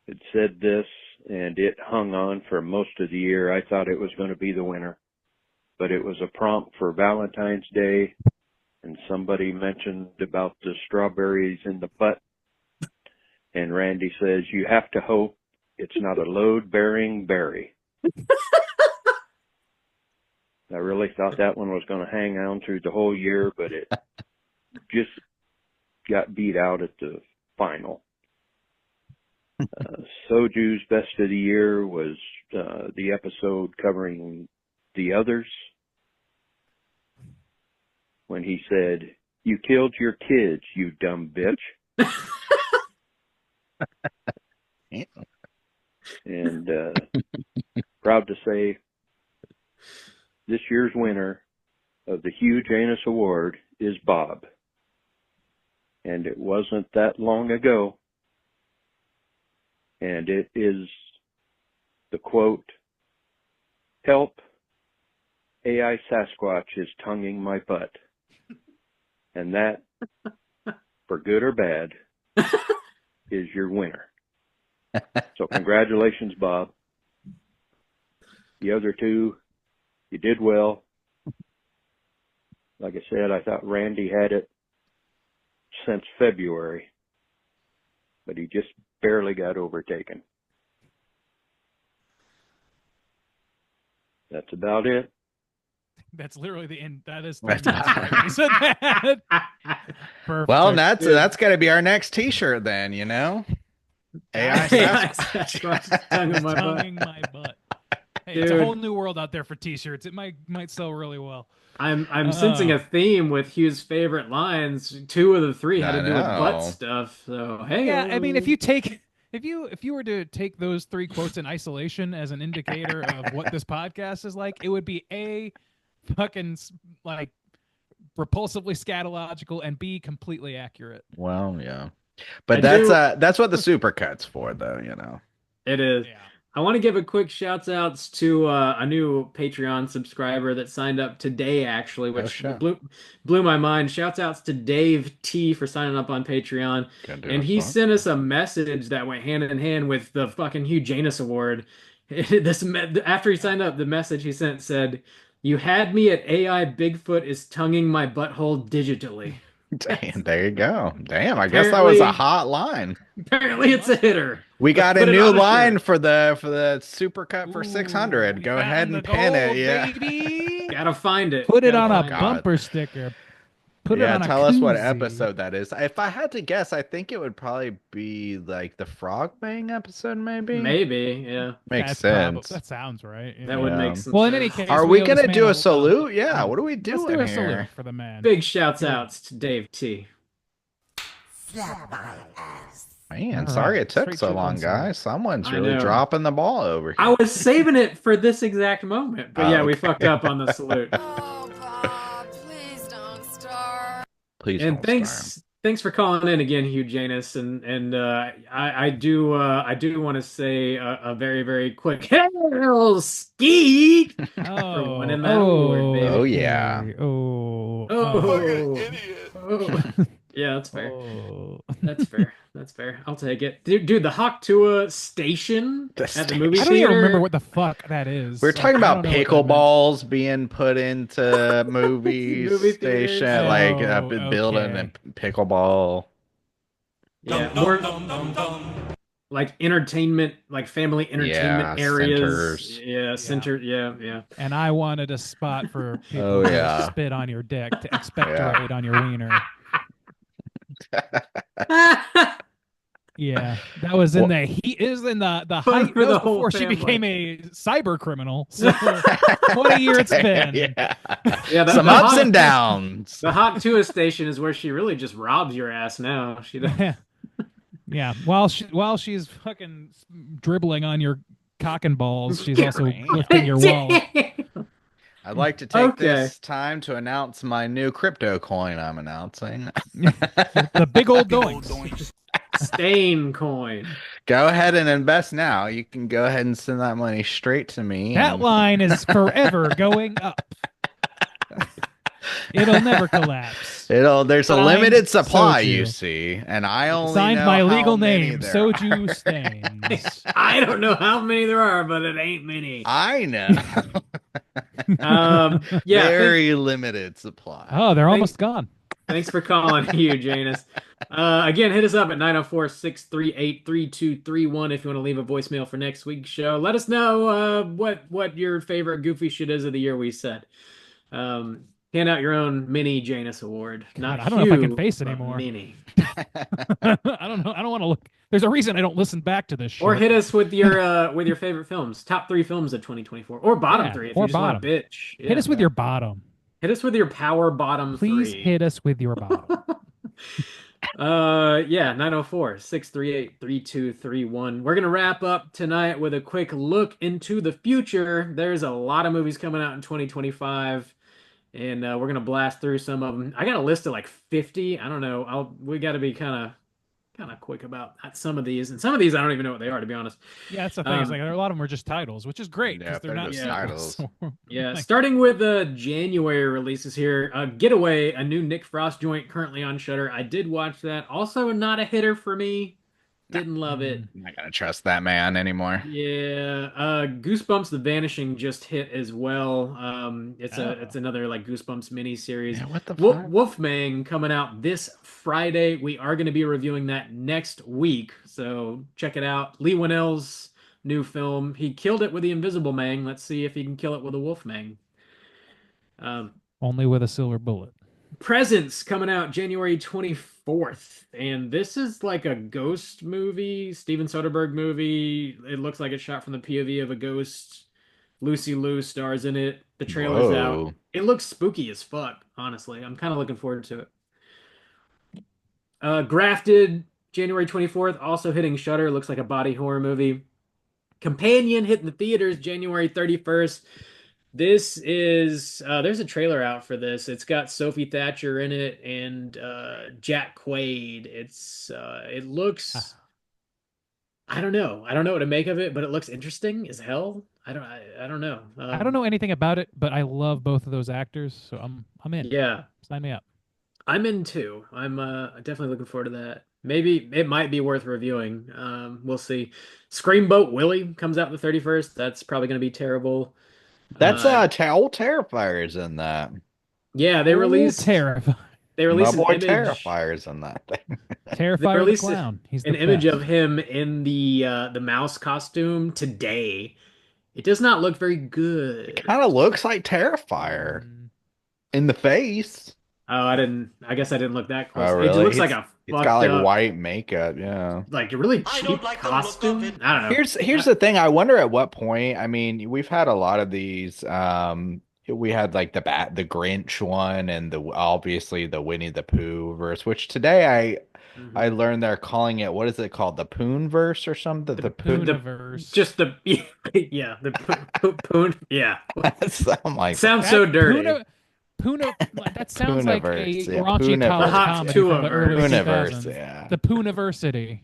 had said this, and it hung on for most of the year. I thought it was going to be the winner, but it was a prompt for Valentine's Day, and somebody mentioned about the strawberries in the butt, and Randy says, you have to hope it's not a load-bearing berry. I really thought that one was going to hang on through the whole year, but it just got beat out at the final. Soju's best of the year was the episode covering the others, when he said, you killed your kids, you dumb bitch. And proud to say, this year's winner of the Hugh Janus Award is Bob. And it wasn't that long ago. And it is the quote, help, AI Sasquatch is tonguing my butt. And that, for good or bad, is your winner. So congratulations, Bob. The other two, you did well. Like I said, I thought Randy had it since February, but he just barely got overtaken. That's about it. That's literally the end. That is. Right. You said that. Perfect. Well, that's got to be our next T-shirt then. You know, AI Sasquatch tonguing my butt. Hey, it's a whole new world out there for T-shirts. It might sell really well. I'm sensing a theme with Hugh's favorite lines. Two of the three had to do with butt stuff. So hey, yeah. I mean, if you were to take those three quotes in isolation as an indicator of what this podcast is like, it would be A, fucking like repulsively scatological, and B, completely accurate. Well, yeah, but that's what the supercut's for, though. You know, it is. Yeah. I want to give a quick shouts outs to a new Patreon subscriber that signed up today, actually, which blew my mind. Shouts outs to Dave T for signing up on Patreon. And he sent us a message that went hand in hand with the fucking Hugh Janus Award. After he signed up, the message he sent said, "You had me at AI Bigfoot is tonguing my butthole digitally." Damn, there you go. Damn, I guess that was a hot line. Apparently it's a hitter. We got a new line for the supercut for 600. Go ahead and pin it. Yeah. Gotta find it. Put it on a bumper sticker. Put it on a tell us what koozie. episode that is. If I had to guess, I think it would probably be like the Frog episode, maybe. Maybe, yeah. Makes That sense. sounds right. That would make some Well, in sense. any case, Are we owe this gonna man do a salute? Yeah. What are we let's doing do a here? salute for the man. Big shouts outs to Dave T. Man, All sorry right, it took straight so to long, one guys. Someone's I really know. dropping the ball over here. I was saving it for this exact moment, but yeah, we Okay. fucked up on the salute. Oh, Bob, please don't start. Please And don't start. thanks for calling in again, Hugh Janus, and I do want to say a very very quick hell skeet for winning that award, baby. Oh, yeah. Oh. Yeah, that's fair. Oh. That's fair. That's fair. I'll take it. Dude, the Hawk Tuah station at the movie I theater. don't even remember what the fuck that is. We're talking I about don't know what that meant. pickleballs being put into movie Movie theaters. station, like Oh, building okay. a pickleball. Yeah, more like entertainment, like family entertainment Yeah, areas. centers. Yeah, center. Yeah. And I wanted a spot for people Oh, to yeah. spit on your dick to expectorate on your wiener. Yeah, that was in the heat. It was in the Fun height for that the was whole before she family. became a cyber criminal. So what a year it's been. Yeah. Yeah, Some the ups Hawk- and downs. The Hawk Tuah station is where she really just robs your ass now. She does. Yeah, while she's fucking dribbling on your cock and balls, she's also lifting your wallet. I'd like to take Okay. this time to announce my new crypto coin I'm announcing. The big old doinks. Stain coin. Go ahead and invest now. You can go ahead and send that money straight to me. That and- line is forever going up. It'll never collapse. There's a Signed, limited supply, Soju. you see, and I only Signed know my how legal many name, there are. Soju Stains. I don't know how many there are, but it ain't many. I know. Yeah. Very limited supply. Oh, they're almost gone. Thanks for calling, Hugh Janus. Again, hit us up at 904-638-3231 if you want to leave a voicemail for next week's show. Let us know what your favorite goofy shit is of the year we said. Hand out your own mini Janus award. Not I don't know if I can Hugh, face but anymore. Mini. I don't know. I don't want to look. There's a reason I don't listen back to this shit. Or hit us with your favorite films, top 3 films of 2024, or bottom Yeah, 3 if or you just want bottom. to bitch. Hit us with your bottom. Hit us with your power bottom Please 3. hit us with your bottom. Yeah, 904-638-3231. We're gonna wrap up tonight with a quick look into the future. There's a lot of movies coming out in 2025, and we're gonna blast through some of them. I got a list of like 50. I don't know. We got to be kind of quick about some of these, and some of these I don't even know what they are, to be honest. Yeah, that's the thing. It's like a lot of them are just titles, which is great because Yeah, they're they're not just sequels. titles. Yeah, Like, starting with January releases here. Getaway, a new Nick Frost joint currently on Shudder. I did watch that. Also, not a hitter for me. Didn't love it. I'm not gonna trust that man anymore. Yeah, Goosebumps: The Vanishing just hit as well. It's another like Goosebumps mini series. Yeah, what the fuck? Wolfman coming out this Friday. We are going to be reviewing that next week, so check it out. Lee Winnell's new film. He killed it with the Invisible Man. Let's see if he can kill it with a Wolfman. only with a silver bullet. Presents coming out January 24th, and this is like a ghost movie, Steven Soderbergh movie. It looks like it's shot from the POV of a ghost. Lucy Liu stars in it. The trailer's Whoa. out. It looks spooky as fuck, honestly. I'm kind of looking forward to it. Grafted, January 24th, also hitting Shudder. Looks like a body horror movie. Companion hitting the theaters January 31st. This is there's a trailer out for this. It's got Sophie Thatcher in it and Jack Quaid. It looks I don't know what to make of it, but it looks interesting as hell. I don't know. I don't know anything about it, but I love both of those actors, so I'm in. Yeah, Sign me up. I'm in too. I'm definitely looking forward to that. Maybe it might be worth reviewing. We'll see. Screamboat Willie comes out the 31st. That's probably going to be terrible. That's old Terrifier's in that. Yeah, they released Terrifying. They My released boy an image. Terrifier's in that thing. Terrifier the released clown. He's the An image best. of him in the mouse costume today. It does not look very good. Kind of looks like Terrifier in the face. Oh, I guess I didn't look that close. Oh, It really? looks like a It's got fucked like up, white makeup. Yeah. like a really cheap costume. I don't know. Here's the thing. I wonder at what point. I mean, we've had a lot of these. We had like the Grinch one, and the obviously the Winnie the Pooh verse. Which today I Mhm. learned they're calling it. What is it called? The Poon verse or something? The Poon. Pooniverse. Just the yeah, the poon. Yeah, I'm like sounds so dirty. That sounds like a Pooniverse, yeah, raunchy Pooniverse. college The hot comedy from the early Pooniverse, 2000s. yeah. The Pooniversity.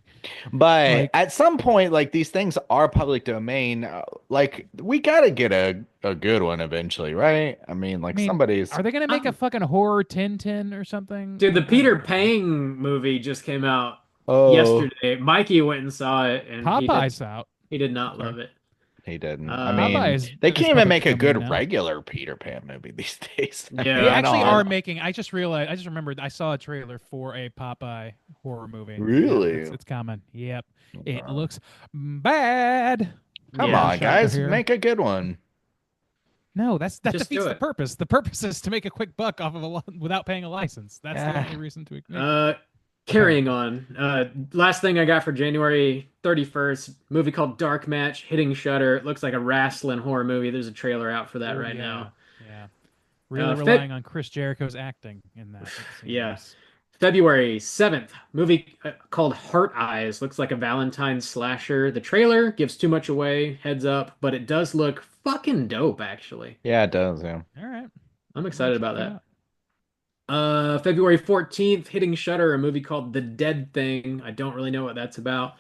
But Like- at some point, like these things are public domain. Like we gotta get a good one eventually, right? I mean, like somebody's. Are they gonna make a fucking horror Tintin or something? Dude, the I don't Peter know. Pang movie just came out Oh, yesterday. Mikey went and saw it, and Popeye's out. he did not love it. he didn't. I Popeye mean, is they can't even public make a good domain now. regular Peter Pan movie these days. I Yeah. mean, They I actually don't- are making. I just realized. I just remembered. I saw a trailer for a Popeye horror movie. Yeah, Really? it's coming. Yep. It looks bad. Come Yeah, on, shocker guys, here. make a good one. No, that Just defeats do the it. purpose. The purpose is to make a quick buck off of without paying a license. That's the only reason to. Carrying on. Last thing I got for January 31st, movie called Dark Match, hitting Shutter. It looks like a wrestling horror movie. There's a trailer out for that right now. Yeah. Really Feb- relying on Chris Jericho's acting in that. it Yeah. seems. February 7th, movie called Heart Eyes. Looks like a Valentine's slasher. The trailer gives too much away, heads up, but it does look fucking dope, actually. Yeah, it does. Yeah. All right. I'm excited about Check it that. out. February 14th, hitting Shutter, a movie called The Dead Thing. I don't really know what that's about.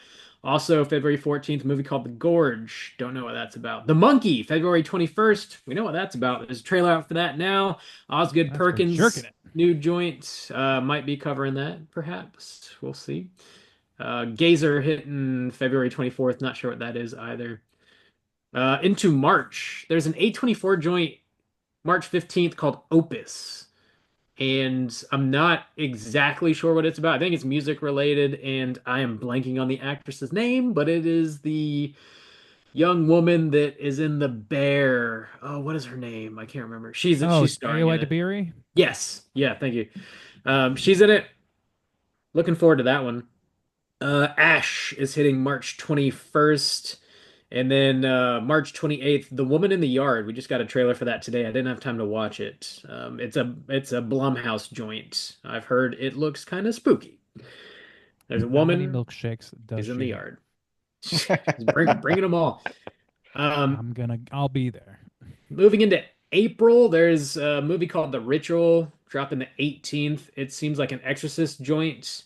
Also, February 14th, a movie called The Gorge. Don't know what that's about. The Monkey, February 21st. We know what that's about. There's a trailer out for that now. Osgood That's for Perkins, jerking it. new joint. Might be covering that, perhaps. We'll see. Gazer hitting February 24th. Not sure what that is either. Into March, there's an A24 joint March 15th called Opus. And I'm not exactly sure what it's about. I think it's music related, and I am blanking on the actress's name, but it is the young woman that is in The Bear. Oh, what is her name? I can't remember. She's starring Aowa in it. Dabiri? Yes. Yeah, thank you. She's in it. Looking forward to that one. Ash is hitting March 21st. And then March 28th, The Woman in the Yard. We just got a trailer for that today. I didn't have time to watch it. It's a Blumhouse joint. I've heard it looks kind of spooky. There's a How many woman. milkshakes does She's in she? the yard. Bringing them all. I'll be there. Moving into April, there's a movie called The Ritual, dropping the 18th. It seems like an Exorcist joint,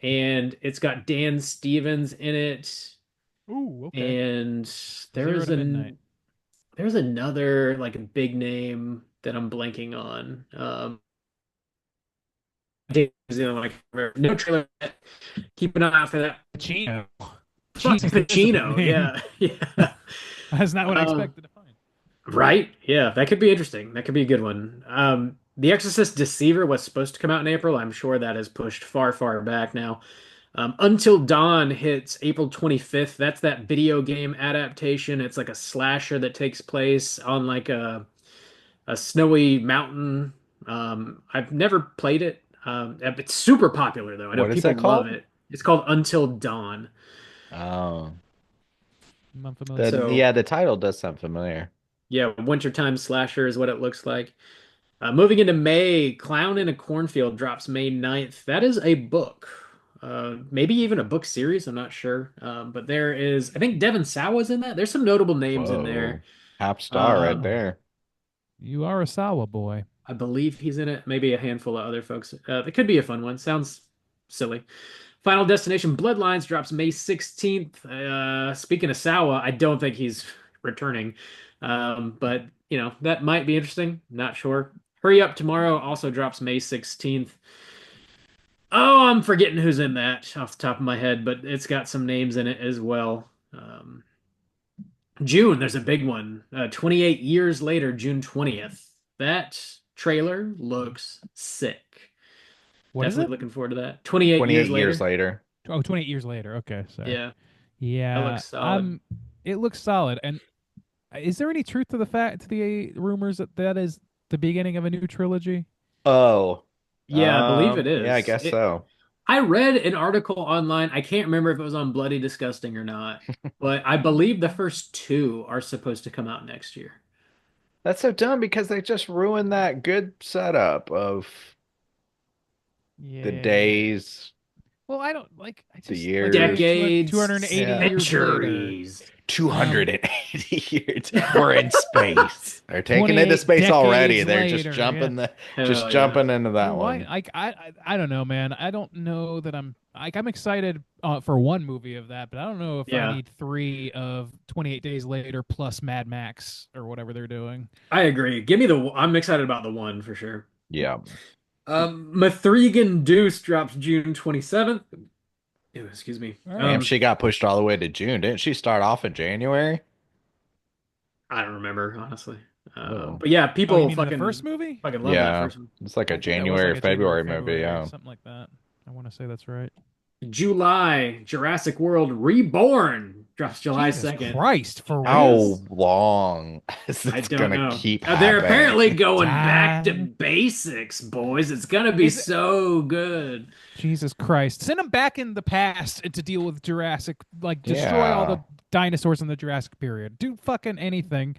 and it's got Dan Stevens in it. Ooh, okay. And Zero to Midnight. there's another like a big name that I'm blanking on. No trailer yet. Keep an eye out for that. Pacino. Fuck, Jesus, Pacino, man. yeah. That's not what I expected to find. Right? Yeah, that could be interesting. That could be a good one. The Exorcist Deceiver was supposed to come out in April. I'm sure that is pushed far, far back now. Until Dawn hits April 25th. That's that video game adaptation. It's like a slasher that takes place on like a snowy mountain. I've never played it. It's super popular though. I know What is people that called? love it. It's called Until Dawn. Oh, I'm unfamiliar. So- yeah, the title does sound familiar. Yeah, wintertime slasher is what it looks like. Moving into May, Clown in a Cornfield drops May 9th. That is a book. Maybe even a book series, I'm not sure. But there is, I think Devon Sawa's in that. There's some notable names in there. Half star right Um, there. You are a Sawa boy. I believe he's in it. Maybe a handful of other folks. It could be a fun one. Sounds silly. Final Destination Bloodlines drops May 16th. Speaking of Sawa, I don't think he's returning. But, you know, that might be interesting. Not sure. Hurry Up Tomorrow also drops May 16th. Oh, I'm forgetting who's in that off the top of my head, but it's got some names in it as well. June, there's a big one. 28 years later, June 20th. That trailer looks sick. What is Definitely it? looking forward to that. 28 28 years later. Oh, 28 years later. Okay, sorry. Yeah. Yeah. looks solid. It looks solid. And is there any truth to the rumors that is the beginning of a new trilogy? Oh, Yeah, I believe it is. Yeah, I guess so. I read an article online. I can't remember if it was on Bloody Disgusting or not, but I believe the first two are supposed to come out next year. That's so dumb because they just ruined that good setup of the Yeah. days, Well, I don't like. I the just years. Decades, 280 Yeah. years later. centuries. 280 years. We're in space. They're taking it to 28 space already. decades They're later, just jumping Hell just yeah. jumping into that Well, one. I don't know, man. I don't know that I'm like I'm excited for one movie of that, but I don't know if Yeah. I need 3 of 28 Days Later plus Mad Max or whatever they're doing. I agree. Give me the. I'm excited about the one for sure. Yeah. Mithrigan Deuce drops June 27th. Ew, excuse me. Damn, she got pushed all the way to June. Didn't she start off in January? I don't remember honestly. Oh. But yeah, people you mean fucking the first movie? fucking love that Yeah. first one. It's like a I think that was January, like a February January, movie, yeah. something like that. I want to say that's right. July, Jurassic World Reborn drops July Jesus 2nd. Christ, for How real? long is I this don't gonna know. keep They're happening? apparently going back to Time. basics, boys. It's gonna be Is it- so good. Jesus Christ. Send them back in the past to deal with Jurassic, like destroy all the Yeah. dinosaurs in the Jurassic period. Do fucking anything,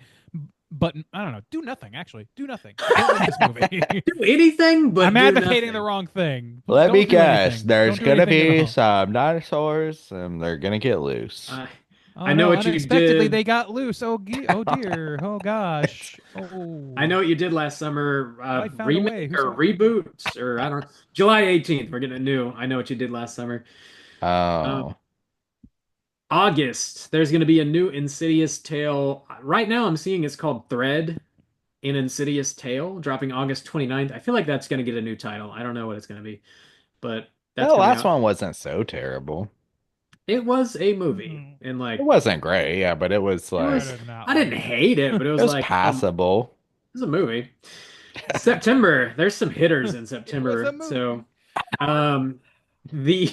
but I don't know. Do nothing, actually. Do nothing. Don't make this movie. Do anything, but I'm do advocating nothing. the wrong thing. Let Don't me do guess. anything. There's Don't do gonna anything at be all. some dinosaurs, and they're gonna get loose. Oh, I know no, what you unexpectedly did. they got loose. Oh, oh dear. Oh gosh. Oh. I know what you did last summer. I found a way. Remake Who or saw it? reboots, or I don't. July 18th. We're getting a new. I know what you did last summer. Oh, August. There's going to be a new Insidious Tale. Right now, I'm seeing it's called Thread in Insidious Tale, dropping August 29th. I feel like that's going to get a new title. I don't know what it's going to be, but that's the coming last out. one wasn't so terrible. It was a movie, and like It wasn't great, yeah, but it was like was- I didn't hate it, but it it was was like passable. it was a movie. September. There's some hitters in September. a movie. So, the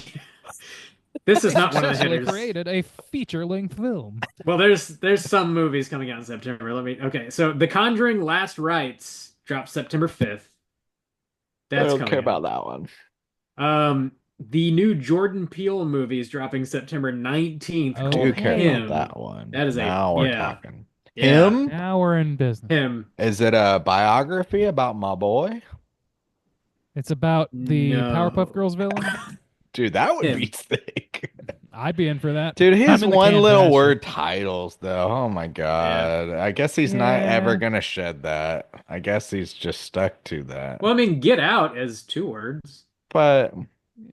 this is not one of the Successfully hitters. created a feature-length film. Well, there's some movies coming out in September. Okay, so The Conjuring: Last Rites drops September 5th. I That's don't coming care out. about that one. The new Jordan Peele movie is dropping September 19th. Oh, I do called care Him. about that one. That is a- now we're yeah. talking. Yeah. Him? Now we're in business. Him. Is it a biography about my boy? It's about the No. Powerpuff Girls villain. Dude, that would Him. be sick. I'd be in for that. Dude, his I'm in the one can for little that word titles, though. Oh my god. I guess he's not Yeah. ever gonna shed that. I guess he's just stuck to that. Well, I mean, Get Out is 2 words. But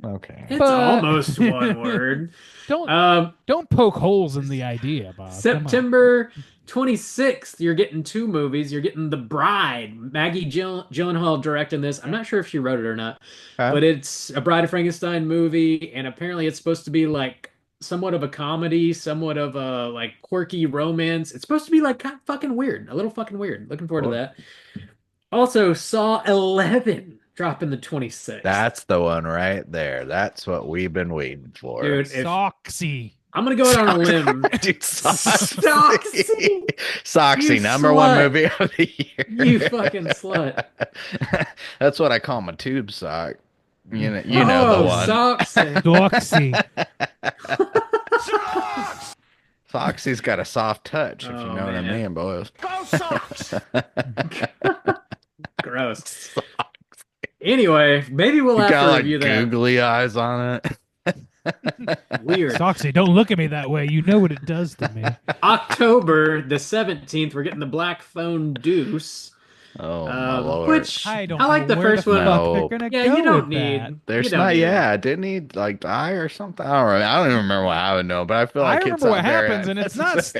okay. It's But- almost 1 word. Don't poke holes in the idea, Bob. Come on. September 26th, you're getting 2 movies. You're getting The Bride. Maggie Gyllenhaal directing this. I'm not sure if she wrote it or not, Huh? but it's a Bride of Frankenstein movie, and apparently it's supposed to be like somewhat of a comedy, somewhat of a like quirky romance. It's supposed to be like kind of fucking weird, a little fucking weird. Looking forward to that. Also, Saw 11 dropping the 26th. That's the one right there. That's what we've been waiting for. Dude, if- Soxy. I'm gonna go out on a limb. Dude, Soxy. Soxy. Soxy, You number one slut. movie of the year. You fucking slut. That's what I call my tube sock. You know the one. Soxy. Soxy. Foxy's got a soft touch, if you Oh, know what I man. mean, boys. Go Sox! Gross. Anyway, maybe we'll You have got to like review that. googly eyes on it. Weird. Soxy, don't look at me that way. You know what it does to me. October the 17th, we're getting the Black Phone Deuce. Oh my lord. Which I don't like know the where first the one. fuck No. they're gonna Yeah, go you don't with need. that. There's you don't not, need- yeah. Didn't he like die or something? I don't even remember what happened. No, but I feel I like remember it's what up there. happens, and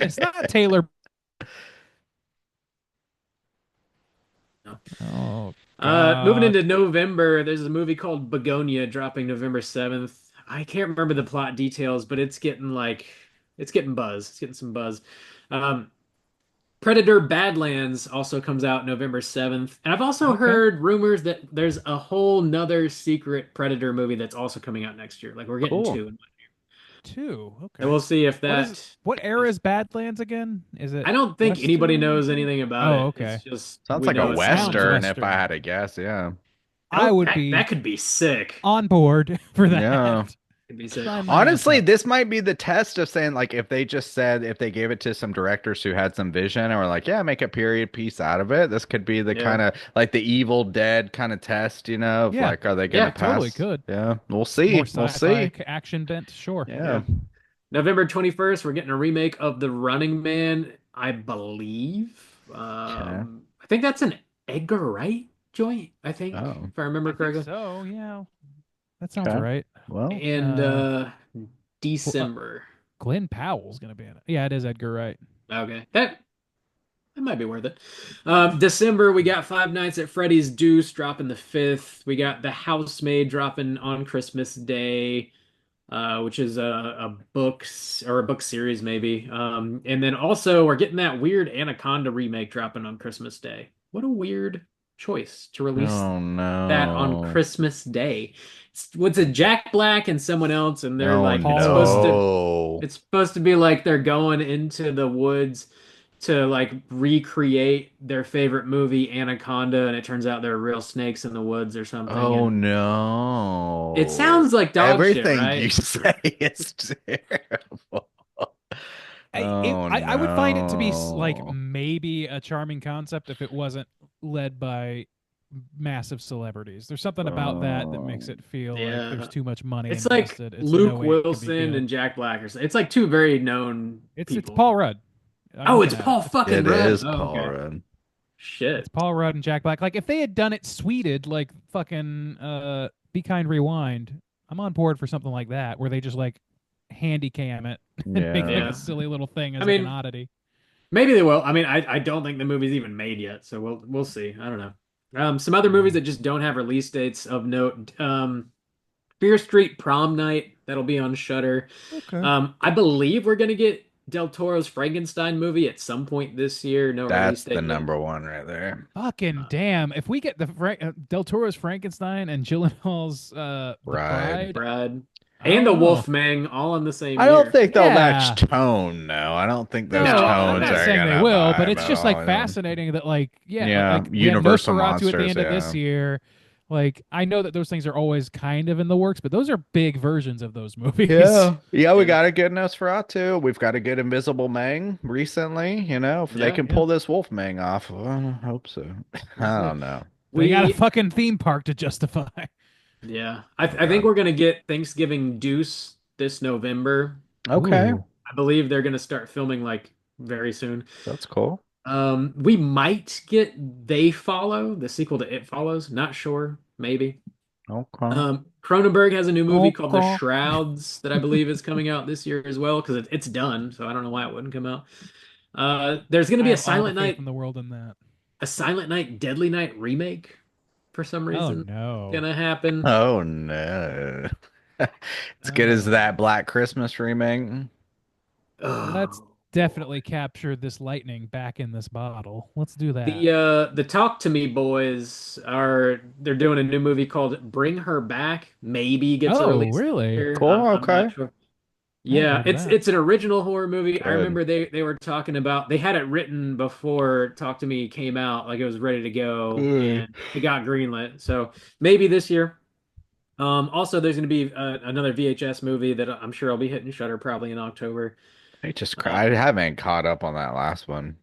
it's not Taylor. Oh, Moving God. into November, there's a movie called Begonia dropping November 7th. I can't remember the plot details, but it's getting buzz. It's getting some buzz. Predator Badlands also comes out November 7th. And I've also Okay. heard rumors that there's a whole nother secret Predator movie that's also coming out next year. Like we're getting Cool. 2. Two. Okay. And we'll see if What is- that What era is Badlands again? Is it? I don't think Western? anybody knows anything about Oh, it. okay. It's just Sounds we like know a it's western, if Western. I had to guess. Yeah. I would that, be that could be sick. on board for that. Yeah. Could be sick. Sign my Honestly, ass up. this might be the test of saying, like, if they just said, if they gave it to some directors who had some vision and were like, yeah, make a period piece out of it, this could be the Yeah. kind of like the Evil Dead kind of test, you know, of Yeah. like, are they going to Yeah, pass? totally could. Yeah, we'll see. More We'll sci-fi see. action bent, sure. Yeah. November 21st, we're getting a remake of The Running Man, I believe. I think that's an Edgar Wright joint, I think, Oh. if I remember I think correctly. so, yeah. That sounds Okay. right. Well, And December. Glenn Powell's gonna be in it. Yeah, it is Edgar Wright. Okay. That might be worth it. December, we got Five Nights at Freddy's Deuce dropping the 5th. We got The Housemaid dropping on Christmas Day, which is a book series maybe. And then also we're getting that weird Anaconda remake dropping on Christmas Day. What a weird choice to release that on Christmas Day. What's it, Jack Black and someone else, and they're like it's supposed to be like they're going into the woods to like recreate their favorite movie Anaconda, and it turns out there are real snakes in the woods or something. Oh and no. it sounds like dog Everything shit, right? you say is terrible. I would find it to be like no. maybe a charming concept if it wasn't led by massive celebrities. There's something about that makes it feel like there's too much money It's like invested. Luke Wilson and Jack Black or something. It's like two very known people. It's Paul Rudd. Oh, it's Paul fucking Rudd. It is Oh, Paul okay. Rudd. Shit. It's Paul Rudd and Jack Black. Like if they had done it sweeted like fucking Be Kind Rewind, I'm on board for something like that where they just like handy cam it and make like a silly little thing as like an oddity. Maybe they will. I mean, I don't think the movie's even made yet, so we'll see. I don't know. Some other movies that just don't have release dates of note. Fear Street Prom Night, that'll be on Shudder. Okay. I believe we're gonna get Del Toro's Frankenstein movie at some point this year. No release That's date the yet. number one right there. Fucking damn! If we get the Del Toro's Frankenstein and Gyllenhaal's The Bride, and a Wolfman all in the same I year. don't think they'll match tone. No, I don't think those tones I'm not are saying gonna they will, vibe but it's at just like all. fascinating that like Yeah, like we had Universal Nosferatu at the monsters, end of this year. Like I know that those things are always kind of in the works, but those are big versions of those movies. Yeah, we got a good Nosferatu. We've got a good Invisible Mang recently. You know, if they can pull this Wolf Mang off, well, I hope so. I don't know. We got a fucking theme park to justify. Yeah, I think we're gonna get Thanksgiving Deuce this November. Okay. I believe they're gonna start filming like very soon. That's cool. We might get They Follow, the sequel to It Follows. Not sure, maybe. Okay. Cronenberg has a new movie called The Okay. Shrouds that I believe is coming out this year as well because it's done, so I don't know why it wouldn't come out. There's gonna be I a have all the Silent faith Night, in the world in that. a Silent Night, Deadly Night remake for some reason. Oh no. Gonna happen. Oh no. As good as that Black Christmas remake. Let's definitely capture this lightning back in this bottle. Let's do that. The Talk to Me boys they're doing a new movie called Bring Her Back. Maybe gets a release. Really? Here. Cool. I'm not Okay. sure. Yeah, heard of it's that. it's an original horror movie. I Good. remember they were talking about they had it written before Talk to Me came out, like it was ready to go, Good. and it got greenlit. So maybe this year. Also, there's going to be another VHS movie that I'm sure I'll be hitting Shudder probably in October. I just cried. I haven't caught up on that last one.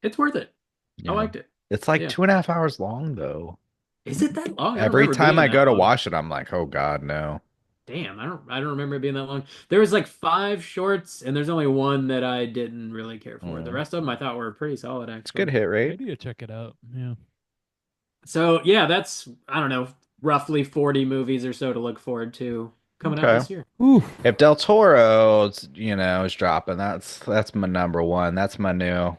It's worth it. Yeah. I liked it. It's like Yeah. 2.5 hours long though. Is it that long? I don't Every remember time being I that go to long. watch it, I'm like, oh God, no. Damn, I don't remember it being that long. There was like 5 shorts, and there's only one that I didn't really care for. The rest of them I thought were pretty solid, actually. It's good hit I rate. need to check it out. Yeah. So yeah, that's I don't know, roughly 40 movies or so to look forward to coming out Okay. this year. Ooh. If Del Toro's, is dropping, that's my number one. That's my new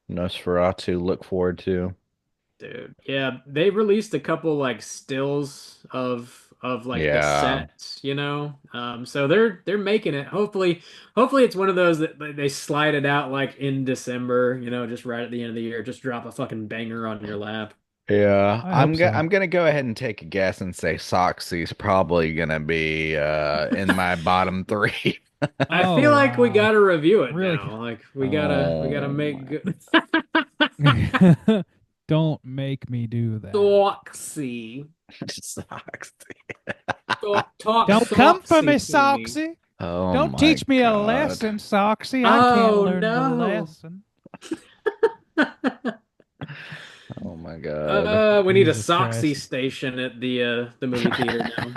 Nosferatu look forward to. Dude, yeah, they released a couple like stills of like the Yeah. set, so they're making it. Hopefully it's one of those that they slide it out like in December, just right at the end of the year, just drop a fucking banger on your lap. Yeah, I hope so. I'm gonna go ahead and take a guess and say Soxy's probably gonna be in my bottom 3. I Oh, feel like we wow. gotta review it Really? now. Like we gotta make good. Don't make me do that. Soxy. Socks. Talk Don't come for me, Soxy to Soxy. Oh Don't my teach me a God. lesson, Soxy. I can't Oh, learn the no. lesson. Oh my God. We need a Jesus Soxy Christ. station at the movie theater now.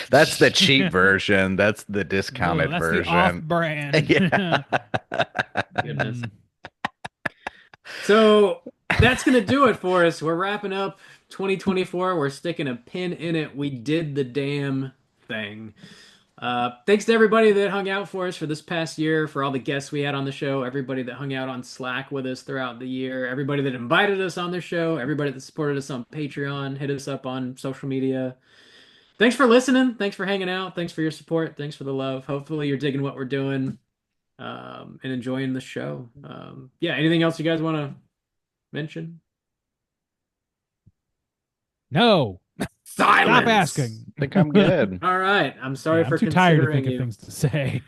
That's the cheap version. That's the discounted That's version. the off-brand. Yeah. Goodness. Mm. So that's gonna do it for us. We're wrapping up 2024. We're sticking a pin in it. We did the damn thing. Thanks to everybody that hung out for us for this past year, for all the guests we had on the show, everybody that hung out on Slack with us throughout the year, everybody that invited us on their show, everybody that supported us on Patreon, hit us up on social media. Thanks for listening. Thanks for hanging out. Thanks for your support. Thanks for the love. Hopefully you're digging what we're doing, and enjoying the show. Yeah, anything else you guys want to mention? No. Silence. Stop asking. I think I'm good. All right. I'm sorry Yeah, for I'm too tired to considering think of you. things to say.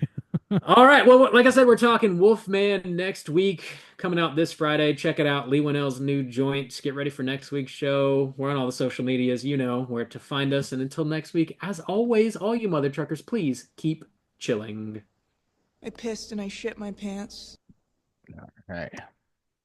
All right. Well, like I said, we're talking Wolfman next week, coming out this Friday. Check it out. Lee Winnell's new joint. Get ready for next week's show. We're on all the social medias. You know where to find us. And until next week, as always, all you mother truckers, please keep chilling. I pissed and I shit my pants. All right.